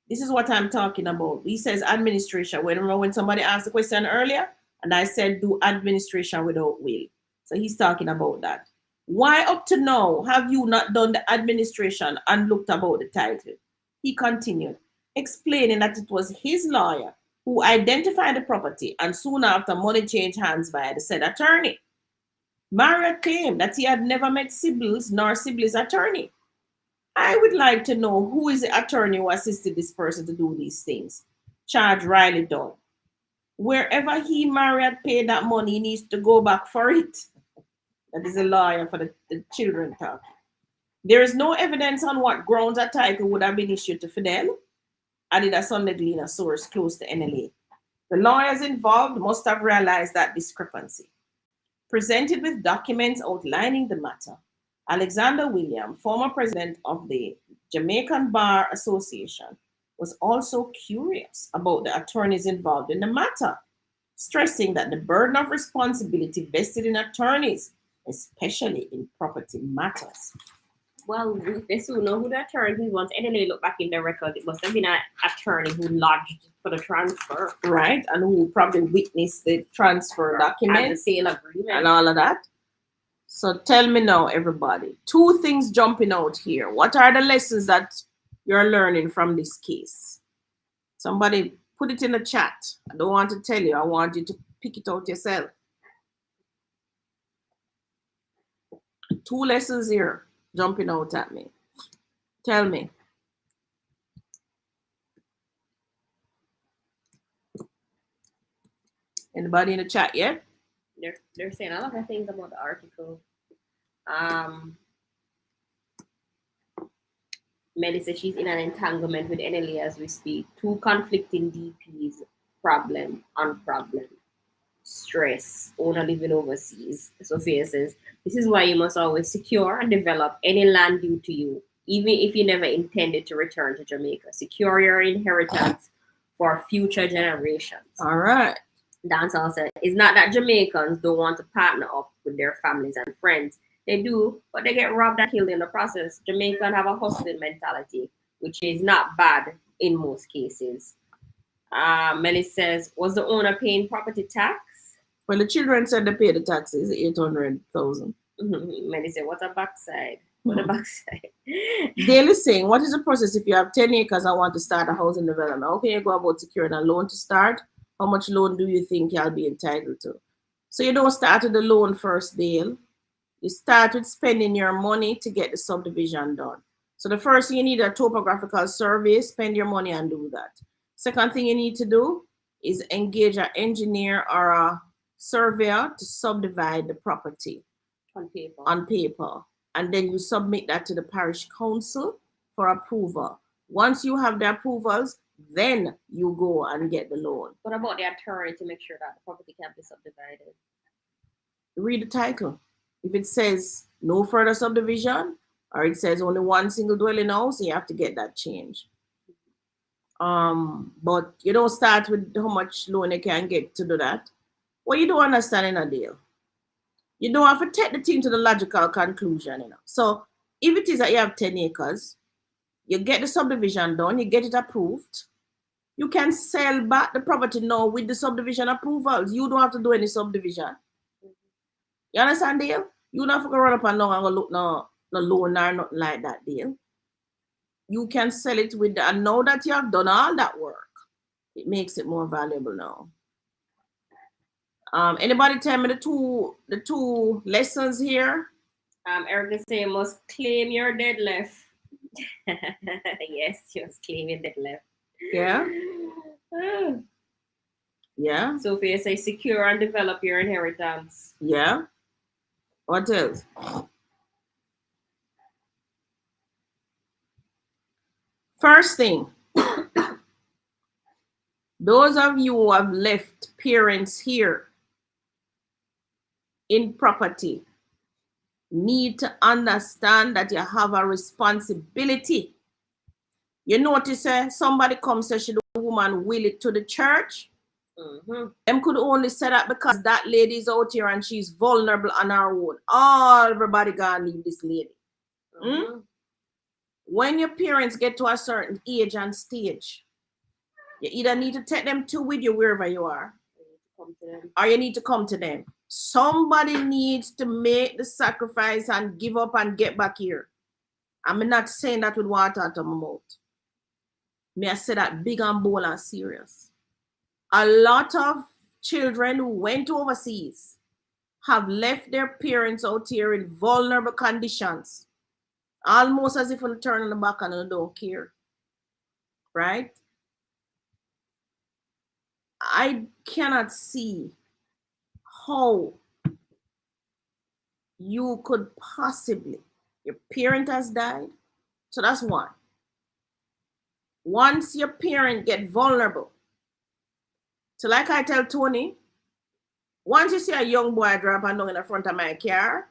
This is what I'm talking about. He says administration. When somebody asked the question earlier, and I said do administration without will. So he's talking about that. Why up to now have you not done the administration and looked about the title? He continued, explaining that it was his lawyer who identified the property and soon after money changed hands via the said attorney. Marriott claimed that he had never met Sibley's nor Sibley's attorney. I would like to know who is the attorney who assisted this person to do these things. Charge Riley Dunn. Wherever he, Marriott, paid that money, he needs to go back for it. That is a lawyer for the children talk. There is no evidence on what grounds a title would have been issued to Fidel, added a Sunday Gleaner source close to NLA. The lawyers involved must have realized that discrepancy. Presented with documents outlining the matter, Alexander William, former president of the Jamaican Bar Association, was also curious about the attorneys involved in the matter, stressing that the burden of responsibility vested in attorneys especially in property matters. Well, if they still know who the attorney was. Anyway, look back in the record, it must have been an attorney who lodged for the transfer. Right, and who probably witnessed the transfer And the document sale agreement. and all of that. So tell me now, everybody, 2 things jumping out here. What are the lessons that you're learning from this case? Somebody put it in the chat. I don't want to tell you. I want you to pick it out yourself. 2 lessons here jumping out at me. Tell me. Anybody in the chat yet? They're saying a lot of things about the article. Melly says she's in an entanglement with NLA as we speak. 2 conflicting DPs, problem on problem. Stress, owner living overseas. Sophia says, this is why you must always secure and develop any land due to you, even if you never intended to return to Jamaica. Secure your inheritance for future generations. All right. Dancehall said, it's not that Jamaicans don't want to partner up with their families and friends. They do, but they get robbed and killed in the process. Jamaicans have a hustling mentality, which is not bad in most cases. Melly says, was the owner paying property tax? Well, the children said they pay the taxes, 800,000. Melly said, what a backside. What a backside. Daily saying, what is the process if you have 10 acres and want to start a housing development? How can you go about securing a loan to start? How much loan do you think you'll be entitled to? So you don't start with the loan first, Dale. You start with spending your money to get the subdivision done. So the first thing, you need a topographical survey, spend your money and do that. Second thing you need to do is engage an engineer or a surveyor to subdivide the property on paper. And then you submit that to the parish council for approval. Once you have the approvals, then you go and get the loan. What about the attorney to make sure that the property can be subdivided? Read the title. If it says no further subdivision, or it says only 1 single dwelling house, you have to get that changed. But you don't start with how much loan you can get to do that. Well, you don't understand in a deal. You don't have to take the thing to the logical conclusion, you know. So if it is that you have 10 acres, you get the subdivision done, you get it approved, you can sell back the property now with the subdivision approvals. You don't have to do any subdivision. You understand, Dale? You don't have to run up and down and go look no loan or nothing like that, Dale. You can sell it with and now that you have done all that work, it makes it more valuable now. Anybody tell me the two lessons here? Eric is saying must claim your dead left. Yes, you must claim your dead left. Yeah. Yeah. Sophia says secure and develop your inheritance. Yeah. What else? First thing, those of you who have left parents here in property need to understand that you have a responsibility. You notice somebody comes and say the woman will it to the church. Them could only say that because that lady is out here and she's vulnerable on her own. Everybody gonna leave this lady. When your parents get to a certain age and stage, you either need to take them with you wherever you are, or you need to come to them. Somebody needs to make the sacrifice and give up and get back here. I'm not saying that with water out of my mouth. May I say that big and bold and serious. A lot of children who went overseas have left their parents out here in vulnerable conditions, almost as if they turn on the back and they don't care. Right? I cannot see how you could possibly, your parent has died. So that's one. Once your parent get vulnerable, so like I tell Tony, once you see a young boy drop and down in the front of my car,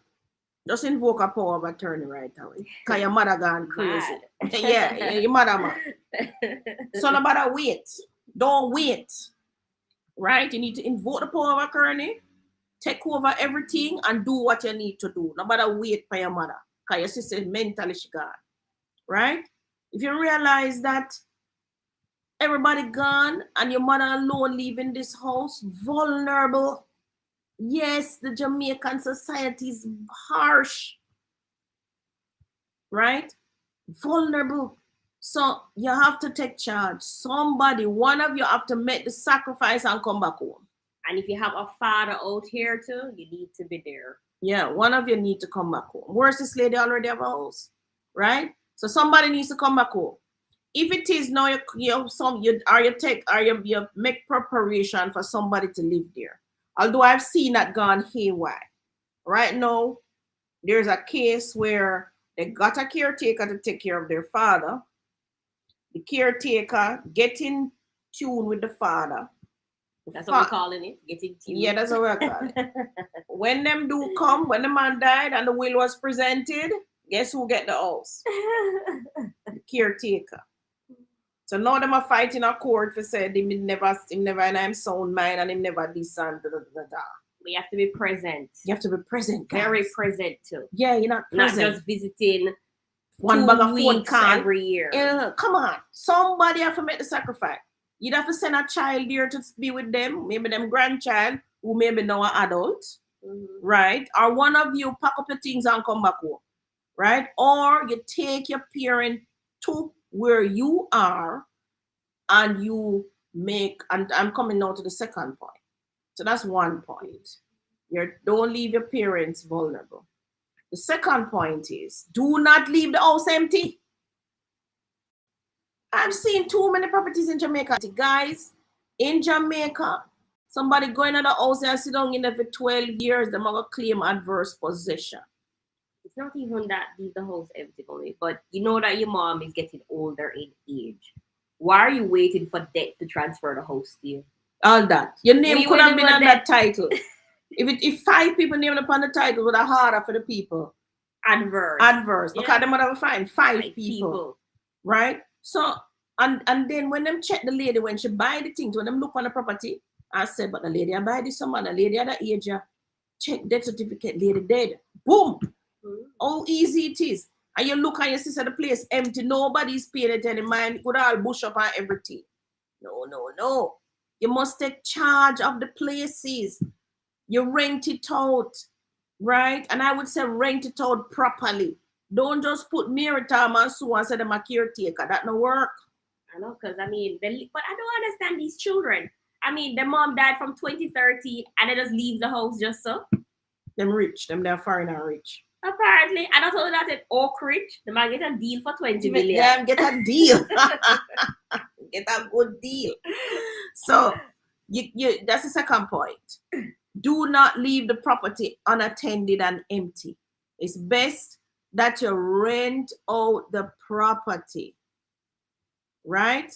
just invoke a power of attorney right away. Because your mother gone crazy. Yeah, your mother, man. So no matter wait. Don't wait. Right? You need to invoke the power of attorney. take over everything and do what you need to do. No matter wait for your mother. Because your sister is mentally she gone. Right? If you realize that everybody gone and your mother alone leaving this house, vulnerable. Yes, the Jamaican society is harsh. Right? Vulnerable. So you have to take charge. Somebody, one of you have to make the sacrifice and come back home. And if you have a father out here too, you need to be there. Yeah, one of you need to come back home. Where's this lady already have a house? Right? So somebody needs to come back home. If it is now you make preparation for somebody to live there. Although I've seen that gone haywire. Right now, there's a case where they got a caretaker to take care of their father. The caretaker get in tune with the father. That's what we're calling it, getting tune. Yeah, that's what we're calling it. When them do come, when the man died and the will was presented, guess who get the house? The caretaker. So now them are fighting a court for said him never and I'm sound mind and him never this and da. We have to be present. You have to be present, guys. Very present too. Yeah, you're not present. Not just visiting one bag of phone call every year. Come on. Somebody have to make the sacrifice. You'd have to send a child there to be with them, maybe them grandchild, who maybe now an adult, right? Or one of you pack up your things and come back home, right? Or you take your parent to where you are and you make, and I'm coming now to the second point. So that's one point. Don't leave your parents vulnerable. The second point is, do not leave the house empty. I've seen too many properties in Jamaica. Guys, in Jamaica, somebody going to the house and sit down in there for 12 years, they're going to claim adverse possession. It's not even that leave the house empty only, but you know that your mom is getting older in age. Why are you waiting for debt to transfer the house to you? All that. Your name could have been on that title. If 5 people named upon the title, it would have harder for the people. Adverse. Yeah. Because they might have find 5 people. Right? So, and then when them check the lady, when she buy the things, when them look on the property, I said, but the lady I buy this someone, the lady at that age, check death certificate, lady dead. Boom. How easy it is. And you look and you see the place empty, nobody's paying it any mind, could all bush up and everything. No. You must take charge of the places. You rent it out, right? And I would say rent it out properly. Don't just put Miriam and Sue and say them a caretaker. That no work. I know, because I mean, but I don't understand these children. I mean, their mom died from 2013 and they just leave the house just so. Them rich, they're foreigner rich. Apparently, and I told you that at Oak Ridge, the man get a deal for 20 million. Yeah, get a deal. Get a good deal. So, you that's the second point. Do not leave the property unattended and empty. It's best that you rent out the property, right?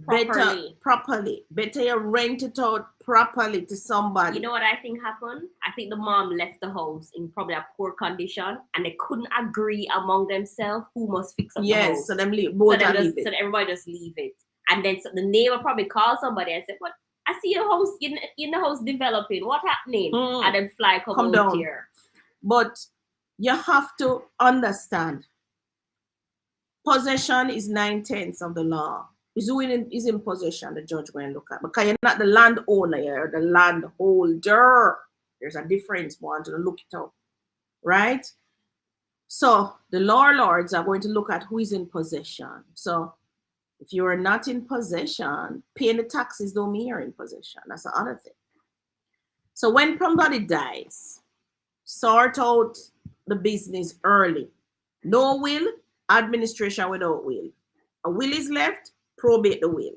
Properly. Better you rent it out properly to somebody. You know what I think happened? I think the mom left the house in probably a poor condition and they couldn't agree among themselves who must fix up the house. Yes, so them leave it. So everybody just leave it. And then the neighbor probably called somebody and said, "What? I see your house in the house developing. What happening?" And then fly come down here. But you have to understand, possession is 9/10 of the law. Is who is in possession, the judge going to look at. Because you're not the landowner, you're the landholder. There's a difference. Want to look it up, right? So the lords are going to look at who is in possession. So if you are not in possession, paying the taxes don't mean you're in possession. That's the other thing. So when somebody dies, sort out the business early. No will, administration without will. A will is left, probate the will.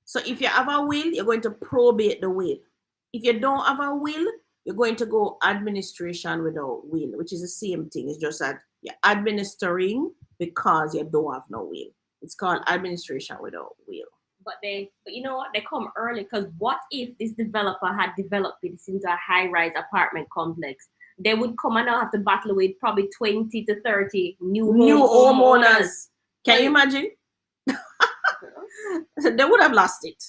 So if you have a will, you're going to probate the will. If you don't have a will, you're going to go administration without will, which is the same thing. It's just that you're administering because you don't have no will. It's called administration without will. But you know what? They come early because what if this developer had developed this into a high-rise apartment complex? They would come and now have to battle with probably 20 to 30 new homeowners. Can you imagine? They would have lost it.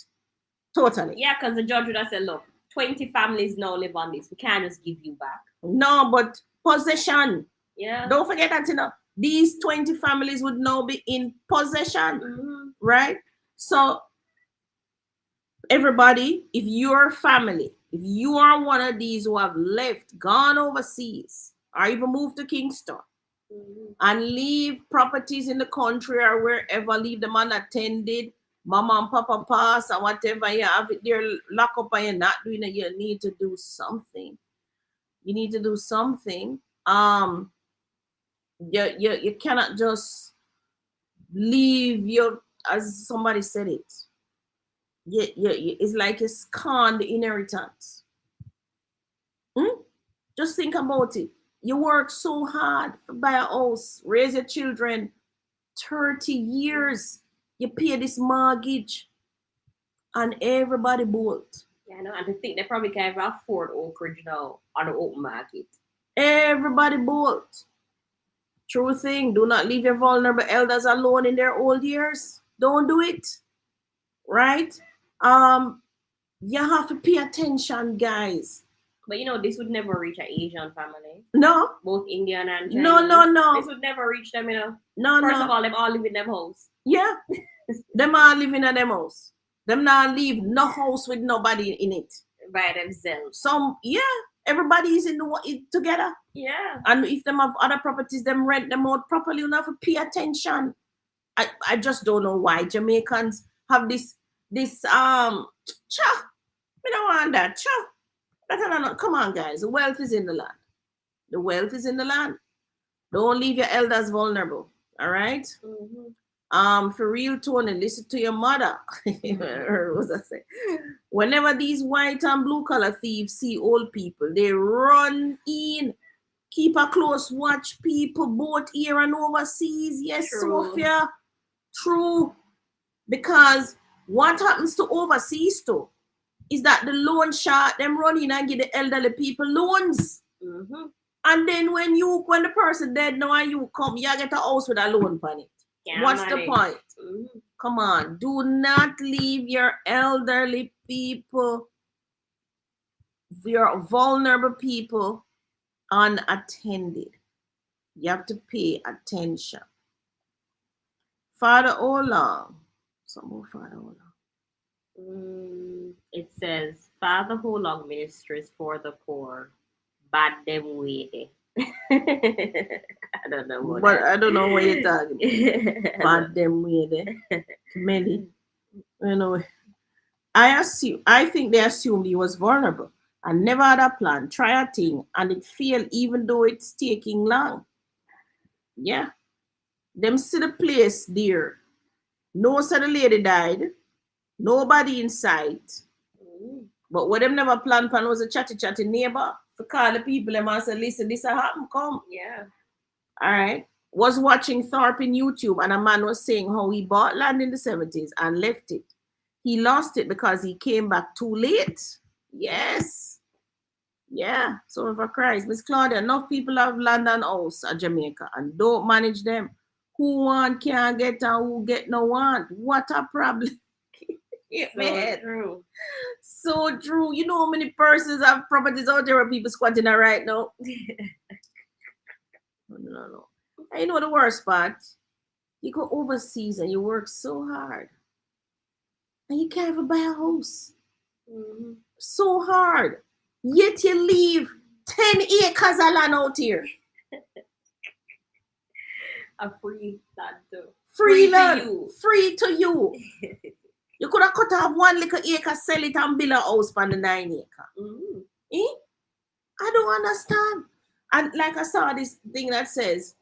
Totally. Yeah, because the judge would have said, look, 20 families now live on this. We can't just give you back. No, but possession. Yeah. Don't forget that, these 20 families would now be in possession, right? So everybody, if you're family, if you are one of these who have left, gone overseas, or even moved to Kingston, and leave properties in the country or wherever, leave them unattended, mama and papa pass and whatever, you have it there lock up and you're not doing it, you need to do something. You need to do something. You cannot just leave your, as somebody said it, it's like a scorned inheritance. Just think about it. You work so hard to buy a house, raise your children, 30 years. You pay this mortgage, and everybody bolt. Yeah, I know. And to think they probably can't even afford Oak Ridge now on the open market. Everybody bolt. True thing. Do not leave your vulnerable elders alone in their old years. Don't do it. Right? You have to pay attention, guys. But this would never reach an Asian family. No. Both Indian and Chinese. No. This would never reach them, No, First of all, them all live in them house. Yeah. Them all living in them house. Them not leave no house with nobody in it. By themselves. Everybody is together. Yeah. And if them have other properties, them rent them out properly. You have to pay attention. I just don't know why Jamaicans have this we don't want that. Come on, guys. The wealth is in the land. The wealth is in the land. Don't leave your elders vulnerable. All right? For real, Tony, listen to your mother. What was I say? Whenever these white and blue collar thieves see old people, they run in. Keep a close watch, people, both here and overseas. Yes, True. Sophia. True. Because what happens to overseas too is that the loan shark, them run in and give the elderly people loans. And then when the person dead now and you come, you get a house with a loan on it. What's the point? Come on. Do not leave your elderly people, your vulnerable people, unattended. You have to pay attention. Father Ola. Some more Father Ola. It says, Father Long Ministries for the Poor. Bad them way. I don't know what. But I don't know what you're talking about. Bad them way. Many. I think they assumed he was vulnerable and never had a plan, try a thing, and it failed even though it's taking long. Yeah. Them see the place there. No said the lady died. Nobody in sight. But what them never planned for was a chatty neighbor. To call the people them and say, listen, this happened, come. Yeah. All right. Was watching Thorpe in YouTube and a man was saying how he bought land in the 70s and left it. He lost it because he came back too late. Yes. Yeah. So for Christ, Miss Claudia, enough people have land and house at Jamaica and don't manage them. Who want can't get and who get no want. What a problem. True. So true. You know how many persons have properties out there where people squatting are right now? No. And you know the worst part? You go overseas and you work so hard. And you can't even buy a house. So hard. Yet you leave 10 acres of land out here. A free land too. Free land. Free to you. You could have cut off 1 little acre, sell it and build a house for the 9 acre. I don't understand. And like I saw this thing that says,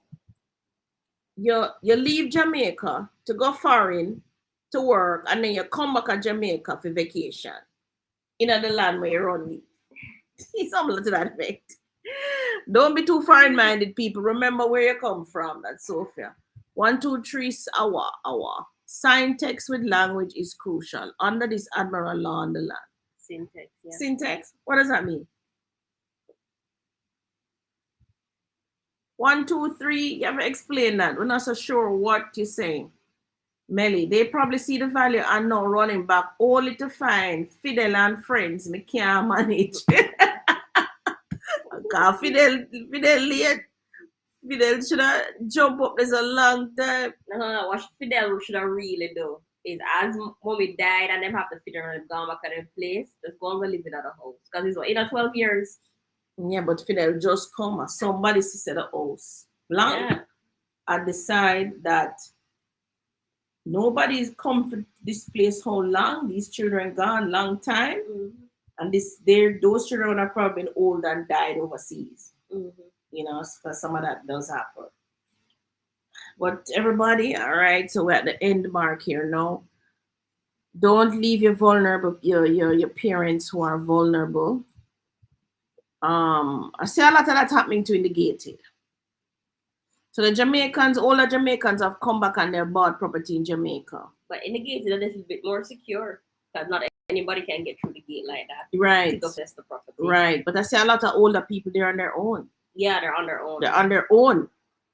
you leave Jamaica to go foreign to work, and then you come back to Jamaica for vacation in the land where you run. Something to that effect. Don't be too foreign-minded, people. Remember where you come from. That's Sophia. 1, 2, 3 hour. Sign text with language is crucial under this admiral law on the land. Syntax, yeah. Syntax? What does that mean? 1, 2, 3. You have to explain that. We're not so sure what you're saying. Melly, they probably see the value and now running back only to find Fidel and friends. Me can't manage. Cause Fidel late. Fidel should have jump up this a long time. No, what Fidel should have really do is as mommy died and them have the funeral and gone back to their place, just go and live in the house. Because it's in 12 years. Yeah, but Fidel just come and somebody said the house. Long. Yeah. I decide that nobody's come to this place how long. These children gone long time. Mm-hmm. And those children have probably been old and died overseas. Mm-hmm. You know, because some of that does happen. But everybody, all right, so we're at the end mark here now. Don't leave your vulnerable, your parents who are vulnerable. I see a lot of that happening to in the gated. So the Jamaicans, all the Jamaicans have come back and they bought property in Jamaica. But in the gated, it's a bit more secure. Because not anybody can get through the gate like that. Right. To access the property. Right. But I see a lot of older people, they're on their own. Yeah, they're on their own. They're on their own.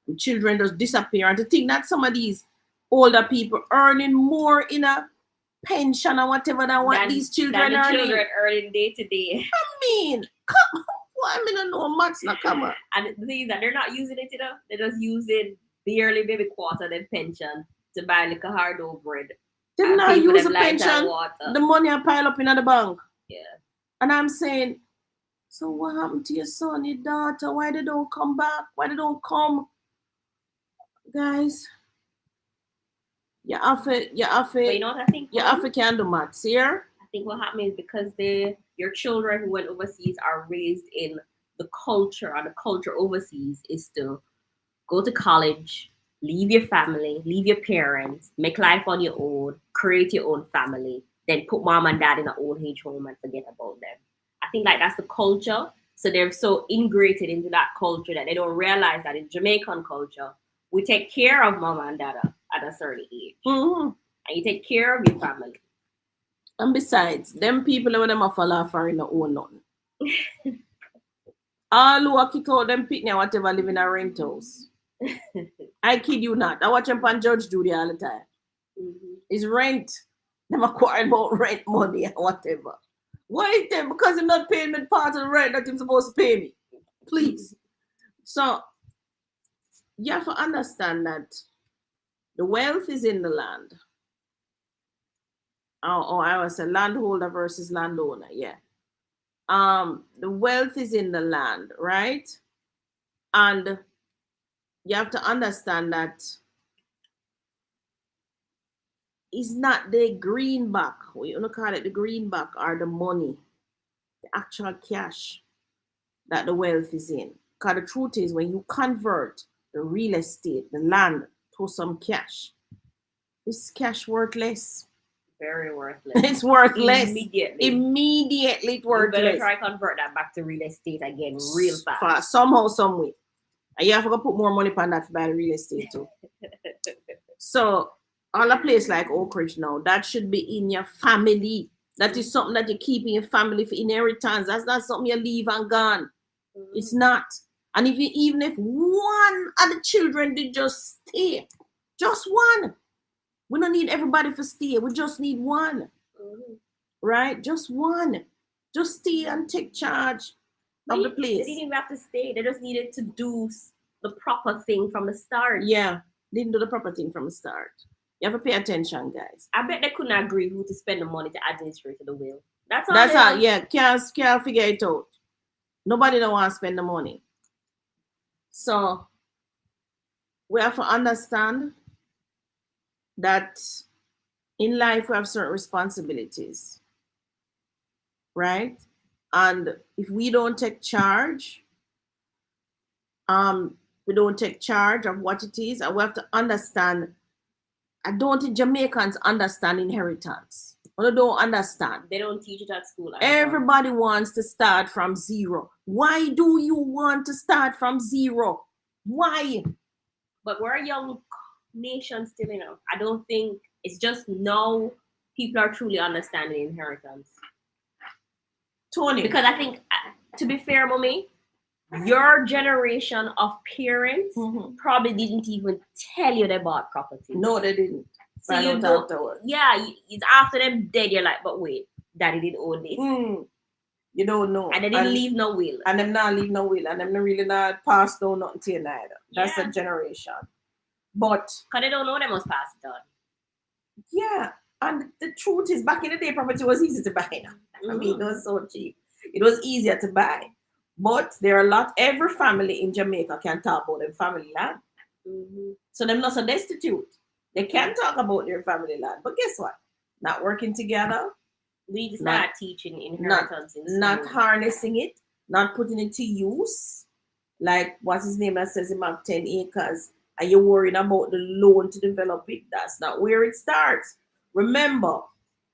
And children just disappear. And to think that some of these older people earning more in a pension or whatever than what these children are earning day to day. I mean, come on. I mean, I know Max not come on. And the thing is that they're not using it, they're just using barely maybe quarter of their pension to buy like a hard dough bread. They're not using pension. The money I pile up in the bank. Yeah. And I'm saying, so what happened to your son, your daughter? Why they don't come back? Why they don't come? Guys, you have to, but you know what I think? You have to can do maths here. I think what happened is because your children who went overseas are raised in the culture, and the culture overseas is to go to college, leave your family, leave your parents, make life on your own, create your own family, then put mom and dad in an old age home and forget about them. I think like that's the culture. So they're so ingrained into that culture that they don't realize that in Jamaican culture, we take care of mom and dad at a certain age. Mm-hmm. And you take care of your family. And besides, them people when them a fall off are in the own nothing. All who are kick out them pitney whatever live in a rent house. I kid you not. I watch them on Judge Judy all the time. Mm-hmm. It's rent. Them a quarrel about rent money and whatever. Why is them? Because I'm not paying me part of the rent that I'm supposed to pay me. Please. So you have to understand that the wealth is in the land. Oh, I was a landholder versus landowner. Yeah. The wealth is in the land, right? And you have to understand that it's not the greenback. We don't call it the greenback or the money, the actual cash that the wealth is in. Because the truth is, when you convert the real estate, the land, to some cash, is cash worthless? Very worthless. It's worthless. Immediately it's worthless. You better try to convert that back to real estate again real fast. Somehow, some way. And you have to put more money on that to buy the real estate too. So, all a place like Oak Ridge now, that should be in your family. That is something that you keep in your family for inheritance. That's not something you leave and gone. Mm-hmm. It's not. And even if one of the children did just stay, just one. We don't need everybody to stay. We just need one. Mm-hmm. Right? Just one. Just stay and take charge of the place. They didn't even have to stay. They just needed to do the proper thing from the start. Yeah. Didn't do the proper thing from the start. You have to pay attention, guys. I bet they couldn't agree who to spend the money to administrate the will. That's all. Yeah. Can't figure it out. Nobody don't want to spend the money. So we have to understand that in life we have certain responsibilities, right? And if we don't take charge, we don't take charge of what it is, and we have to understand. I don't think Jamaicans understand inheritance. They don't understand. They don't teach it at school. Everybody wants to start from zero. Why do you want to start from zero? Why? But we're a young nation still, I don't think it's just now people are truly understanding inheritance. Tony. Because I think, to be fair, Mommy, your generation of parents probably didn't even tell you they bought property. No, they didn't. So Find you out don't. afterwards. Yeah, it's after them dead. You're like, but wait, daddy did own this, You don't know. and they didn't leave no will. And them not leave no will, and them really not pass down nothing to you neither. That's Yeah. a generation. But Because they don't know they must pass it on. yeah, and the truth is, back in the day, property was easy to buy. I mean, Mm-hmm. it was so cheap. It was easier to buy. But there are a lot. Every family in Jamaica can talk about their family land. Mm-hmm. So they're not so destitute. They can talk about their family land. But guess what? Not working together, We just Not- start teaching inheritance in not school. harnessing it, not putting it to use. Like what's his name that says him have 10 acres. Are you worried about the loan to develop it? That's not where it starts. Remember,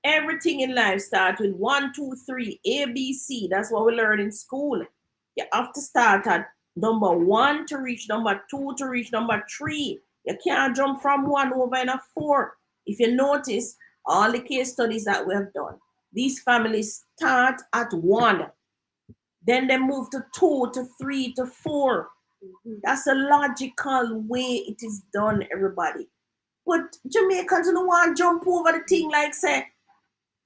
everything in life starts with 1, 2, 3, A, B, C. That's what we learn in school. You have to start at number 1 to reach number 2 to reach number 3. You can't jump from 1 over in a 4. If you notice, all the case studies that we have done, these families start at 1. Then they move to 2 to 3 to 4. Mm-hmm. That's a logical way it is done, everybody. But Jamaicans don't want to jump over the thing like say,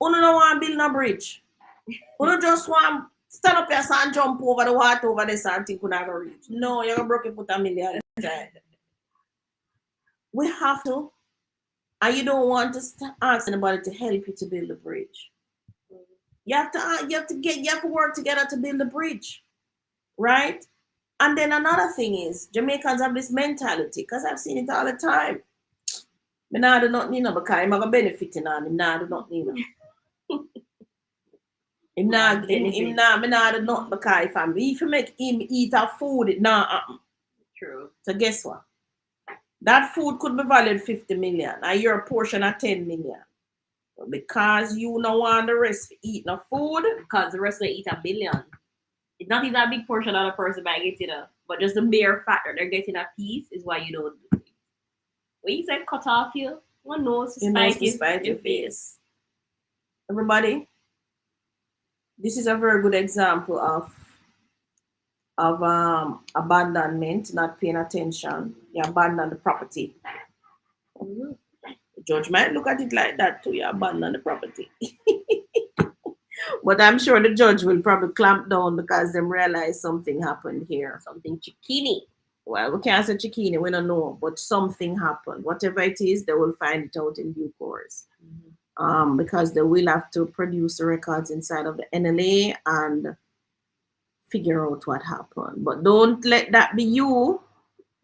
you don't want to build a bridge. You don't just want to stand up here and jump over the water over this and think you're not going to reach. No, you're going to break your foot a million times. We have to. And you don't want to ask anybody to help you to build a bridge. You have to work together to build a bridge. Right? And then another thing is, Jamaicans have this mentality, because I've seen it all the time. Me nah do nothing, because I'm going to benefit in him nah do nothing. Me nah do nothing because if you make him eat a food, it nah happen. True. So guess what? That food could be valued 50 million, and your portion of 10 million. But because you don't want the rest to eat no food, Because the rest will eat $1 billion. It's not even a big portion of the person might get it, but just the mere fact that they're getting a piece is why you don't do it. When you say cut off you, one knows to spite your face. Everybody, this is a very good example of abandonment, not paying attention. You abandon the property. Mm-hmm. The judge might look at it like that too. You abandon the property. But I'm sure the judge will probably clamp down because they realize something happened here. Something chickini. Well, we can't say chickini, we don't know, but something happened. Whatever it is, they will find it out in due course. Mm-hmm. Because they will have to produce the records inside of the NLA and figure out what happened. But don't let that be you.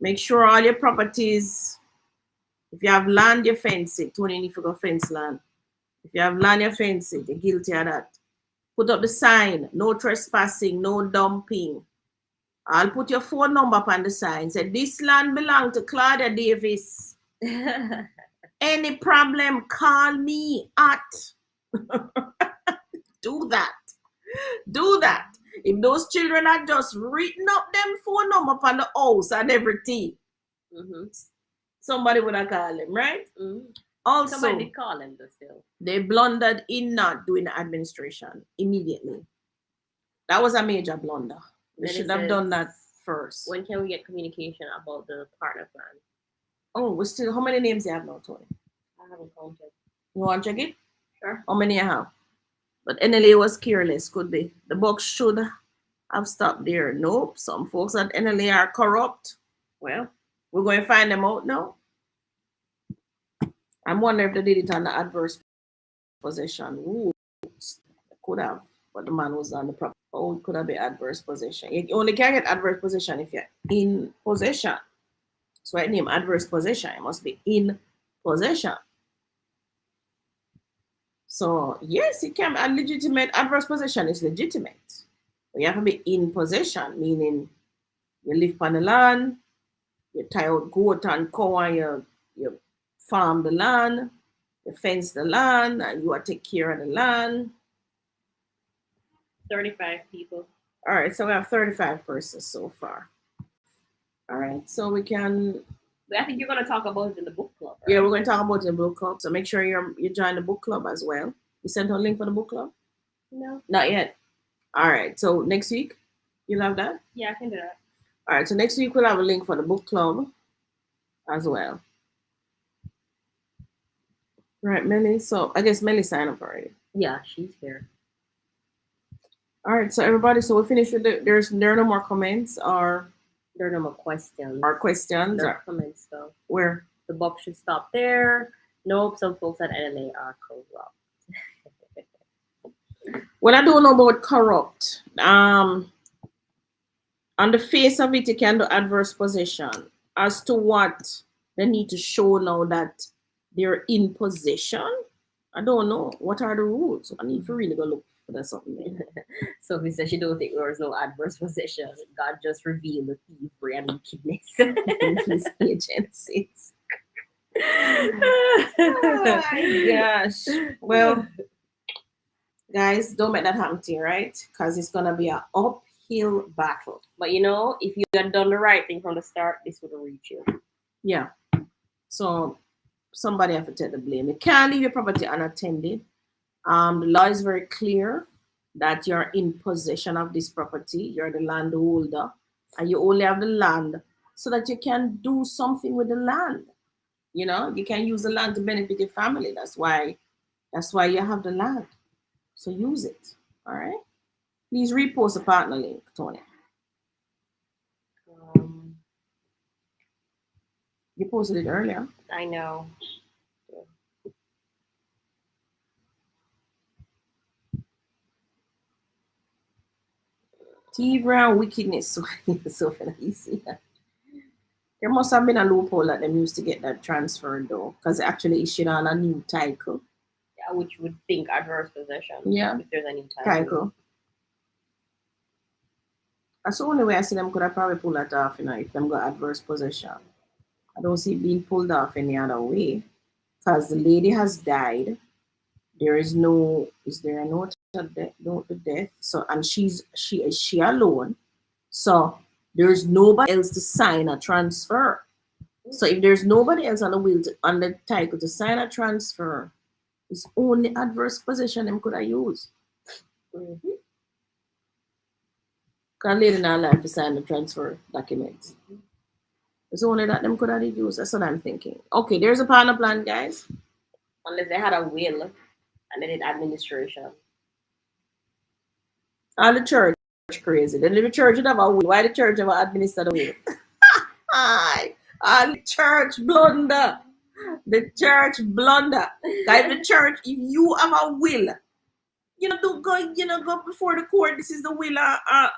Make sure all your properties, if you have land, you fence it. Tony, if you go fence land. If you have land, you fence it. You're guilty of that. Put up the sign, no trespassing, no dumping. I'll put your phone number up on the sign. Say, this land belongs to Claudia Davis. Any problem, call me at. Do that. Do that. If those children are just written up them phone number up on the house and everything, Mm-hmm. somebody would have called them, right? Mm-hmm. Also, Somebody did call him though still. they blundered in not doing the administration immediately. That was a major blunder. They Then should it have says, done that first. When can we get communication about the partner plan? Oh, we still, how many names do you have now, Tony? I haven't counted. You want to check it? Sure. How many you have? But NLA was careless, could be. The box should have stopped there. Nope. Some folks at NLA are corrupt. Well, we're going to find them out now. I'm wondering if they did it on the adverse possession. Ooh, could have, but the man was on the property. Oh, it could have been adverse possession. You only can get adverse possession if you're in possession. So I name adverse possession. It must be in possession. So yes, it can. A legitimate adverse possession is legitimate. But you have to be in possession, meaning you live on the land, you tie out goat and cow, and you farm the land, you fence the land, and you take care of the land. 35 people. All right, so we have 35 persons so far. All right, so we can. But I think you're going to talk about it in the book club. Right? Yeah, we're going to talk about it in the book club. So make sure you join the book club as well. You sent a link for the book club? No. Not yet. All right, so next week you'll have that. Yeah, I can do that. All right, so next week we'll have a link for the book club as well. Right, Melly. So I guess Melly signed up already. Yeah, she's here. All right, so everybody, so we finished with there are no more comments or there are no more questions. There are comments though. Where? The box should stop there. Nope, some folks at NLA are corrupt. Well, I don't know about corrupt. On the face of it, you can do adverse possession. As to what they need to show now that they're in possession, I don't know. What are the rules? I need to really go look for that something. So he said she don't think there was no adverse possession. God just revealed the thievery and wickedness in his agencies. Oh my gosh. Well, guys, don't make that happen to you, right? Because it's gonna be an uphill battle. But you know, if you had done the right thing from the start, this would have reached you. Yeah. So somebody have to take the blame. You can't leave your property unattended. The law is very clear that you're in possession of this property. You're the landholder, and you only have the land so that you can do something with the land. You know, you can use the land to benefit your family. That's why you have the land. So use it. All right. Please repost a partner link, Tony. You posted it earlier. I know. Thievery and wickedness. So easy. There must have been a loophole that them used to get that transferred though, because it actually issued on a new title. Yeah, which would think adverse possession. Yeah. If there's a new title. That's the only way I see them could have probably pulled that off, you know, if them got adverse possession. I don't see it being pulled off any other way. Because the lady has died. Is there a note of death? So, and she alone. So there's nobody else to sign a transfer. So if there's nobody else on the will on the title to sign a transfer, it's only adverse possession them could have used. Mm-hmm. Because lady in our life to sign the transfer documents. It's only that them could have used. That's what I'm thinking. Okay, there's a partner plan, guys. Unless they had a will and they did administration. All the church crazy. Then the church would have a will. Why the church ever administer the will? All the church blunder. The church blunder. Guys, the church, if you have a will, go before the court. This is the will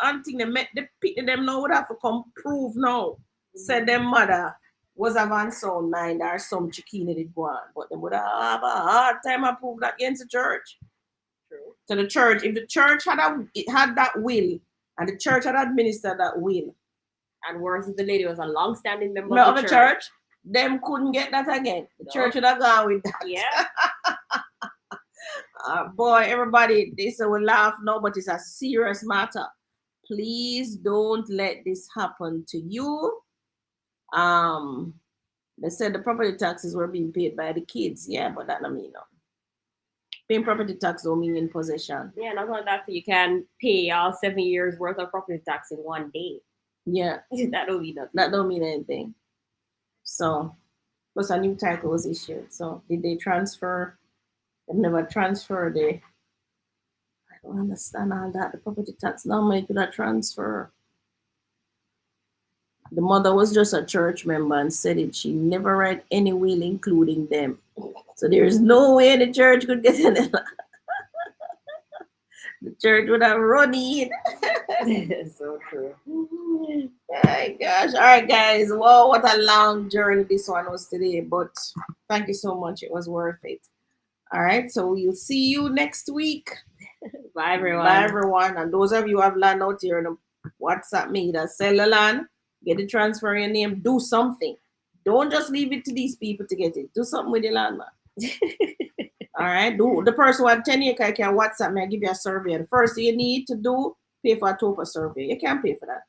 and thing. They met the people them now would have to come prove now. Said their mother was of unsound mind or some chicken did go on. But they would have a hard time to prove that against the church. True. So the church, if the church had that will and the church had administered that will, and worse if the lady was a long-standing member of the church, them couldn't get that again. The church would have gone with that. Yeah. Boy, everybody, this will laugh now, but it's a serious matter. Please don't let this happen to you. They said the property taxes were being paid by the kids. Yeah, but that don't mean no. Paying property tax don't mean in possession. Yeah, not only that, you can pay all 7 years worth of property tax in one day. Yeah. That don't mean nothing. That don't mean anything. So, plus a new title was issued. So, did they transfer? They never transferred it. I don't understand all that. The property tax normally could have transfer. The mother was just a church member and said it. She never read any will, including them. So there's no way the church could get in. The church would have run in. It's so true. Oh my gosh. All right, guys. Wow, what a long journey this one was today. But thank you so much. It was worth it. All right. So we'll see you next week. Bye, everyone. Bye, everyone. And those of you who have land out here, WhatsApp me that sell the land, get the transfer your name, do something. Don't just leave it to these people to get it. Do something with the land, man. All right. The person who had 10 acres can WhatsApp me. I give you a survey. The first thing you need to do, pay for a TOPA survey. You can't pay for that.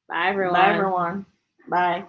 Bye, everyone. Bye, everyone. Bye.